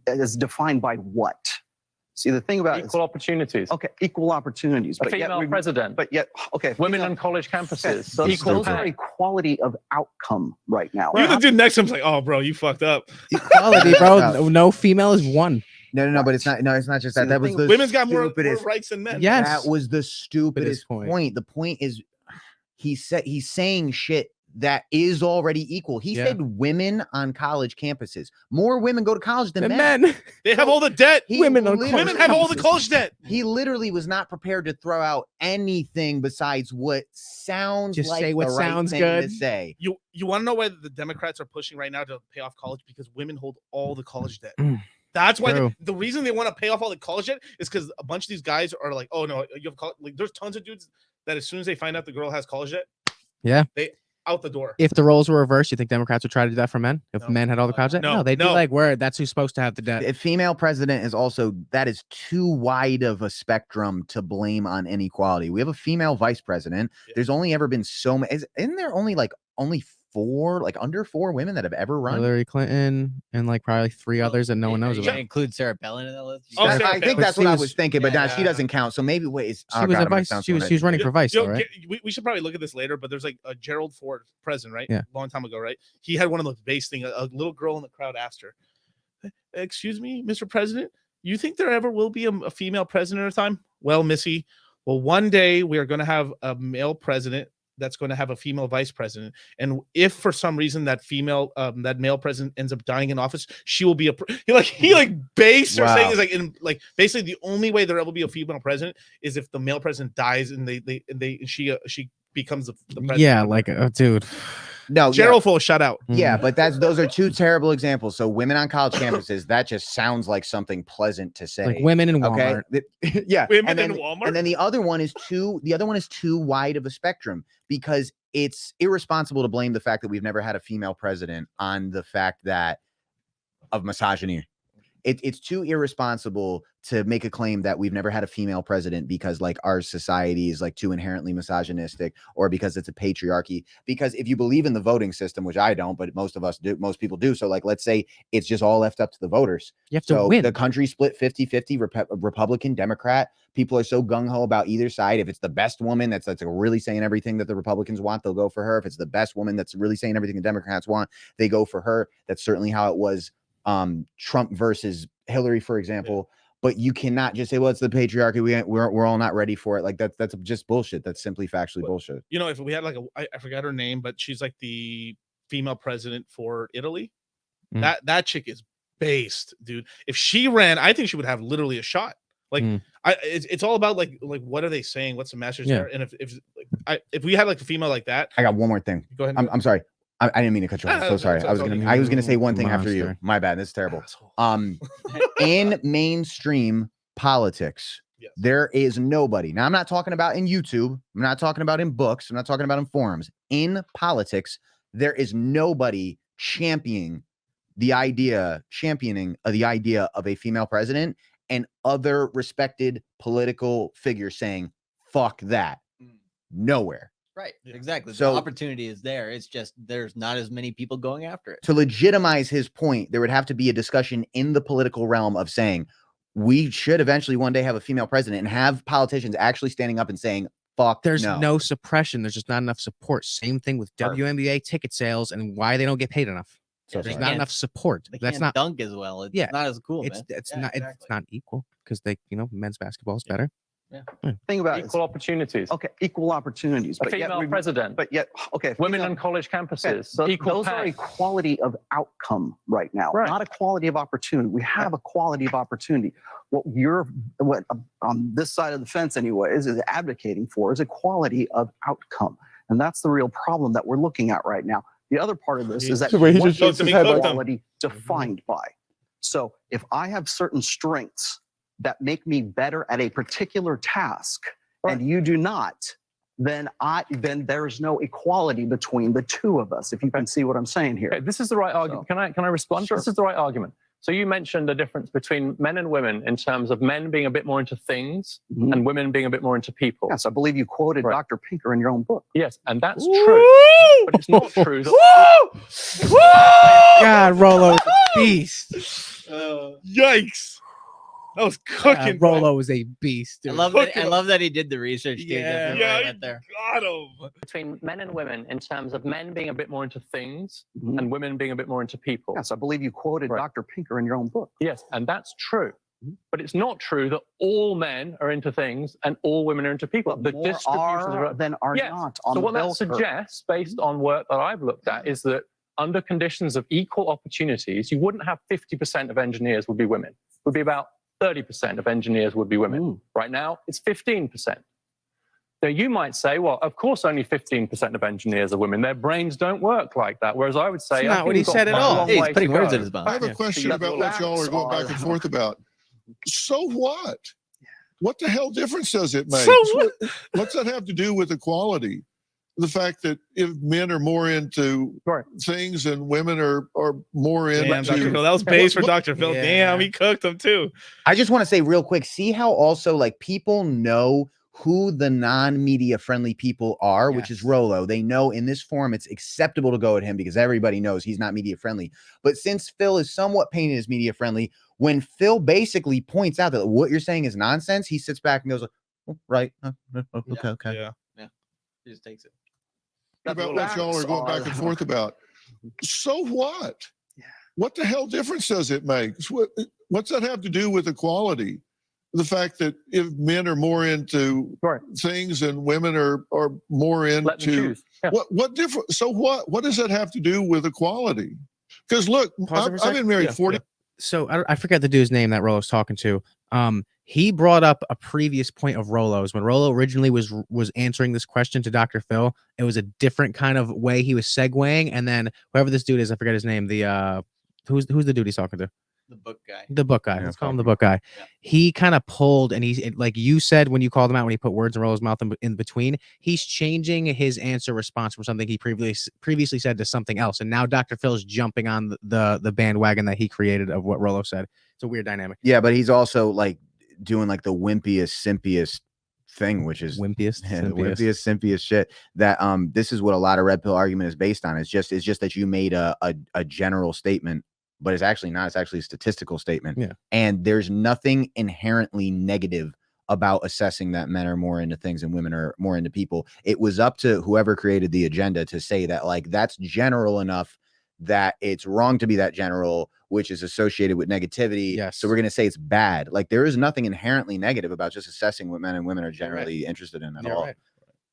is defined by what? See, the thing about Equal opportunities. okay, equal opportunities, A but yet female we, president. but yet okay, Women female- on college campuses. So Equal those are pay. equality of outcome right now. You're the dude next to him's like, oh, bro, you fucked up. Equality, bro. No female is one. No, but it's not. No, it's not just See, that. the That was thing- the Women's got more stupidest. rights than men. Yes. That was the stupidest point. point. The point is, he's saying shit that is already equal. He Yeah. said women on college campuses. More women go to college than And men. men. They have all the debt. He Women on literally- college Women have all the college debt. He literally was not prepared to throw out anything besides what sounds Just like say what the right sounds thing good. to say. You want to know why the Democrats are pushing right now to pay off college? Because women hold all the college debt. That's why True. the reason they want to pay off all the college debt is because a bunch of these guys are like, oh no, you have college. Like, there's tons of dudes that as soon as they find out the girl has college debt, Yeah. they out the door. If the roles were reversed, you think Democrats would try to do that for men? If No. men had all the college debt? No, they'd be no. like, "Where? That's who's supposed to have the debt." A female president is also that is too wide of a spectrum to blame on inequality. We have a female vice president. Yeah. There's only ever been so many. Isn't there only four, like under 4 women that have ever run? Hillary Clinton and like probably 3 others that no one knows You about. gonna include Sarah Palin in that list? Oh, That's- Sarah I think Palin. that's But what I she was was- thinking, but now she Yeah. doesn't count. So maybe wait, She was a vice. She was running for vice, Yo, though, right? we should probably look at this later, but there's like a Gerald Ford president, right? Yeah. Long time ago, right? He had one of those base thing. A little girl in the crowd asked her, "Excuse me, Mr. President, you think there ever will be a female president at a time?" Well, Missy, well, one day we are going to have a male president that's going to have a female vice president, and if for some reason that male president ends up dying in office, she will be he based her saying Wow. is like in like basically the only way there will be a female president is if the male president dies and she becomes the president. Yeah, like, dude. No, Gerald Ford, shout out. Yeah, but those are two terrible examples. So women on college campuses, that just sounds like something pleasant to say. Like women in Okay. Walmart. Yeah. Women and then, in Walmart? And then the other one is too wide of a spectrum because it's irresponsible to blame the fact that we've never had a female president on the fact that of misogyny. It's too irresponsible to make a claim that we've never had a female president because like our society is like too inherently misogynistic or because it's a patriarchy. Because if you believe in the voting system, which I don't, but most people do. So like, let's say it's just all left up to the voters. You have to So win. the country split 50-50 Republican, Democrat. People are so gung-ho about either side. If it's the best woman that's like really saying everything that the Republicans want, they'll go for her. If it's the best woman that's really saying everything the Democrats want, they go for her. That's certainly how it was Trump versus Hillary, for example. But you cannot just say, well, it's the patriarchy. We're all not ready for it. Like that's just bullshit. That's simply factually bullshit. You know, if we had like I forgot her name, but she's like the female president for Italy. Mm. That chick is based, dude. If she ran, I think she would have literally a shot. Like it's all about like what are they saying? What's the message Yeah. there? And if we had like a female like that, I got one more thing. go ahead. I'm sorry. I didn't mean to cut you off. I'm so sorry. I was gonna say one thing after you. Monster. My bad. This is terrible. In mainstream politics, Yes. there is nobody. Now, I'm not talking about in YouTube. I'm not talking about in books. I'm not talking about in forums. In politics, there is nobody championing the idea of a female president and other respected political figures saying, fuck that. Nowhere. Right. Exactly. So- the opportunity is there. It's just there's not as many people going after it. To legitimize his point, there would have to be a discussion in the political realm of saying we should eventually one day have a female president and have politicians actually standing up and saying, fuck, There's no suppression. There's just not enough support. Same thing with Perfect. WNBA ticket sales and why they don't get paid enough. So There's sorry. not can't- enough support. They That's can't not dunk as well. It's Yeah, not as cool. it's man. it's Yeah, not exactly. it's not equal because they men's basketball is better. Think about it. Equal opportunities. Okay, equal opportunities, A but yet female we, president. but yet okay, Women female- on college campuses. Okay, so Equal those are pay. equality of outcome right now, Right. not equality of opportunity. We have equality of opportunity. What on this side of the fence, anyways, is advocating for is equality of outcome, and that's the real problem that we're looking at right now. The other part of this is that Wait, he what just shakes is his head like that. equality defined by? So if I have certain strengths that make me better at a particular task, and you do not, then there's no equality between the two of us. If you can see what I'm saying here. Okay, this is the right argument. Can I respond? Sure. This is the right argument. So you mentioned the difference between men and women in terms of men being a bit more into things Mhm. and women being a bit more into people. Yes, I believe you quoted Right. Dr. Pinker in your own book. Yes, and that's true. But it's not true. God, Rolo, beast. Yikes! That was cooking. bro. Rolo was a beast. I Dude. love that. I love that he did the research. Too. Yeah. That's Yeah, right he there. got him. Between men and women, in terms of men being a bit more into things Mhm. and women being a bit more into people. Yes, I believe you quoted Right. Dr. Pinker in your own book. Yes, and that's true. Mhm. But it's not true that all men are into things and all women are into people. But The more distribution are than are Yes. not on So the what that bell curve. suggests, based on work that I've looked at, is that under conditions of equal opportunities, you wouldn't have 50% of engineers would be women. It would be about 30% of engineers would be women. Mm. Right now, it's 15%. Now, you might say, well, of course, only 15% of engineers are women. Their brains don't work like that. Whereas I would say, It's I not think what he we've got said at quite a all. long Hey, he's way putting to words go. in his mouth. I have a Yeah. question The about what y'all are facts going back and are- forth about. So what? What the hell difference does it make? So what? What's that have to do with equality? The fact that if men are more into Right. things and women are more into Damn, Dr. Phil. That was base for what- Dr. Phil. Yeah. Damn, he cooked him too. I just want to say real quick, see how also like people know who the non-media friendly people are, which is Yes. Rolo. They know in this forum it's acceptable to go at him because everybody knows he's not media friendly. But since Phil is somewhat painted as media friendly, when Phil basically points out that what you're saying is nonsense, he sits back and goes, oh, right. Okay. Yeah. He just takes it. about what y'all are going back and forth about. So what? What the hell difference does it make? What's that have to do with equality? The fact that if men are more into Right. things and women are more Let them into choose. Yeah. what different? So what does that have to do with equality? Because look, Pause it for a I've been married Yeah, 40. yeah. So I forget the dude's name that Rolo's talking to. He brought up a previous point of Rolo's when Rolo originally was answering this question to Dr. Phil. It was a different kind of way he was segueing, and then whoever this dude is, I forget his name. The who's the dude he's talking to? The book guy. The book guy. Yeah, Let's call him fuck the book guy. Yeah. He kind of pulled, and he's like you said when you called him out when he put words in Rolo's mouth in between. He's changing his answer response from something he previously said to something else, and now Dr. Phil's jumping on the bandwagon that he created of what Rolo said. It's a weird dynamic. Yeah, but he's also like doing like the wimpiest, simpiest thing, which is Wimpiest, yeah, the simpiest. wimpiest, simpiest shit. That this is what a lot of red pill argument is based on. It's just that you made a general statement, but it's actually not. It's actually a statistical statement. Yeah. And there's nothing inherently negative about assessing that men are more into things and women are more into people. It was up to whoever created the agenda to say that like that's general enough that it's wrong to be that general, which is associated with negativity. Yes. So we're going to say it's bad. Like there is nothing inherently negative about just assessing what men and women are generally interested in at You're all. right.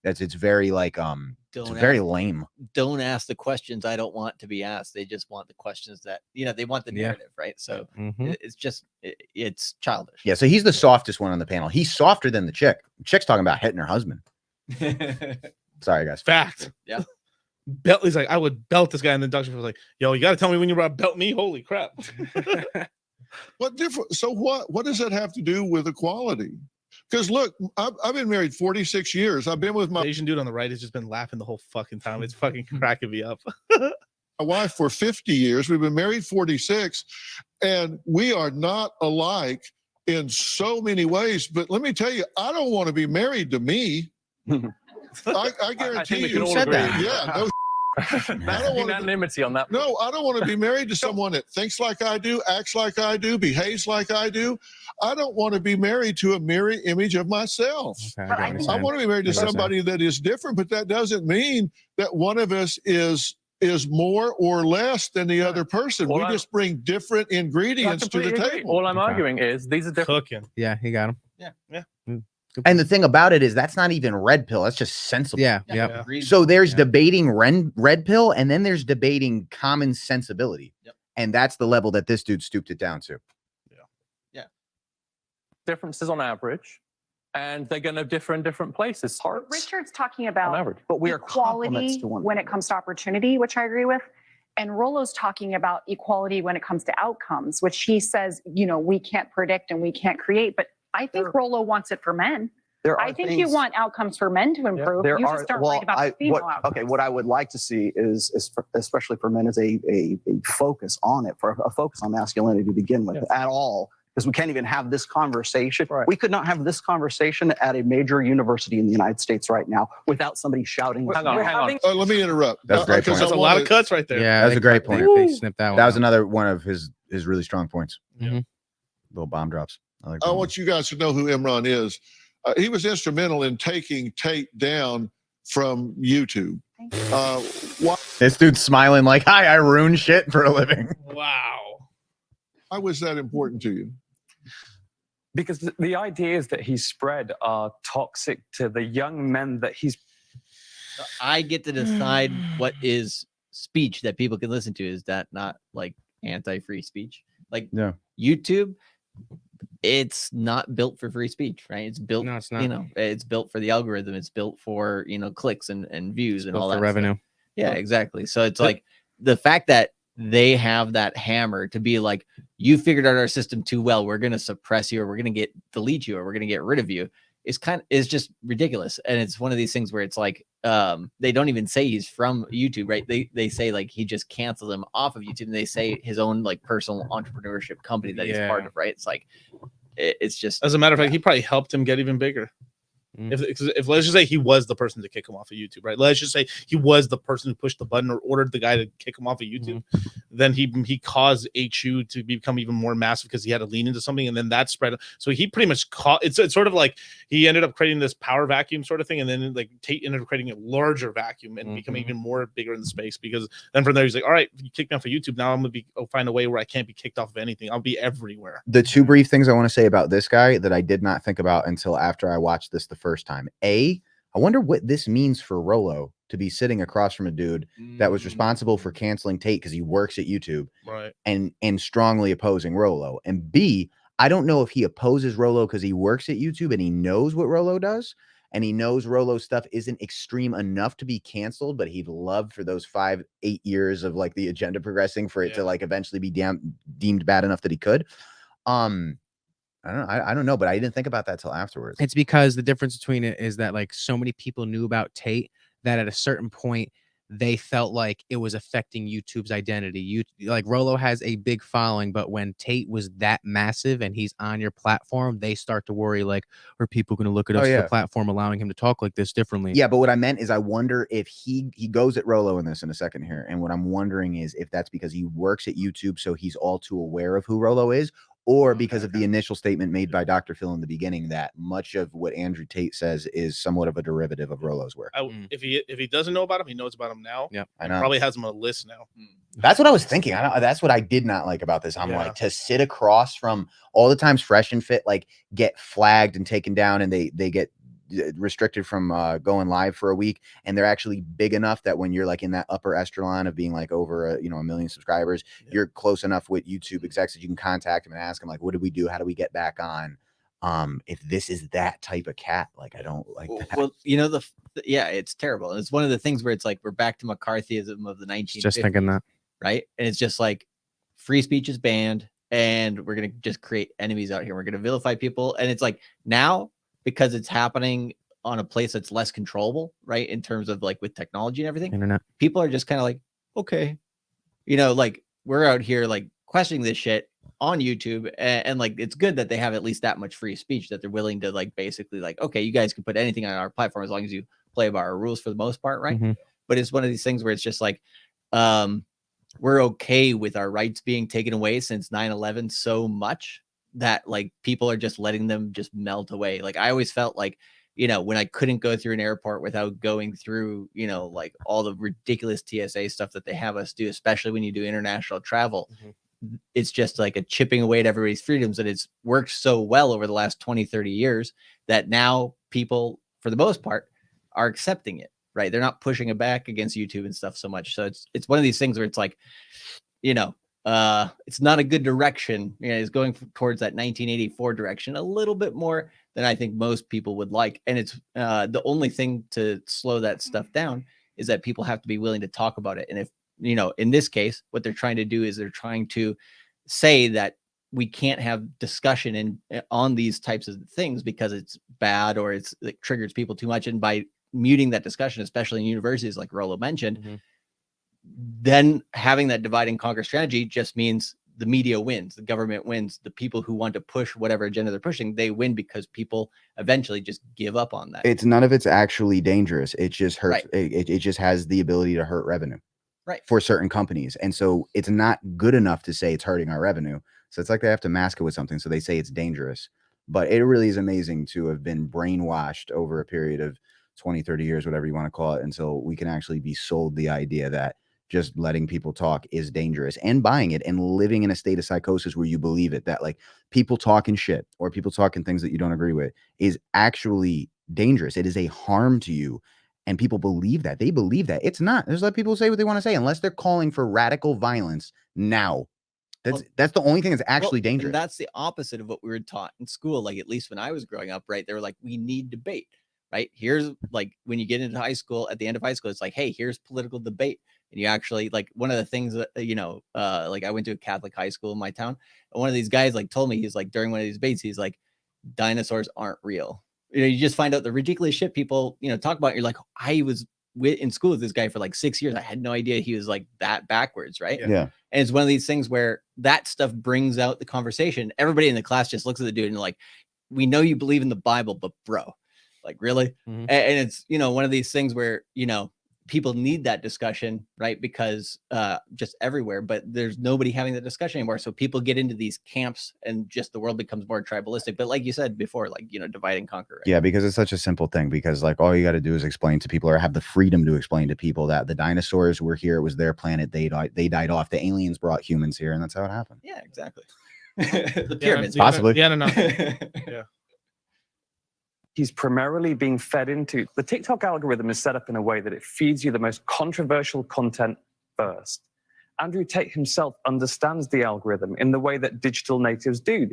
It's very like it's very lame. Don't ask the questions I don't want to be asked. They just want the questions that they want the Yeah. narrative, right? So Mhm. it's just it's childish. Yeah, so he's the softest one on the panel. He's softer than the chick. The chick's talking about hitting her husband. Sorry, guys. Fact. Yeah. He's like, I would belt this guy, and then Dr. Phil was like, yo, you got to tell me when you're about to belt me. Holy crap. What different? So what does that have to do with equality? Because look, I've been married 46 years. I've been with my Asian dude on the right has just been laughing the whole fucking time. It's fucking cracking me up. wife for 50 years. We've been married 46, and we are not alike in so many ways. But let me tell you, I don't want to be married to me. I guarantee we you. can all agree. Yeah, no, I don't want to. Unanimity on that. No, I don't want to be married to someone that thinks like I do, acts like I do, behaves like I do. I don't want to be married to a mirror image of myself. Okay, But I I get what think- you're I saying. want to be married to I get what you're somebody that is different, but that doesn't mean that one of us is more or less than the other person. Well, We I- just bring different I ingredients to the completely agree. table. All I'm Okay. arguing is these are different. Cooking. Yeah, he got him. Yeah. And the thing about it is that's not even red pill. That's just sensible. Yeah, Yeah. yep. Yeah. Agreed. So there's Yeah. debating red pill, and then there's debating common sensibility. Yep. And that's the level that this dude stooped it down to. Differences on average, and they're going to differ in different places. But Richard's talking on about average. But we are complements equality to one when it another. comes to opportunity, which I agree with. And Rolo's talking about equality when it comes to outcomes, which he says, we can't predict and we can't create. But I think There- Rolo wants it for men. There are I think you things- want outcomes for men to improve. There You are just aren't worried about the female outcomes. what I would like to see is especially for men is a focus on it, for a focus on masculinity to begin with Yes. at all, because we can't even have this conversation. Right. We could not have this conversation at a major university in the United States right now without somebody shouting. Hang on, "We're hang on. having-" Let me interrupt. That's a great because point. That's I a lot wanna- of cuts right there. Yeah, That was they a great cut- they- point. They snipped that one. That was out. another one of his really strong points. Mhm. Little bomb drops. I want you guys to know who Imran is. He was instrumental in taking Tate down from YouTube. This dude's smiling like, hi, I ruin shit for a living. Wow. Why was that important to you? Because the ideas that he spread are toxic to the young men that he's. I get to decide what is speech that people can listen to. Is that not like anti-free speech? Like YouTube, it's not built for free speech, right? It's built, No, it's not. you know, it's built for the algorithm. It's built for, you know, clicks and views and built all for that revenue. stuff. Yeah, exactly. So it's like the fact that they have that hammer to be like, you figured out our system too well, we're going to suppress you, or we're going to delete you, or we're going to get rid of you, is just ridiculous. And it's one of these things where it's like, they don't even say he's from YouTube, right? They say like he just canceled him off of YouTube, and they say his own like personal entrepreneurship company that he's part of, right? It's like, it's just, as a matter of fact, he probably helped him get even bigger. If let's just say he was the person to kick him off of YouTube, right? Let's just say he was the person who pushed the button or ordered the guy to kick him off of YouTube. Then he caused HU to become even more massive because he had to lean into something, and then that spread. So he pretty much it's sort of like he ended up creating this power vacuum sort of thing, and then like Tate ended up creating a larger vacuum and becoming even more bigger in the space, because then from there he's like, all right, you kicked me off of YouTube, now I'm gonna find a way where I can't be kicked off of anything. I'll be everywhere. The two brief things I want to say about this guy that I did not think about until after I watched this the first time. I wonder what this means for Rolo to be sitting across from a dude that was responsible for canceling Tate because he works at YouTube, right? And strongly opposing Rolo. And B, I don't know if he opposes Rolo because he works at YouTube and he knows what Rolo does, and he knows Rolo's stuff isn't extreme enough to be canceled, but he'd love for those 5-8 years of like the agenda progressing for it to like eventually be deemed bad enough that he could. I don't know, but I didn't think about that till afterwards. It's because the difference between it is that like so many people knew about Tate that at a certain point they felt like it was affecting YouTube's identity. Like Rolo has a big following, but when Tate was that massive and he's on your platform, they start to worry like, are people going to look at us as a platform allowing him to talk like this differently? Yeah, but what I meant is I wonder if he goes at Rolo in this in a second here, and what I'm wondering is if that's because he works at YouTube, so he's all too aware of who Rolo is, or because of the initial statement made by Dr. Phil in the beginning that much of what Andrew Tate says is somewhat of a derivative of Rolo's work. If he doesn't know about him, he knows about him now. Yeah, I know. Probably has him on a list now. That's what I was thinking. That's what I did not like about this. I'm like, to sit across from all the times Fresh and Fit like get flagged and taken down, and they get restricted from going live for a week, and they're actually big enough that when you're like in that upper echelon of being like over 1 million subscribers, you're close enough with YouTube execs that you can contact them and ask them like, what do we do? How do we get back on? If this is that type of cat, like I don't like that. well, you know, it's terrible. And it's one of the things where it's like we're back to McCarthyism of the 1950s. Just thinking that, right? And it's just like free speech is banned, and we're gonna just create enemies out here. We're gonna vilify people, and it's like now, because it's happening on a place that's less controllable, right? In terms of like with technology and everything, internet, people are just kind of like, okay, like we're out here like questioning this shit on YouTube, and like it's good that they have at least that much free speech that they're willing to like basically like, okay, you guys can put anything on our platform as long as you play by our rules for the most part, right? But it's one of these things where it's just like, we're okay with our rights being taken away since 9/11 so much that like people are just letting them just melt away. Like I always felt like, when I couldn't go through an airport without going through, like all the ridiculous TSA stuff that they have us do, especially when you do international travel, it's just like a chipping away at everybody's freedoms. And it's worked so well over the last 20-30 years that now people, for the most part, are accepting it, right? They're not pushing it back against YouTube and stuff so much. So it's one of these things where it's like, it's not a good direction. It's going towards that 1984 direction a little bit more than I think most people would like. And it's the only thing to slow that stuff down is that people have to be willing to talk about it. And if, in this case, what they're trying to do is they're trying to say that we can't have discussion on these types of things because it's bad or it triggers people too much. And by muting that discussion, especially in universities, like Rolo mentioned, then having that divide and conquer strategy just means the media wins, the government wins, the people who want to push whatever agenda they're pushing, they win because people eventually just give up on that. It's none of it's actually dangerous. It just hurts. Right. It just has the ability to hurt revenue, right, for certain companies. And so it's not good enough to say it's hurting our revenue. So it's like they have to mask it with something. So they say it's dangerous. But it really is amazing to have been brainwashed over a period of 20, 30 years, whatever you want to call it, until we can actually be sold the idea that just letting people talk is dangerous, and buying it and living in a state of psychosis where you believe it, that like people talking shit or people talking things that you don't agree with is actually dangerous. It is a harm to you. And people believe that. They believe that. It's not. Just let people say what they want to say, unless they're calling for radical violence now. That's the only thing that's actually dangerous. And that's the opposite of what we were taught in school. Like, at least when I was growing up, right? They were like, we need debate, right? Here's like when you get into high school, at the end of high school, it's like, hey, here's political debate. And you actually, like, one of the things that, like, I went to a Catholic high school in my town. And one of these guys like told me, he's like, during one of these debates, he's like, dinosaurs aren't real. You just find out the ridiculous shit people, talk about. You're like, I was in school with this guy for like 6 years. I had no idea he was like that backwards, right? Yeah. And it's one of these things where that stuff brings out the conversation. Everybody in the class just looks at the dude and like, we know you believe in the Bible, but bro, like, really? And it's, one of these things where, people need that discussion, right? Because just everywhere, but there's nobody having the discussion anymore. So people get into these camps and just the world becomes more tribalistic. But like you said before, like, divide and conquer. Right? Yeah, because it's such a simple thing, because like all you got to do is explain to people, or have the freedom to explain to people, that the dinosaurs were here. It was their planet. They died off. The aliens brought humans here, and that's how it happened. Yeah, exactly. The pyramids. Possibly. Yeah, no. Yeah. He's primarily being fed into. The TikTok algorithm is set up in a way that it feeds you the most controversial content first. Andrew Tate himself understands the algorithm in the way that digital natives do.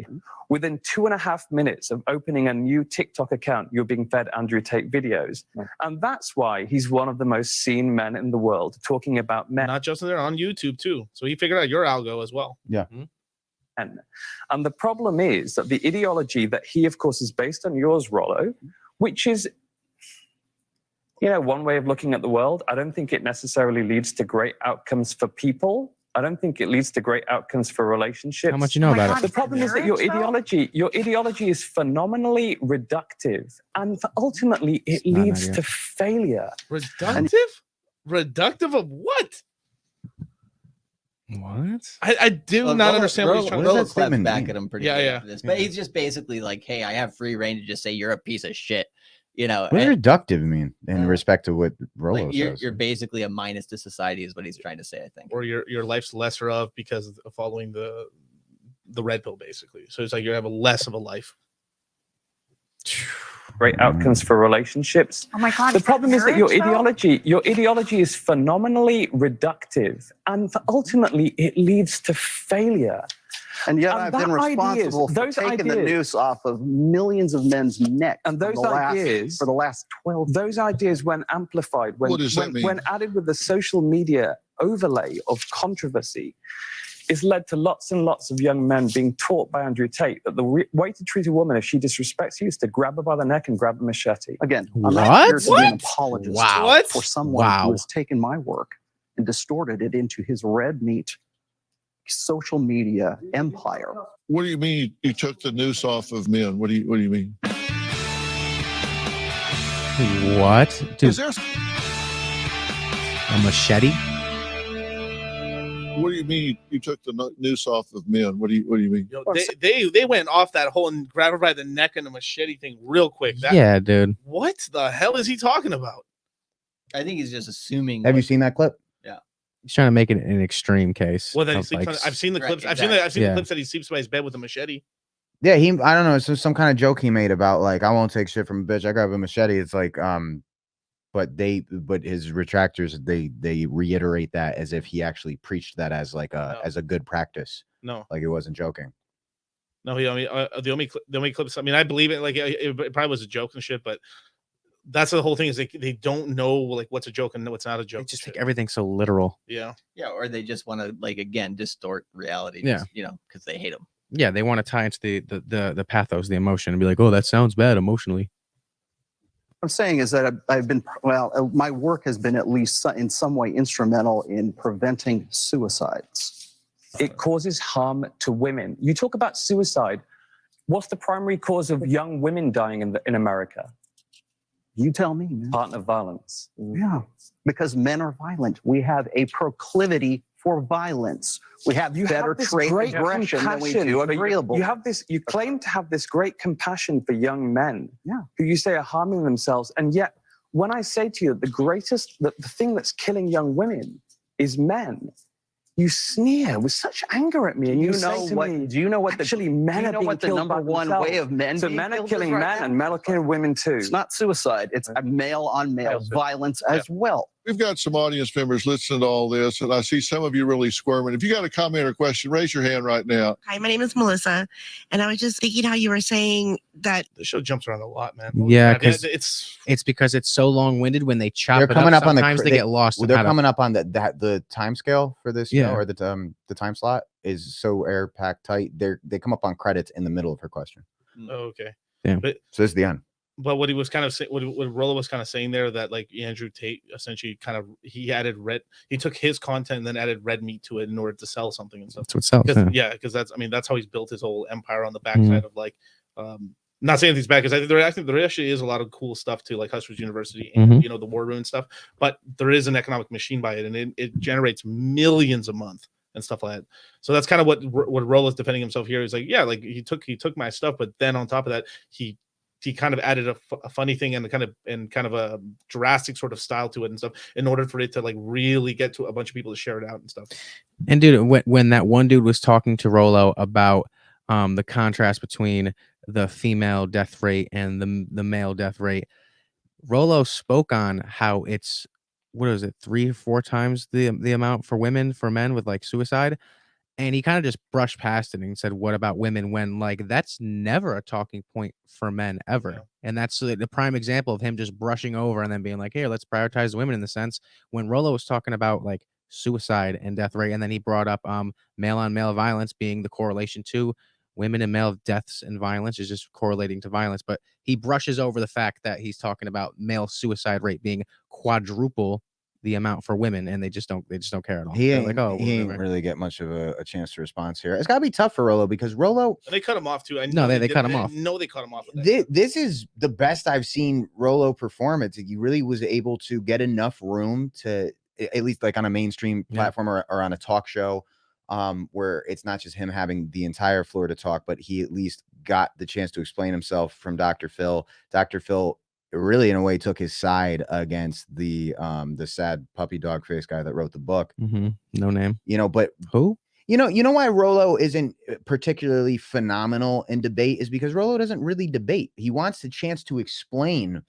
Within 2.5 minutes of opening a new TikTok account, you're being fed Andrew Tate videos. And that's why he's one of the most seen men in the world, talking about men. Not just there, on YouTube too. So he figured out your algo as well. Yeah. And the problem is that the ideology that he, of course, is based on yours, Rollo, which is, one way of looking at the world. I don't think it necessarily leads to great outcomes for people. I don't think it leads to great outcomes for relationships. How much you know about it? The problem is that your ideology is phenomenally reductive, and ultimately it leads to failure. Reductive? Reductive of what? What? I do not understand what he's trying to say. Claps back at him pretty good Yeah. for this. But he's just basically like, hey, I have free reign to just say you're a piece of shit. What does reductive mean in respect to what Rollo like says? you're basically a minus to society is what he's trying to say, I think. Or your life's lesser of because of following the red pill, basically. So it's like you have a less of a life. Great outcomes for relationships. Oh my God. The problem is that your marriage, ideology is phenomenally reductive, and ultimately it leads to failure. And yet And I've been that responsible for those taking the ideas- noose off of millions of men's necks And those ideas, for the last 12 those ideas, when amplified, What does that mean? when added with the social media overlay of controversy, it's led to lots and lots of young men being taught by Andrew Tate that the way to treat a woman if she disrespects you is to grab her by the neck and grab a machete. Again, I'm What? not here to be an What? apologist Wow. for someone Wow. who has taken my work and distorted it into his red meat social media empire. What do you mean you took the noose off of men? What do you mean? What? Dude, Is there? a machete? What do you mean you took the noose off of men? What do you mean? They went off that whole and grab her by the neck and the machete thing real quick. Yeah, dude. What the hell is he talking about? I think he's just assuming. Have you seen that clip? He's trying to make it an extreme case. Well, then he of, sleeps like, on, I've seen the Right, clips. exactly. I've seen Yeah. the clips that he sleeps by his bed with a machete. Yeah, I don't know. It's some kind of joke he made about like, I won't take shit from a bitch. I grab a machete. It's like, but his retractors, they reiterate that as if he actually preached that as like as a good practice. No, like it wasn't joking. No, the only clips. I mean, I believe it. Like it probably was a joke and shit, but that's the whole thing. Is they don't know like what's a joke and what's not a joke. They just take everything so literal. Yeah. Yeah, or they just want to like again distort reality. Yeah. Just, because they hate them. Yeah, they want to tie into the pathos, the emotion, and be like, oh, that sounds bad emotionally. I'm saying is that I've been, my work has been at least in some way instrumental in preventing suicides. It causes harm to women. You talk about suicide. What's the primary cause of young women dying in America? You tell me, man. Partner violence. Yeah, because men are violent. We have a proclivity for violence. We have You better have this trait great aggression than we compassion do for- agreeable. You have this. You claim to have this great compassion for young men, who you say are harming themselves, and yet when I say to you the thing that's killing young women is men, you sneer with such anger at me, and you say to me, do you know what actually men are being the killed number by one themselves. way of men So being men are killed killing is right men, now? and men are killing women too. It's not suicide. It's a male on male violence as well. We've got some audience members listening to all this, and I see some of you really squirming. If you got a comment or question, raise your hand right now. Hi, my name is Melissa, and I was just thinking how you were saying that The show jumps around a lot, man. Yeah, God, because it's because it's so long-winded when they chop They're it coming up. up on the Sometimes they get lost. in They're how to- coming up on the time scale for this Yeah. show, or the time slot is so air packed tight. They come up on credits in the middle of her question. Oh, okay. Yeah. But So this is the end. but what he was kind of saying, what Rollo was kind of saying there, that like Andrew Tate essentially he took his content and then added red meat to it in order to sell something and stuff. That's what sells, yeah. Because that's how he's built his whole empire on the backside of like, not saying anything's bad, because I think there actually is a lot of cool stuff too, like Hustlers University and the War Room and stuff. But there is an economic machine by it, and it generates millions a month and stuff like that. So that's kind of what Rollo's defending himself here. He's like, yeah, like he took my stuff, but then on top of that, he kind of added a funny thing and kind of a drastic sort of style to it and stuff in order for it to like really get to a bunch of people to share it out and stuff. And dude, when that one dude was talking to Rollo about the contrast between the female death rate and the male death rate, Rollo spoke on how it's, what is it, 3 or 4 times the amount for men with like suicide. And he kind of just brushed past it and said, what about women? When like that's never a talking point for men ever. Yeah. And that's the prime example of him just brushing over and then being like, here, let's prioritize the women in the sense when Rollo was talking about like suicide and death rate. And then he brought up male on male violence being the correlation to women and male deaths and violence is just correlating to violence. But he brushes over the fact that he's talking about male suicide rate being quadruple the amount for women, and they just don't care at all. He They're ain't, like, oh, he ain't whatever. really get much of a chance to respond here. It's got to be tough for Rollo because Rollo. And they cut him off too. I No, know they cut him I off. know they cut him off. With that. This is the best I've seen Rollo perform. He really was able to get enough room to, at least like on a mainstream platform or on a talk show, where it's not just him having the entire floor to talk, but he at least got the chance to explain himself from Dr. Phil. Dr. Phil really, in a way, took his side against the sad puppy dog face guy that wrote the book. No name. But who? You know why Rollo isn't particularly phenomenal in debate is because Rollo doesn't really debate. He wants the chance to explain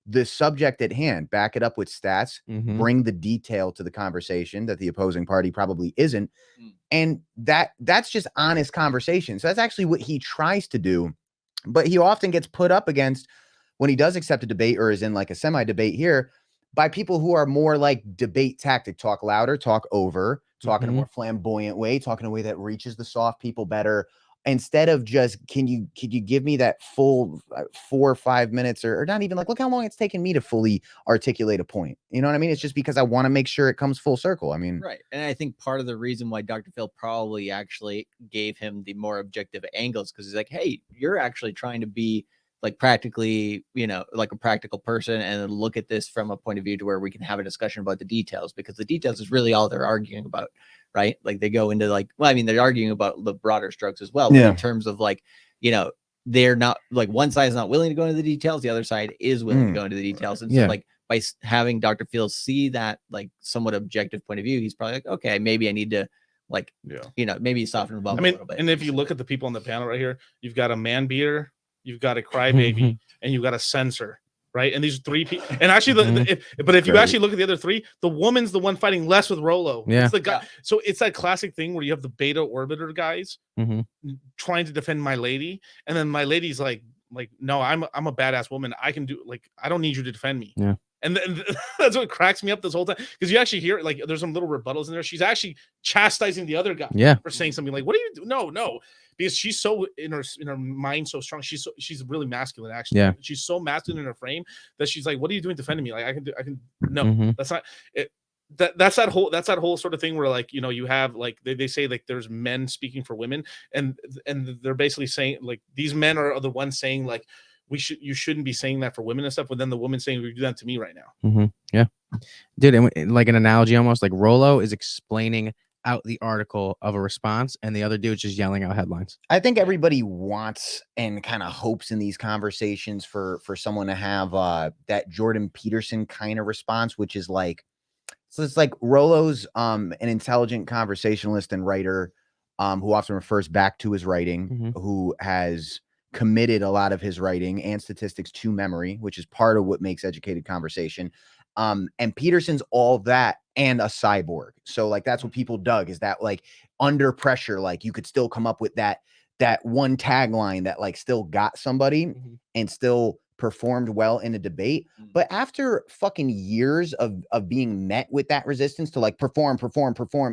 the subject at hand, back it up with stats, bring the detail to the conversation that the opposing party probably isn't. And that's just honest conversation. So that's actually what he tries to do. But he often gets put up against, when he does accept a debate or is in like a semi-debate here, by people who are more like debate tactic, talk louder, talk over, talk in a more flamboyant way, talk in a way that reaches the soft people better. Instead of just, could you give me that full 4 or 5 minutes or not even like, look how long it's taken me to fully articulate a point. You know what I mean? It's just because I want to make sure it comes full circle. I mean, right. And I think part of the reason why Dr. Phil probably actually gave him the more objective angles, because he's like, hey, you're actually trying to be like practically, like a practical person and look at this from a point of view to where we can have a discussion about the details, because the details is really all they're arguing about, right? Like they go into like, well, I mean, they're arguing about the broader strokes as well, but in terms of like, they're not like one side is not willing to go into the details, the other side is willing to go into the details. And so like by having Dr. Phil see that like somewhat objective point of view, he's probably like, okay, maybe I need to like, maybe soften him up a little bit. And if you look at the people on the panel right here, you've got a man beater, you've got a crybaby, and you've got a censor, right? And these 3 people, and actually, if you actually look at the other 3, the woman's the one fighting less with Rollo. Yeah. It's the guy. So it's that classic thing where you have the beta orbiter guys trying to defend my lady, and then my lady's like, no, I'm a badass woman. I can do, like, I don't need you to defend me. Yeah. And then that's what cracks me up this whole time, because you actually hear like there's some little rebuttals in there. She's actually chastising the other guy for saying something like, "What are you do?" No, because she's so in her mind so strong. She's really masculine actually. Yeah. She's so masculine in her frame that she's like, "What are you doing defending me? Like I can no, that's not it." That's that whole sort of thing where like you have like they say like there's men speaking for women, and they're basically saying like these men are the ones saying like you shouldn't be saying that for women and stuff, but then the woman saying you do that to me right now. Yeah, dude, and like an analogy almost, like Rollo is explaining out the article of a response, and the other dude's just yelling out headlines. I think everybody wants and kind of hopes in these conversations for someone to have that Jordan Peterson kind of response, which is like, so it's like Rollo's an intelligent conversationalist and writer who often refers back to his writing, who has committed a lot of his writing and statistics to memory, which is part of what makes educated conversation. And Peterson's all that and a cyborg. So like that's what people dug, is that like under pressure, like you could still come up with that one tagline that like still got somebody and still performed well in a debate. But after fucking years of being met with that resistance to like perform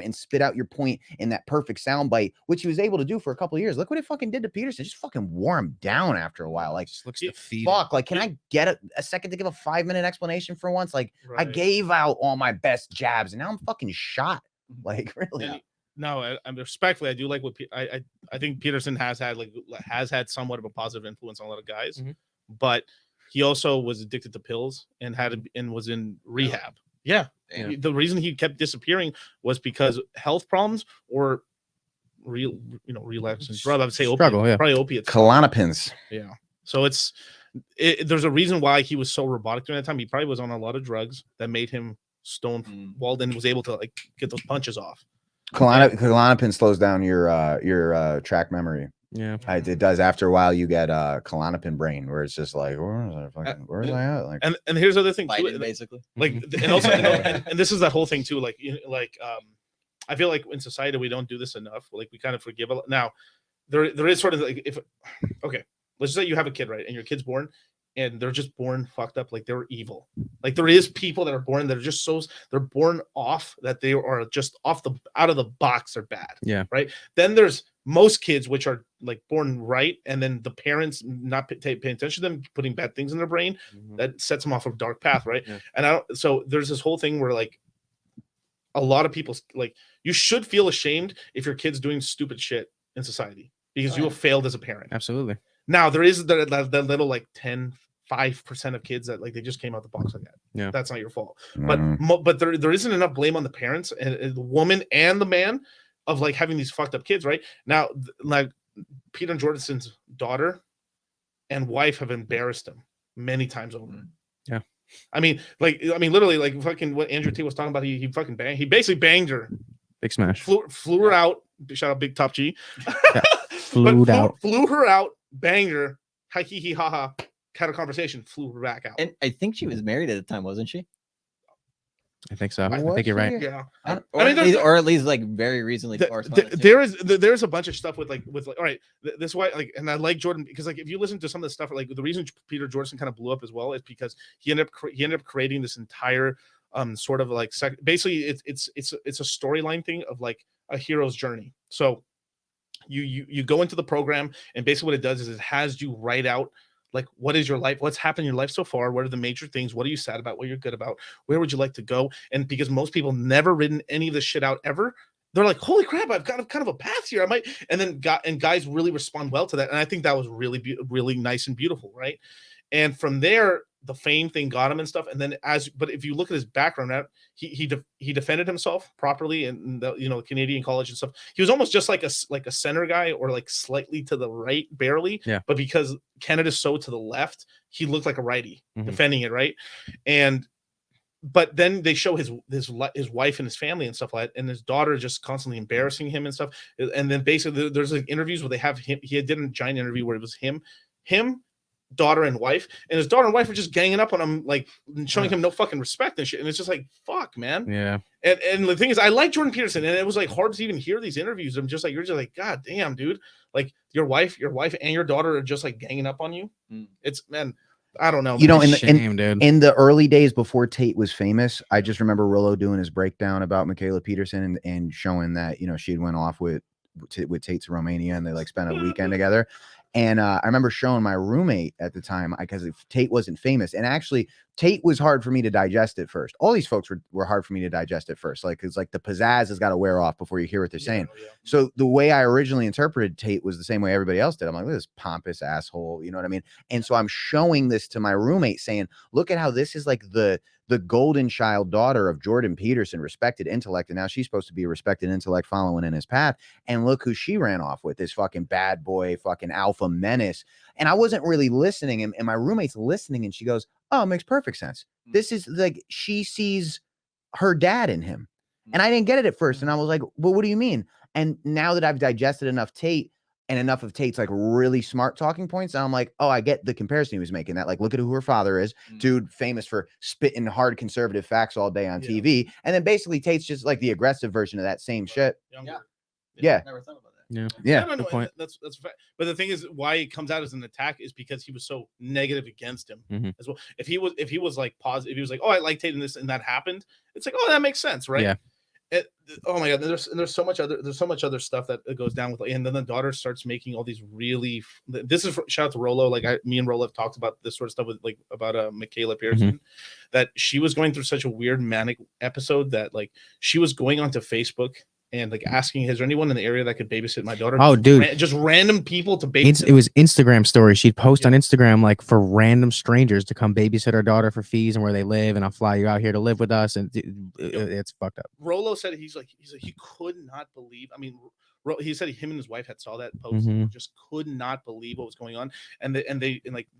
and spit out your point in that perfect soundbite, which he was able to do for a couple of years. Look what it fucking did to Peterson. Just fucking wore him down after a while. Like, just looks defeated. Fuck, like, can I get a second to give a 5-minute explanation for once? Like, I gave out all my best jabs and now I'm fucking shot. Like, really? No, I'm respectfully, I do like what I think Peterson has had somewhat of a positive influence on a lot of guys, but he also was addicted to pills and was in rehab. Yeah. The reason he kept disappearing was because health problems or relapse and drug. I would say probably opiates. Klonopins. Yeah. So there's a reason why he was so robotic during that time. He probably was on a lot of drugs that made him stone walled and was able to like get those punches off. Klonopin slows down your track memory. Yeah, it does. After a while, you get Klonopin brain, where it's just like, where's I at? Like, and here's the other thing too, basically. Like, and also, and this is that whole thing too. Like, I feel like in society we don't do this enough. Like, we kind of forgive a lot. Now, there is sort of like, let's just say you have a kid, right, and your kid's born, and they're just born fucked up, like they're evil. Like, there is people that are born that are just they're born off that they are just out of the box, they're bad. Yeah. Right. Then there's most kids which are like born right, and then the parents not paying attention to them, putting bad things in their brain, that sets them off a dark path, right? Yeah. And so there's this whole thing where like a lot of people, like, you should feel ashamed if your kid's doing stupid shit in society because you have failed as a parent. Absolutely. Now there is the little like 5% of kids that like they just came out the box like that. Yeah, that's not your fault. But there isn't enough blame on the parents and the woman and the man of like having these fucked up kids, right? Now, like Peter Jordanson's daughter and wife have embarrassed him many times over. Yeah. I mean, literally, like fucking what Andrew T was talking about. He fucking banged. He basically banged her. Big smash. Flew her out. Shout out Big Top G. Flew her out. Banged her. Hi hee hee ha ha. Had a conversation. Flew her back out. And I think she was married at the time, wasn't she? I think so. I think you're right. Yeah. Or at least like very recently. There's a bunch of stuff with all right. This is why, like, and I like Jordan because like if you listen to some of the stuff, like the reason Peter Jordanson kind of blew up as well is because he ended up creating this entire sort of like basically it's a storyline thing of like a hero's journey. So you go into the program, and basically what it does is it has you write out like, what is your life? What's happened in your life so far? What are the major things? What are you sad about? What you're good about? Where would you like to go? And because most people never written any of this shit out ever, they're like, holy crap, I've got kind of a path here. I might, and then guys really respond well to that. And I think that was really, really nice and beautiful. Right. And from there, the fame thing got him and stuff. And then but if you look at his background, he defended himself properly in the Canadian college and stuff. He was almost just like a center guy or like slightly to the right, barely. Yeah. But because Canada's so to the left, he looked like a righty defending it. Right. But then they show his wife and his family and stuff like that, and his daughter just constantly embarrassing him and stuff. And then basically there's like interviews where they have him. He did a giant interview where it was him, daughter and wife, and his daughter and wife were just ganging up on him, like showing him no fucking respect and shit. And it's just like, fuck, man. Yeah. And the thing is, I like Jordan Peterson, and it was like hard to even hear these interviews. I'm just like, you're just like, God damn, dude. Like your wife and your daughter are just like ganging up on you. It's, man, I don't know. You know, in the early days before Tate was famous, I just remember Rollo doing his breakdown about Michaela Peterson and showing that, she had went off with Tate to Romania and they like spent a weekend together. And I remember showing my roommate at the time because Tate wasn't famous. And actually, Tate was hard for me to digest at first. All these folks were hard for me to digest at first. Like, it's like the pizzazz has got to wear off before you hear what they're saying. Yeah. So the way I originally interpreted Tate was the same way everybody else did. I'm like, this pompous asshole. You know what I mean? And so I'm showing this to my roommate saying, look at how this is like the the golden child daughter of Jordan Peterson, respected intellect, and now she's supposed to be a respected intellect following in his path. And look who she ran off with, this fucking bad boy, fucking alpha menace. And I wasn't really listening, and my roommate's listening, and she goes, "Oh, it makes perfect sense. This is like she sees her dad in him." And I didn't get it at first, and I was like, "Well, what do you mean?" And now that I've digested enough Tate and enough of Tate's like really smart talking points, I'm like, oh, I get the comparison he was making. That like, look at who her father is, dude, famous for spitting hard conservative facts all day on TV, and then basically Tate's just like the aggressive version of that same shit. Yeah. Never thought about that. Yeah. No, that's fact. But the thing is, why it comes out as an attack is because he was so negative against him as well. If he was like positive, if he was like, oh, I like Tate and this and that happened, it's like, oh, that makes sense, right? Yeah. Oh my god, there's so much other stuff that goes down with, like, and then the daughter starts making all these really. This is shout out to Rolo. Like me and Rolo have talked about this sort of stuff with like about Michaela Pearson, that she was going through such a weird manic episode that like she was going onto Facebook and like asking, is there anyone in the area that could babysit my daughter? Oh, dude. Just random people to babysit. It was Instagram stories. She'd post on Instagram like for random strangers to come babysit her daughter for fees and where they live, and I'll fly you out here to live with us. And it's fucked up. Rolo said he's like he could not believe. I mean, he said him and his wife had saw that post and just could not believe what was going on. And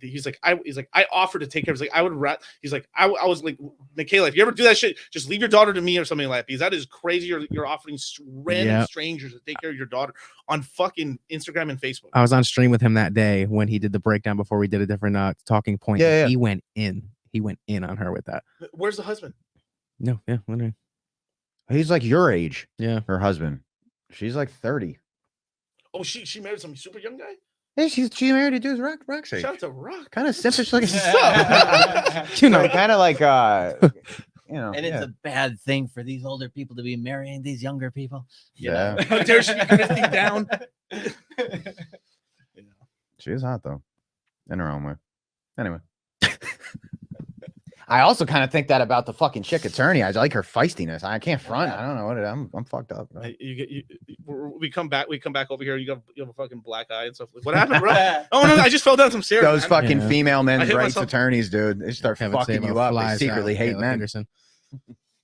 he's like I offered to take care of. He's like I would he's like I was like, Michaela, if you ever do that shit, just leave your daughter to me or something like that, because that is crazy. You're offering random strangers to take care of your daughter on fucking Instagram and Facebook. I was on stream with him that day when he did the breakdown before we did a different talking point. Yeah. He went in on her with that. Where's the husband? No, yeah, wondering. He's like your age. Yeah, her husband. She's like 30. Oh, she married some super young guy? Yeah, she married a dude's Rock's age. Shout out to Rock. Kind of simpish looking. You know, kind of like you know. And it's a bad thing for these older people to be marrying these younger people. Yeah. How dare she be drifting down? She is hot though, in her own way. Anyway. I also kind of think that about the fucking chick attorney. I like her feistiness. I can't front. I don't know what I'm fucked up. Bro. We come back over here. You have a fucking black eye and stuff. What happened, bro? Oh no, I just fell down some stairs. Those fucking female men's hit rights myself. attorneys, dude. They start fucking you up. They secretly hate men.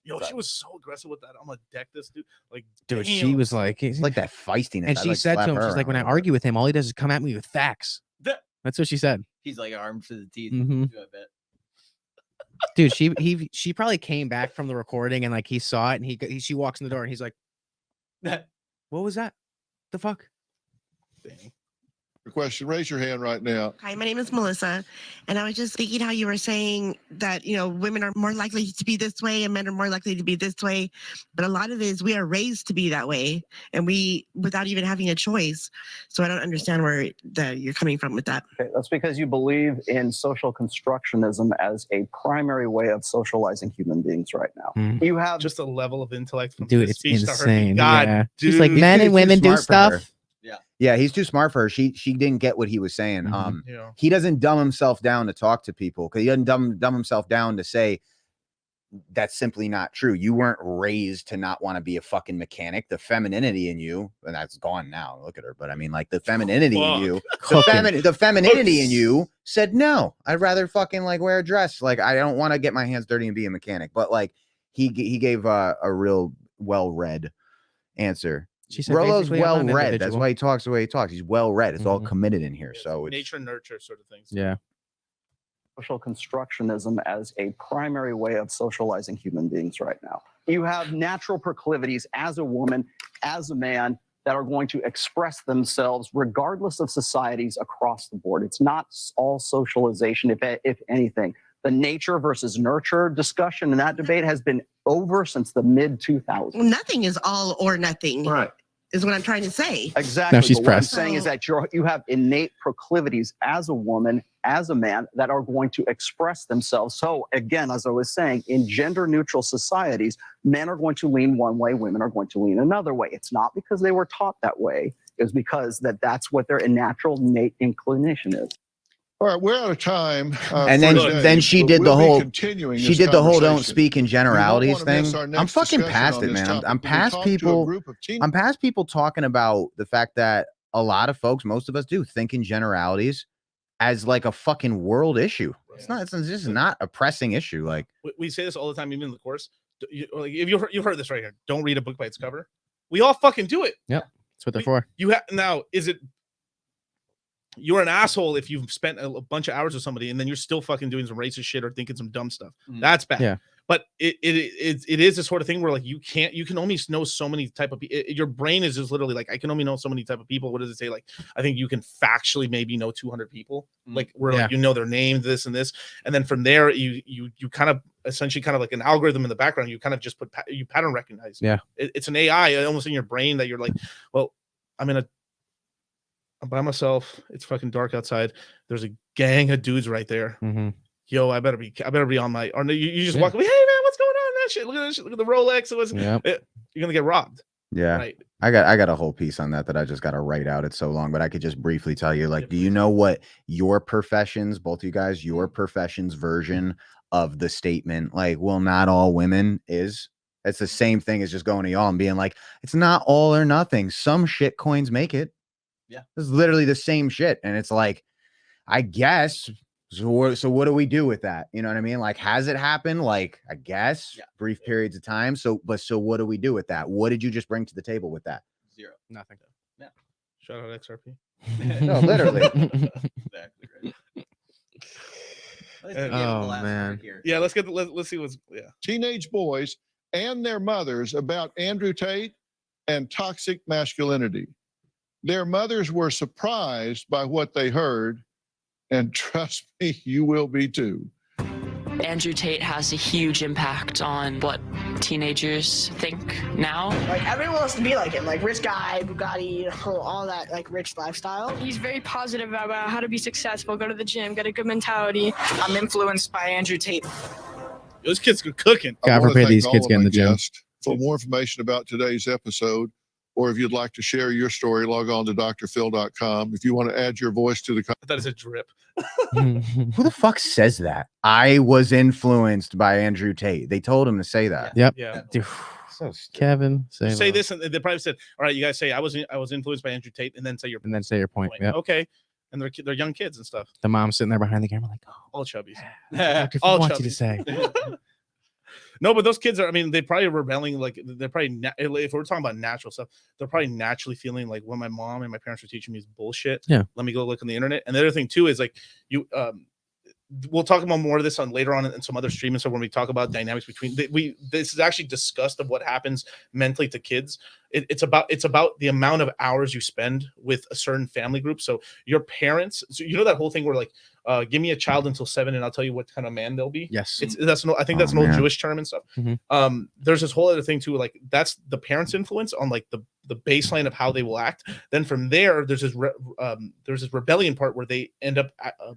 Yo, she was so aggressive with that. I'm gonna deck this dude. Like, Dude, damn. she was like that feistiness. And she said to him, she's like, when I argue with him, all he does is come at me with facts. That's what she said. He's like armed to the teeth. Mhm. I bet. Dude, she probably came back from the recording and like he saw it, and she walks in the door and he's like, what was that? The fuck? Your question, raise your hand right now. Hi, my name is Melissa, and I was just thinking how you were saying that, women are more likely to be this way and men are more likely to be this way. But a lot of it is we are raised to be that way, and without even having a choice. So I don't understand where you're coming from with that. Okay, that's because you believe in social constructionism as a primary way of socializing human beings right now. You have just a level of intellect from Dude, this it's speech to her. insane. God, Yeah. dude. She's like, men and women do stuff. Yeah, he's too smart for her. She didn't get what he was saying. Yeah. He doesn't dumb himself down to talk to people, because he doesn't dumb himself down to say that's simply not true. You weren't raised to not want to be a fucking mechanic. The femininity in you, and that's gone now. Look at her. But I mean, like the femininity in you, the femininity in you said, no, I'd rather fucking like wear a dress. Like, I don't want to get my hands dirty and be a mechanic. But like he gave a real well-read answer. She said Rolo's basically, I'm well an read. That's individual. why he talks the way he talks. He's well read. It's all committed in here. So it's Nature and nurture sort of things. Yeah. social constructionism as a primary way of socializing human beings right now. You have natural proclivities as a woman, as a man, that are going to express themselves regardless of societies across the board. It's not all socialization, if anything. The nature versus nurture discussion and that debate has been over since the mid-2000s. Well, nothing is all or nothing. Right. Is what I'm trying to say. Exactly. No, she's But what I'm pressed. saying is that you have innate proclivities as a woman, as a man, that are going to express themselves. So again, as I was saying, in gender neutral societies, men are going to lean one way, women are going to lean another way. It's not because they were taught that way. It's because that's what their natural innate inclination is. All right, we're out of time. and for then today, she but did we'll the be whole continuing she this did the whole don't conversation. speak in generalities wanna thing. miss our I'm next fucking discussion past on it, this man. topic. I'm We past talked to a people. group of teen- I'm past people talking about the fact that a lot of folks, most of us do, think in generalities as like a fucking world issue. It's just not a pressing issue. Like We say this all the time, even in the course. Like if you've heard this right here, don't read a book by its cover. We all fucking do it. Yep, that's what they're for. You have now. Is it? You're an asshole if you've spent a bunch of hours with somebody and then you're still fucking doing some racist shit or thinking some dumb stuff. That's bad. Yeah. But it is the sort of thing where like you can only know so many type of people. Your brain is just literally like I can only know so many type of people. What does it say? Like I think you can factually maybe know 200 people. Like where like, you know their name, this and this, and then from there you kind of essentially kind of like an algorithm in the background. You kind of just put you pattern recognize. Yeah. It's an AI almost in your brain that you're like, well, I'm by myself. It's fucking dark outside. There's a gang of dudes right there. Yo, I better be on my. Or you just walk away. Hey man, what's going on? That shit. Look at this shit. Look at the Rolex. You're gonna get robbed. Yeah. Right. I got a whole piece on that I just got to write out. It's so long, but I could just briefly tell you, like, do you know what your professions, both of you guys, your profession's version of the statement, like, well, not all women is? It's the same thing as just going to y'all and being like, it's not all or nothing. Some shit coins make it. Yeah. It's literally the same shit. And it's like, I guess. So what do we do with that? You know what I mean? Like, has it happened? Like, I guess brief periods of time. So what do we do with that? What did you just bring to the table with that? Zero. Nothing. Yeah. Shout out XRP. No, literally. Exactly right. Oh man. Yeah, let's see what's Teenage boys and their mothers about Andrew Tate and toxic masculinity. Their mothers were surprised by what they heard, and trust me, you will be too. Andrew Tate has a huge impact on what teenagers think now. Like everyone wants to be like him, like rich guy, Bugatti, all that like rich lifestyle. He's very positive about how to be successful, go to the gym, get a good mentality. I'm influenced by Andrew Tate. Those kids are cooking. God forbid these kids get in the gym. For more information about today's episode, or if you'd like to share your story, log on to drphil.com. If you want to add your voice to the that is a drip. Who the fuck says that? I was influenced by Andrew Tate. They told him to say that. Yep. Yeah. So Kevin, say this, and they probably said, "All right, you guys say I was influenced by Andrew Tate," and then say your point. Yep. Okay, and they're young kids and stuff. The mom's sitting there behind the camera, like, All chubbies. Dr. Phil All wants you to chubbies. say. No, but those kids are. I mean, they probably rebelling. Like they're probably if we're talking about natural stuff, they're probably naturally feeling like what my mom and my parents were teaching me is bullshit. Yeah. Let me go look on the internet. And the other thing too is like we'll talk about more of this on later on in some other streaming. So when we talk about dynamics between this is actually discussed of what happens mentally to kids. It's about the amount of hours you spend with a certain family group. So your parents, so you know that whole thing where like, give me a child until 7 and I'll tell you what kind of man they'll be. Yes. I think that's an old Jewish term and stuff. There's this whole other thing too, like that's the parents' influence on like the baseline of how they will act. Then from there, there's this rebellion part where they end up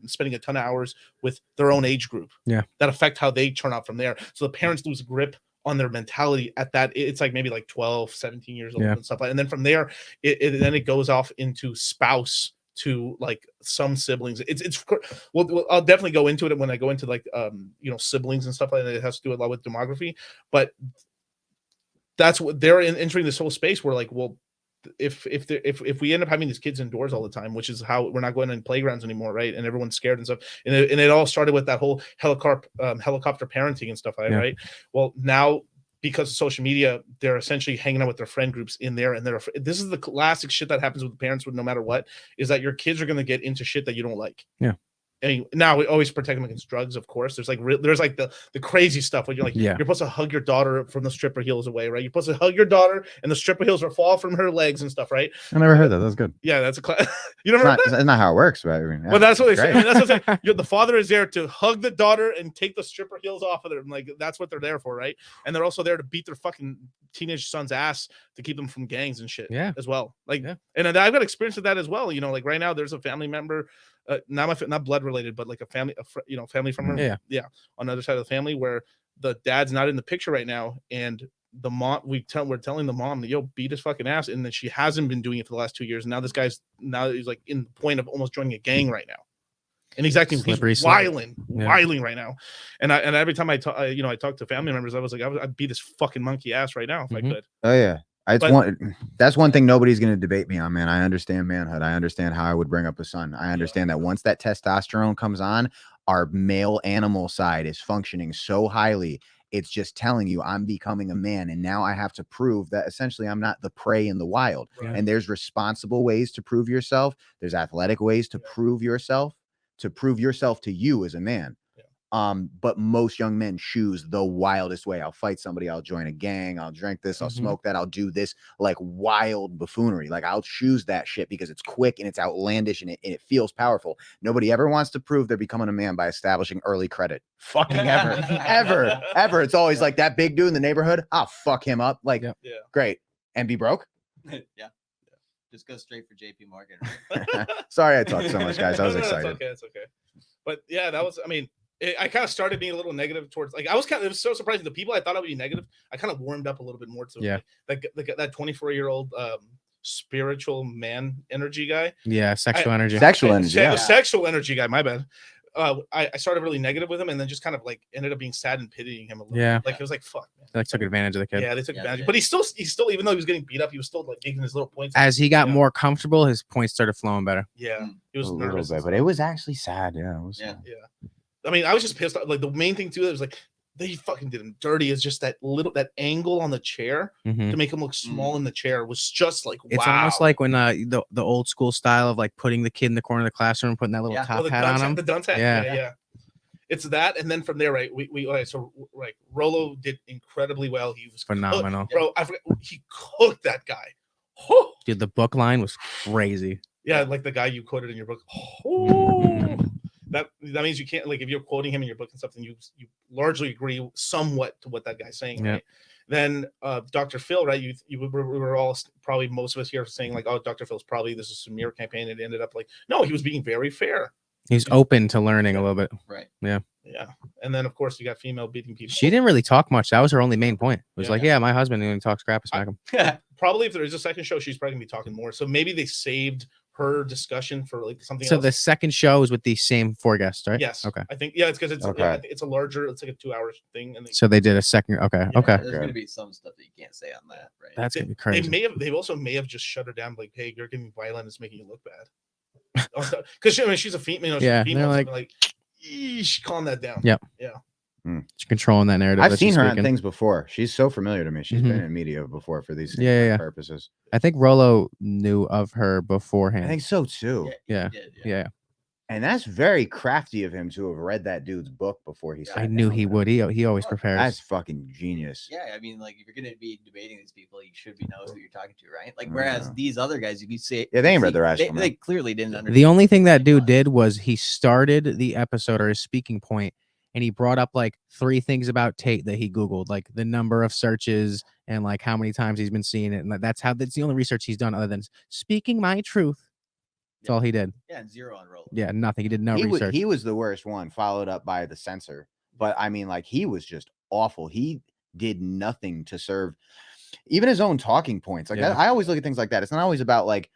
spending a ton of hours with their own age group. Yeah. That affect how they turn out from there. So the parents lose grip on their mentality at that. It's like maybe like 12, 17 years old and stuff like that. And then from there, it goes off into spouse to like some siblings. Well, I'll definitely go into it when I go into like siblings and stuff like that. It has to do a lot with demography, but that's what they're entering this whole space where like, well, if we end up having these kids indoors all the time, which is how we're not going in playgrounds anymore, right? And everyone's scared and stuff. And it all started with that whole helicopter parenting and stuff like that, right? Well, now because of social media, they're essentially hanging out with their friend groups in there, and this is the classic shit that happens with parents, no matter what, is that your kids are going to get into shit that you don't like. Yeah. And now we always protect them against drugs, of course. There's like the crazy stuff where you're like, you're supposed to hug your daughter from the stripper heels away, right? You're supposed to hug your daughter and the stripper heels will fall from her legs and stuff, right? I never heard that. That's good. Yeah, that's you never heard that? That's not how it works, but I mean, Well, that's what they say. I great. mean, that's what I'm saying. The father is there to hug the daughter and take the stripper heels off of them. Like that's what they're there for, right? And they're also there to beat their fucking teenage son's ass to keep them from gangs and shit. As well. Like, and I've got experience with that as well. You know, like right now, there's a family member, not blood related, but like a family, family from her, on the other side of the family where the dad's not in the picture right now, and the mom, we're telling the mom that beat his fucking ass, and then she hasn't been doing it for the last 2 years. And now this guy's he's like in the point of almost joining a gang right now, and he's acting wilding right now. And every time I talk to family members, I was like, I'd beat this fucking monkey ass right now if I could. Oh yeah. That's one thing nobody's going to debate me on, man. I understand manhood. I understand how I would bring up a son. I understand that once that testosterone comes on, our male animal side is functioning so highly. It's just telling you I'm becoming a man, and now I have to prove that essentially I'm not the prey in the wild. Right. And there's responsible ways to prove yourself. There's athletic ways to prove yourself to you as a man. But most young men choose the wildest way. I'll fight somebody, I'll join a gang, I'll drink this, I'll smoke that, I'll do this like wild buffoonery. Like I'll choose that shit because it's quick and it's outlandish and it feels powerful. Nobody ever wants to prove they're becoming a man by establishing early credit. Fucking ever. It's always like that big dude in the neighborhood. I'll fuck him up. Like, great. And be broke. Yeah. Just go straight for JP Morgan. Sorry I talked so much, guys. I was No, excited. It's okay. But yeah, that was, I mean, I kind of started being a little negative towards, like, it was so surprising. The people I thought I would be negative, I kind of warmed up a little bit more to like that 24-year-old spiritual man energy guy. Yeah, sexual energy. Sexual energy. Sexual energy guy, my bad. I started really negative with him and then just kind of like ended up being sad and pitying him a little. Yeah. Like it was like, fuck, man. They took advantage of the kid. Yeah, they took advantage. But he's still, even though he was getting beat up, he was still like making his little points. As he got more comfortable, his points started flowing better. Yeah. He was A nervous. little bit, but it was actually sad. Yeah. It was Yeah. I mean, I was just pissed off. Like the main thing too, it was like they fucking did him dirty. Is just that angle on the chair to make him look small in the chair was just like, wow. It's almost like when the old school style of like putting the kid in the corner of the classroom, putting that little top hat on him. The dunce hat. Yeah. It's that, and then from there, right? Rolo did incredibly well. He was phenomenal, bro. I forget, he cooked that guy. Dude, the book line was crazy. Yeah, like the guy you quoted in your book. Oh, that means you can't, like, if you're quoting him in your book and something, you largely agree somewhat to what that guy's saying, right? Then Dr. Phil, right? We were all, probably most of us here saying like, oh, Dr. Phil's probably, this is a smear campaign. It ended up like, no, he was being very fair. He's open to learning a little bit. Right. Yeah. Yeah. And then of course you got female beating people. She didn't really talk much. That was her only main point. It was like, yeah, my husband when he talks crap, I smack him. Probably if there is a second show, she's probably gonna be talking more. So maybe they saved her discussion for like something So else. the second show is with the same 4 guests, right? Yes. Okay. I think it's because it's Okay. it's a larger, it's like a 2-hour thing. And So they did a second. Okay. Okay. There's going to be some stuff that you can't say on that, right? That's gonna be They crazy. they also may have just shut her down, like, hey, you're getting violent, it's making you look bad. Because I mean, she's a female. She's Yeah, a female, they're so like, eesh, calm that down. Yep. Yeah. She's controlling that narrative. I've that seen she's her on speaking. things before. She's so familiar to me. She's been Mhm. in media before for these Yeah. purposes. I think Rolo knew of her beforehand. I think so too. Yeah. Yeah. And that's very crafty of him to have read that dude's book before he said I knew he would. He always prepares. That's fucking genius. Yeah, I mean, like if you're going to be debating these people, you should be know who you're talking to, right? Like, whereas these other guys, you can say, Yeah, they ain't read their eyes they, from it. they clearly didn't understand. The only thing that dude did was he started the episode or his speaking point, and he brought up like 3 things about Tate that he Googled, like the number of searches and like how many times he's been seeing it. And that's the only research he's done other than speaking my truth. That's all he did. Yeah, 0 on roll. Yeah, nothing. He did no he research. he was the worst one, followed up by the censor. But I mean, like, he was just awful. He did nothing to serve even his own talking points. Like, Yeah. I always look at things like that. It's not always about like,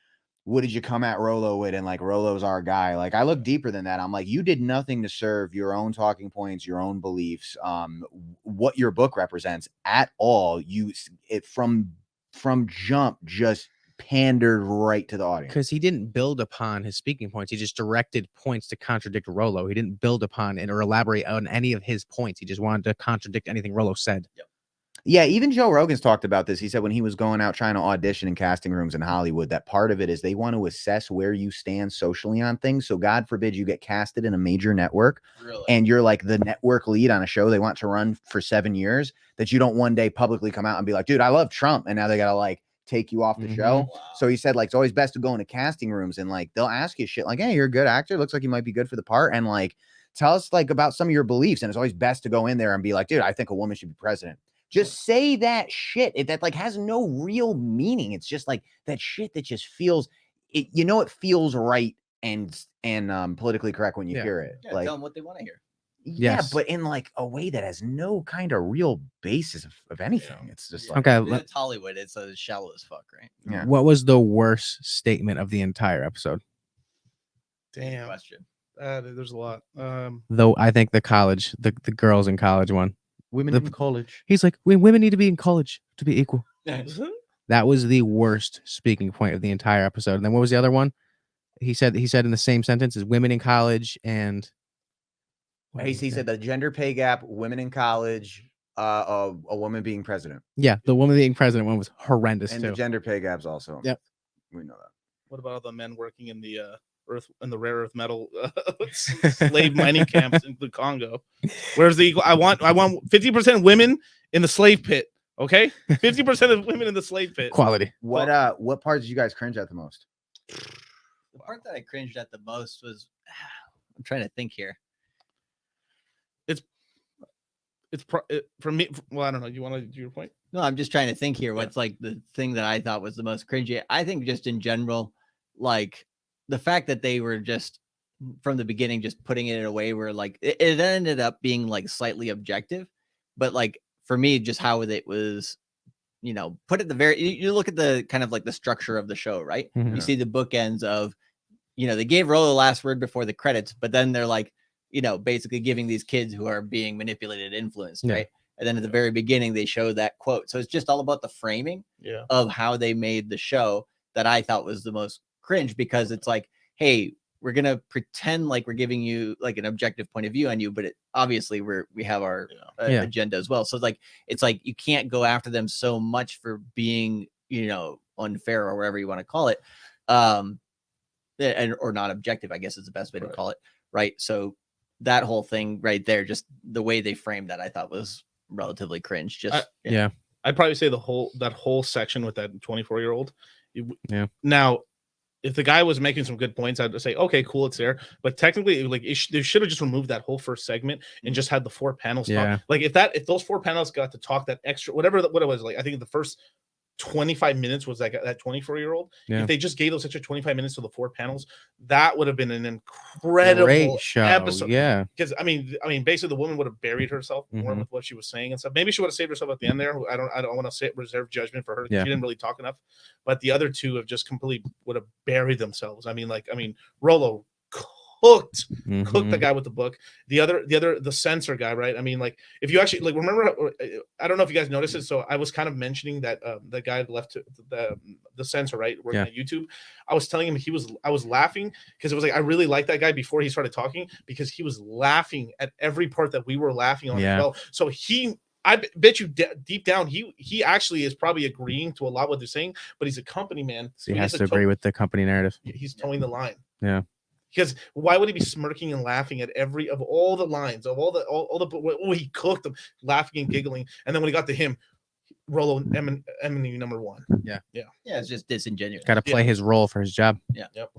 what did you come at Rolo with? And like, Rolo's our guy. Like, I look deeper than that. I'm like, you did nothing to serve your own talking points, your own beliefs, what your book represents at all. From jump just pandered right to the audience. Because he didn't build upon his speaking points. He just directed points to contradict Rolo. He didn't build upon it or elaborate on any of his points. He just wanted to contradict anything Rolo said. Yeah, even Joe Rogan's talked about this. He said when he was going out trying to audition in casting rooms in Hollywood, that part of it is they want to assess where you stand socially on things. So God forbid you get casted in a major network and you're like the network lead on a show they want to run for 7 years, that you don't one day publicly come out and be like, dude, I love Trump. And now they got to like take you off the show. So he said, like, it's always best to go into casting rooms and like they'll ask you shit like, hey, you're a good actor. Looks like you might be good for the part. And like, tell us like about some of your beliefs. And it's always best to go in there and be like, dude, I think a woman should be president. Just say that shit that like has no real meaning. It's just like that shit that just feels it, it feels right and politically correct when you hear it. Yeah, Like, tell them what they want to hear. yeah, Yes. but in like a way that has no kind of real basis of anything. It's just like, Okay, It's Hollywood. It's shallow as fuck, right? Yeah. What was the worst statement of the entire episode? Damn. Question. There's a lot. Though I think the girls in college one. Women in college. He's like, women need to be in college to be equal. That was the worst speaking point of the entire episode. And then what was the other one? He said in the same sentence is women in college and He said the gender pay gap, women in college, a woman being president. Yeah, the woman being president one was horrendous And too. the gender pay gap's also. Yep. We know that. What about all the men working in the rare earth metal slave mining camps in the Congo? Where's the equal? I want 50% women in the slave pit. Okay, 50% of women in the slave pit. Quality. What parts did you guys cringe at the most? The part that I cringed at the most was, I'm trying to think here. For me. Well, I don't know. You want to do your point? No, I'm just trying to think here. What's like the thing that I thought was the most cringy? I think just in general, like the fact that they were just from the beginning just putting it in a way where like it ended up being like slightly objective, but like for me, just how it was, put at the very. You look at the kind of like the structure of the show, right? Mhm. You see the bookends of, they gave Rollo the last word before the credits, but then they're like, basically giving these kids who are being manipulated, influenced, Yeah. right? And then at the very beginning, they show that quote. So it's just all about the framing of how they made the show that I thought was the most cringe, because it's like, hey, we're going to pretend like we're giving you like an objective point of view on you, but obviously we have our agenda as well. So it's like you can't go after them so much for being, unfair or whatever you want to call it. Or not objective, I guess is the best way to call it. Right. So that whole thing right there, just the way they framed that, I thought was relatively cringe. Just I'd probably say that whole section with that 24-year-old. Yeah. Now, if the guy was making some good points, I'd say, okay, cool, it's there. But technically, like they should have just removed that whole first segment and just had the 4 panels. Yeah. Like if those 4 panels got to talk that extra, what it was, like I think the first 25 minutes was like that 24-year-old. Yeah. If they just gave those extra 25 minutes to the 4 panels, that would have been an incredible Great show. episode. Yeah. Because I mean, basically the woman would have buried herself more Mhm. with what she was saying and stuff. Maybe she would have saved herself at the end there. I don't want to reserve judgment for her. Yeah. She didn't really talk enough. But the other two have just completely would have buried themselves. Rollo cooked the Mhm. guy with the book. The censor guy, right? I mean, like if you actually like remember, I don't know if you guys noticed it. So I was kind of mentioning that the guy left the censor, right, working Yeah. at YouTube. I was telling him I was laughing because it was like I really liked that guy before he started talking because he was laughing at every part that we were laughing on Yeah. as well. So I bet you deep down he actually is probably agreeing to a lot what they're saying, but he's a company man. So he has has to agree with the company narrative. He's towing the line. Yeah. Because why would he be smirking and laughing at every of all the lines of all the he cooked them, laughing and giggling, and then when he got to him, Rollo Eminem number 1. Yeah. it's just disingenuous. Got to play his role for his job. Yeah. Yep.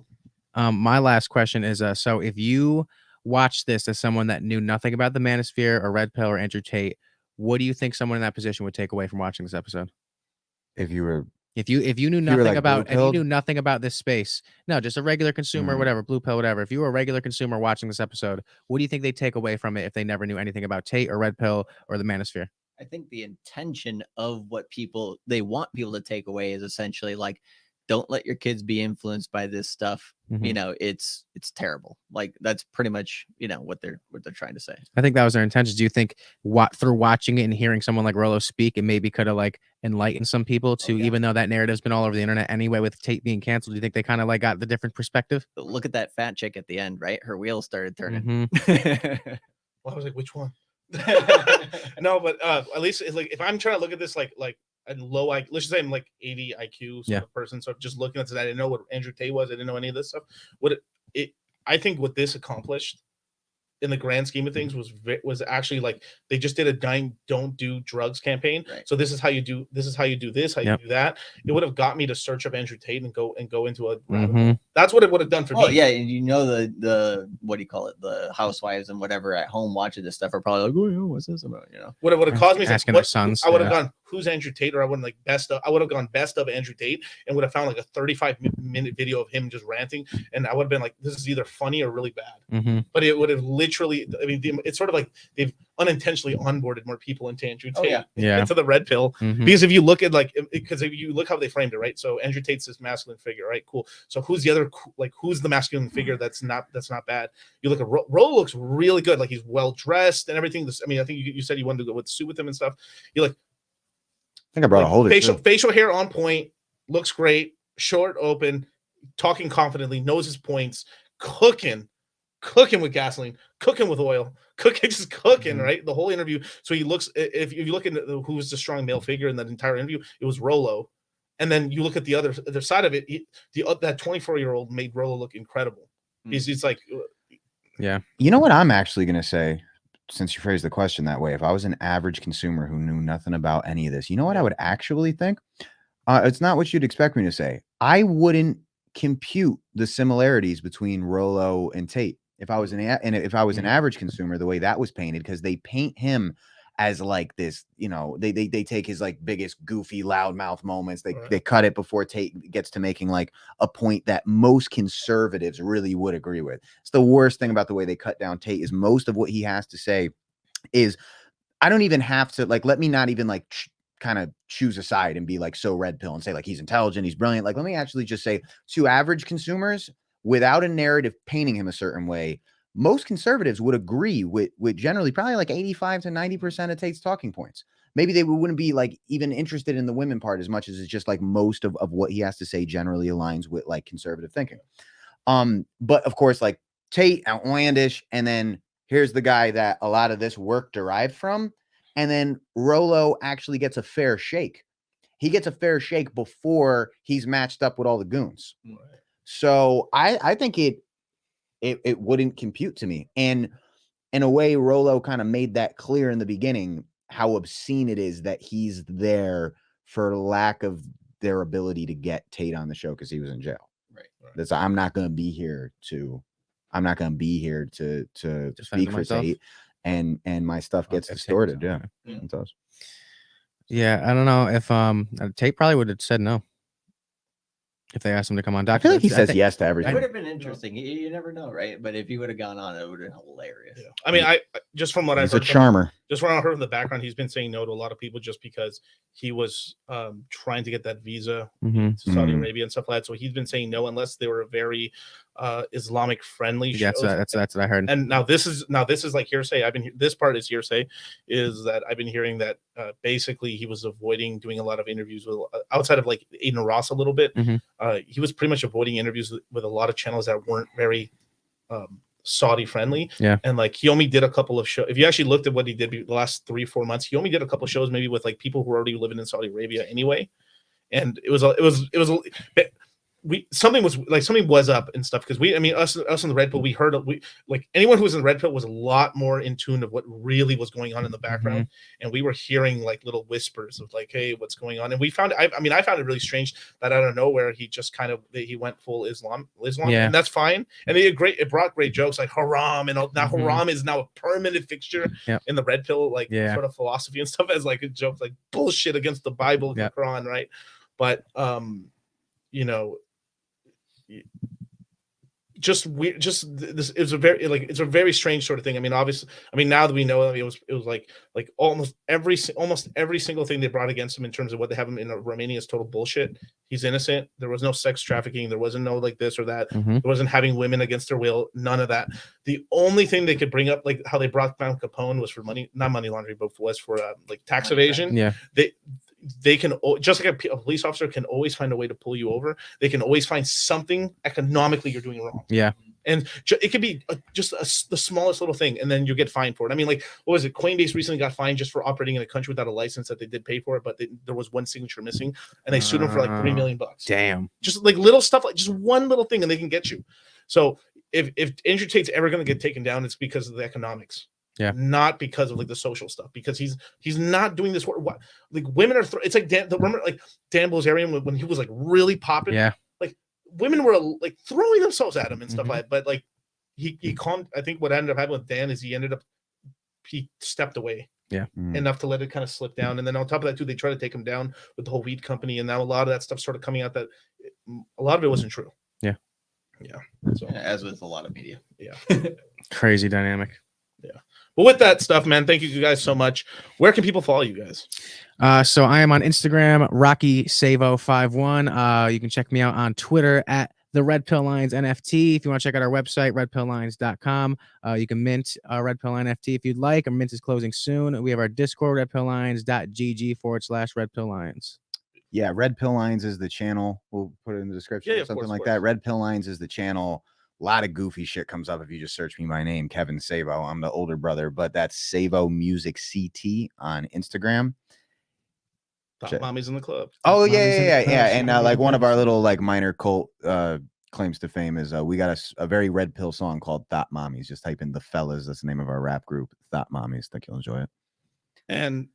My last question is, so if you watch this as someone that knew nothing about the Manosphere or Red Pill or Andrew Tate, what do you think someone in that position would take away from watching this episode? If you knew If you knew were, nothing like, about blue-pilled? this space, no, just a regular consumer, Mhm. whatever, blue pill, whatever. If you were a regular consumer watching this episode, what do you think they'd take away from it if they never knew anything about Tate or Red Pill or the Manosphere? I think the intention of what they want people to take away is essentially like, don't let your kids be influenced by this stuff. Mhm. It's terrible. Like that's pretty much, what they're trying to say. I think that was their intention. Do you think through watching it and hearing someone like Rollo speak, it maybe could have like enlightened some people to, even though that narrative's been all over the internet anyway with Tate being canceled, do you think they kind of like got the different perspective? But look at that fat chick at the end, right? Her wheels started turning. Mhm. Well, I was like, which one? No, but at least it's like if I'm trying to look at this like a low IQ, let's just say I'm like 80 IQ sort of person. So just looking at this, I didn't know what Andrew Tate was. I didn't know any of this stuff. I think what this accomplished in the grand scheme of things was actually like they just did a don't do drugs campaign. Right. So this is how you do this, how you do that. It would have got me to search up Andrew Tate and go into a rabbit hole. Mhm. That's what it would have done for Oh me. yeah, and the what do you call it? The housewives and whatever at home watching this stuff are probably like, oh yeah, what's this about? What it would have caused me is Asking like, their sons, I would have yeah. gone, who's Andrew Tate? Or I would have gone best of Andrew Tate and would have found like a 35-minute video of him just ranting. And I would have been like, this is either funny or really bad. Mhm. But it would have literally, it's sort of like they've unintentionally onboarded more people into Andrew Oh, Tate, yeah. Yeah. into the red pill. Mhm. Because if you look at because if you look how they framed it, right? So Andrew Tate's this masculine figure, right? Cool. So who's the other, who's the masculine figure that's not bad? You look at Rollo looks really good. Like he's well dressed and everything. I think you said you wanted to go with the suit with him and stuff. You like, I think I brought a holder. facial hair on point, looks great, short, open, talking confidently, knows his points, cooking cooking with gasoline, cooking with oil, just cooking, right? The whole interview. So he looks, if you look at who was the strong male figure in that entire interview, it was Rollo. And then you look at the other side of it, that 24-year-old made Rollo look incredible. He's like, yeah. You know what I'm actually going to say, since you phrased the question that way? If I was an average consumer who knew nothing about any of this, you know what I would actually think? It's not what you'd expect me to say. I wouldn't compute the similarities between Rollo and Tate if I was an average consumer, the way that was painted, because they paint him as like this, you know, they take his like biggest goofy loudmouth moments, they cut it before Tate gets to making like a point that most conservatives really would agree with. It's the worst thing about the way they cut down Tate is most of what he has to say is, I don't even have to like, let me not even like kind of choose a side and be like so red pill and say like he's intelligent, he's brilliant. Like, let me actually just say, to average consumers, without a narrative painting him a certain way, most conservatives would agree with generally probably like 85 to 90% of Tate's talking points. Maybe they wouldn't be like even interested in the women part as much as it's just like most of what he has to say generally aligns with like conservative thinking. But of course, like Tate, outlandish, and then here's the guy that a lot of this work derived from. And then Rollo actually gets a fair shake. He gets a fair shake before he's matched up with all the goons. Right. So I think it wouldn't compute to me. And in a way, Rollo kind of made that clear in the beginning, how obscene it is that he's there for lack of their ability to get Tate on the show because he was in jail. Right. That's, I'm not going to be here to speak for Tate, and my stuff gets distorted. Yeah. It does. Yeah, I don't know if Tate probably would have said no if they asked him to come on. I feel like he says yes to everything. It would have been interesting. You never know, right? But if he would have gone on, it would have been hilarious. Yeah. I mean, I just from what I've heard, charmer. Just what I heard in the background, he's been saying no to a lot of people just because he was trying to get that visa to Saudi Arabia and stuff like that. So he's been saying no unless they were a very Islamic friendly shows. That's what I heard. And now this is like hearsay. This part is hearsay, is that I've been hearing that basically he was avoiding doing a lot of interviews with outside of like Aiden Ross a little bit. He was pretty much avoiding interviews with a lot of channels that weren't very Saudi friendly. Yeah. And like he only did a couple of shows. If you actually looked at what he did the last 3-4 months, he only did a couple of shows maybe with like people who were already living in Saudi Arabia anyway. And it was something was up and stuff, because us in the Red Pill, we heard like anyone who was in the Red Pill was a lot more in tune of what really was going on in the background, and we were hearing like little whispers of like, hey, what's going on? And we found I found it really strange that out of nowhere he just he went full Islam, and that's fine. And it brought great jokes like haram, and now haram is now a permanent fixture in the Red Pill sort of philosophy and stuff, as like a joke, like bullshit against the Bible, the Quran, right? But you know, it's a very strange sort of thing. I mean, obviously, now that we know it was like almost every single thing they brought against him in terms of what they have him in Romania is total bullshit. He's innocent. There was no sex trafficking. There wasn't no like this or that. There wasn't having women against their will. None of that. The only thing they could bring up, like how they brought down Capone, was for not money laundering, but was for like tax evasion. Yeah. They can, just like a police officer can always find a way to pull you over. They can always find something economically you're doing wrong. Yeah. And it could be the smallest little thing, and then you get fined for it. I mean, like, what was it? Coinbase recently got fined just for operating in a country without a license that they did pay for it, but there was one signature missing, and they sued them for like $3 million. Damn. Just like little stuff, like just one little thing, and they can get you. So if Andrew Tate's ever going to get taken down, it's because of the economics. Yeah, not because of like the social stuff, because he's not doing this work. What, like, women are it's like remember like Dan Bilzerian when he was like really popping. Yeah, like women were like throwing themselves at him and stuff like that. But like he calmed. I think what ended up happening with Dan is he stepped away. Yeah, enough to let it kind of slip down. And then on top of that too, they try to take him down with the whole weed company, and now a lot of that stuff started coming out that a lot of it wasn't true. Yeah. So as with a lot of media. Yeah. Crazy dynamic. Yeah. But with that stuff, man, thank you guys so much. Where can people follow you guys? So I am on Instagram, RockySavo51. You can check me out on Twitter at the Red Pill Lines NFT. If you want to check out our website, redpilllines.com, you can mint Red Pill Line NFT if you'd like. Our mint is closing soon. We have our Discord, redpilllines.gg/Red Pill Lines. Yeah, Red Pill Lines is the channel. We'll put it in the description or something like that. Red Pill Lines is the channel. A lot of goofy shit comes up if you just search me by name, Kevin Savo. I'm the older brother, but that's Savo Music CT on Instagram. Thought Mommy's in the club. Oh yeah. And like one of our little like minor cult claims to fame is we got a very Red Pill song called Thought Mommies. Just type in The Fellas. That's the name of our rap group, Thought Mommies. Think you'll enjoy it. And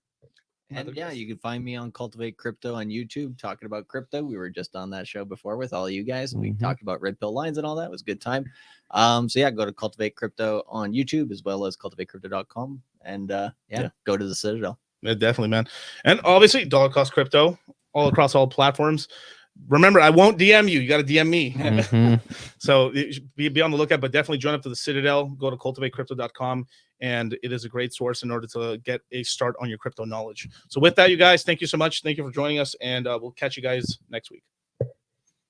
yeah, you can find me on Cultivate Crypto on YouTube talking about crypto. We were just on that show before with all you guys. We talked about red pill lines and all that. It was a good time. So yeah, go to Cultivate Crypto on YouTube as well as cultivatecrypto.com and go to the Citadel. Yeah, definitely, man. And obviously, Dollar Cost Crypto all across all platforms. Remember, I won't DM you. You got to DM me. So be on the lookout, but definitely join up to the Citadel. Go to cultivatecrypto.com, and it is a great source in order to get a start on your crypto knowledge. So with that, you guys, thank you so much. Thank you for joining us, and we'll catch you guys next week.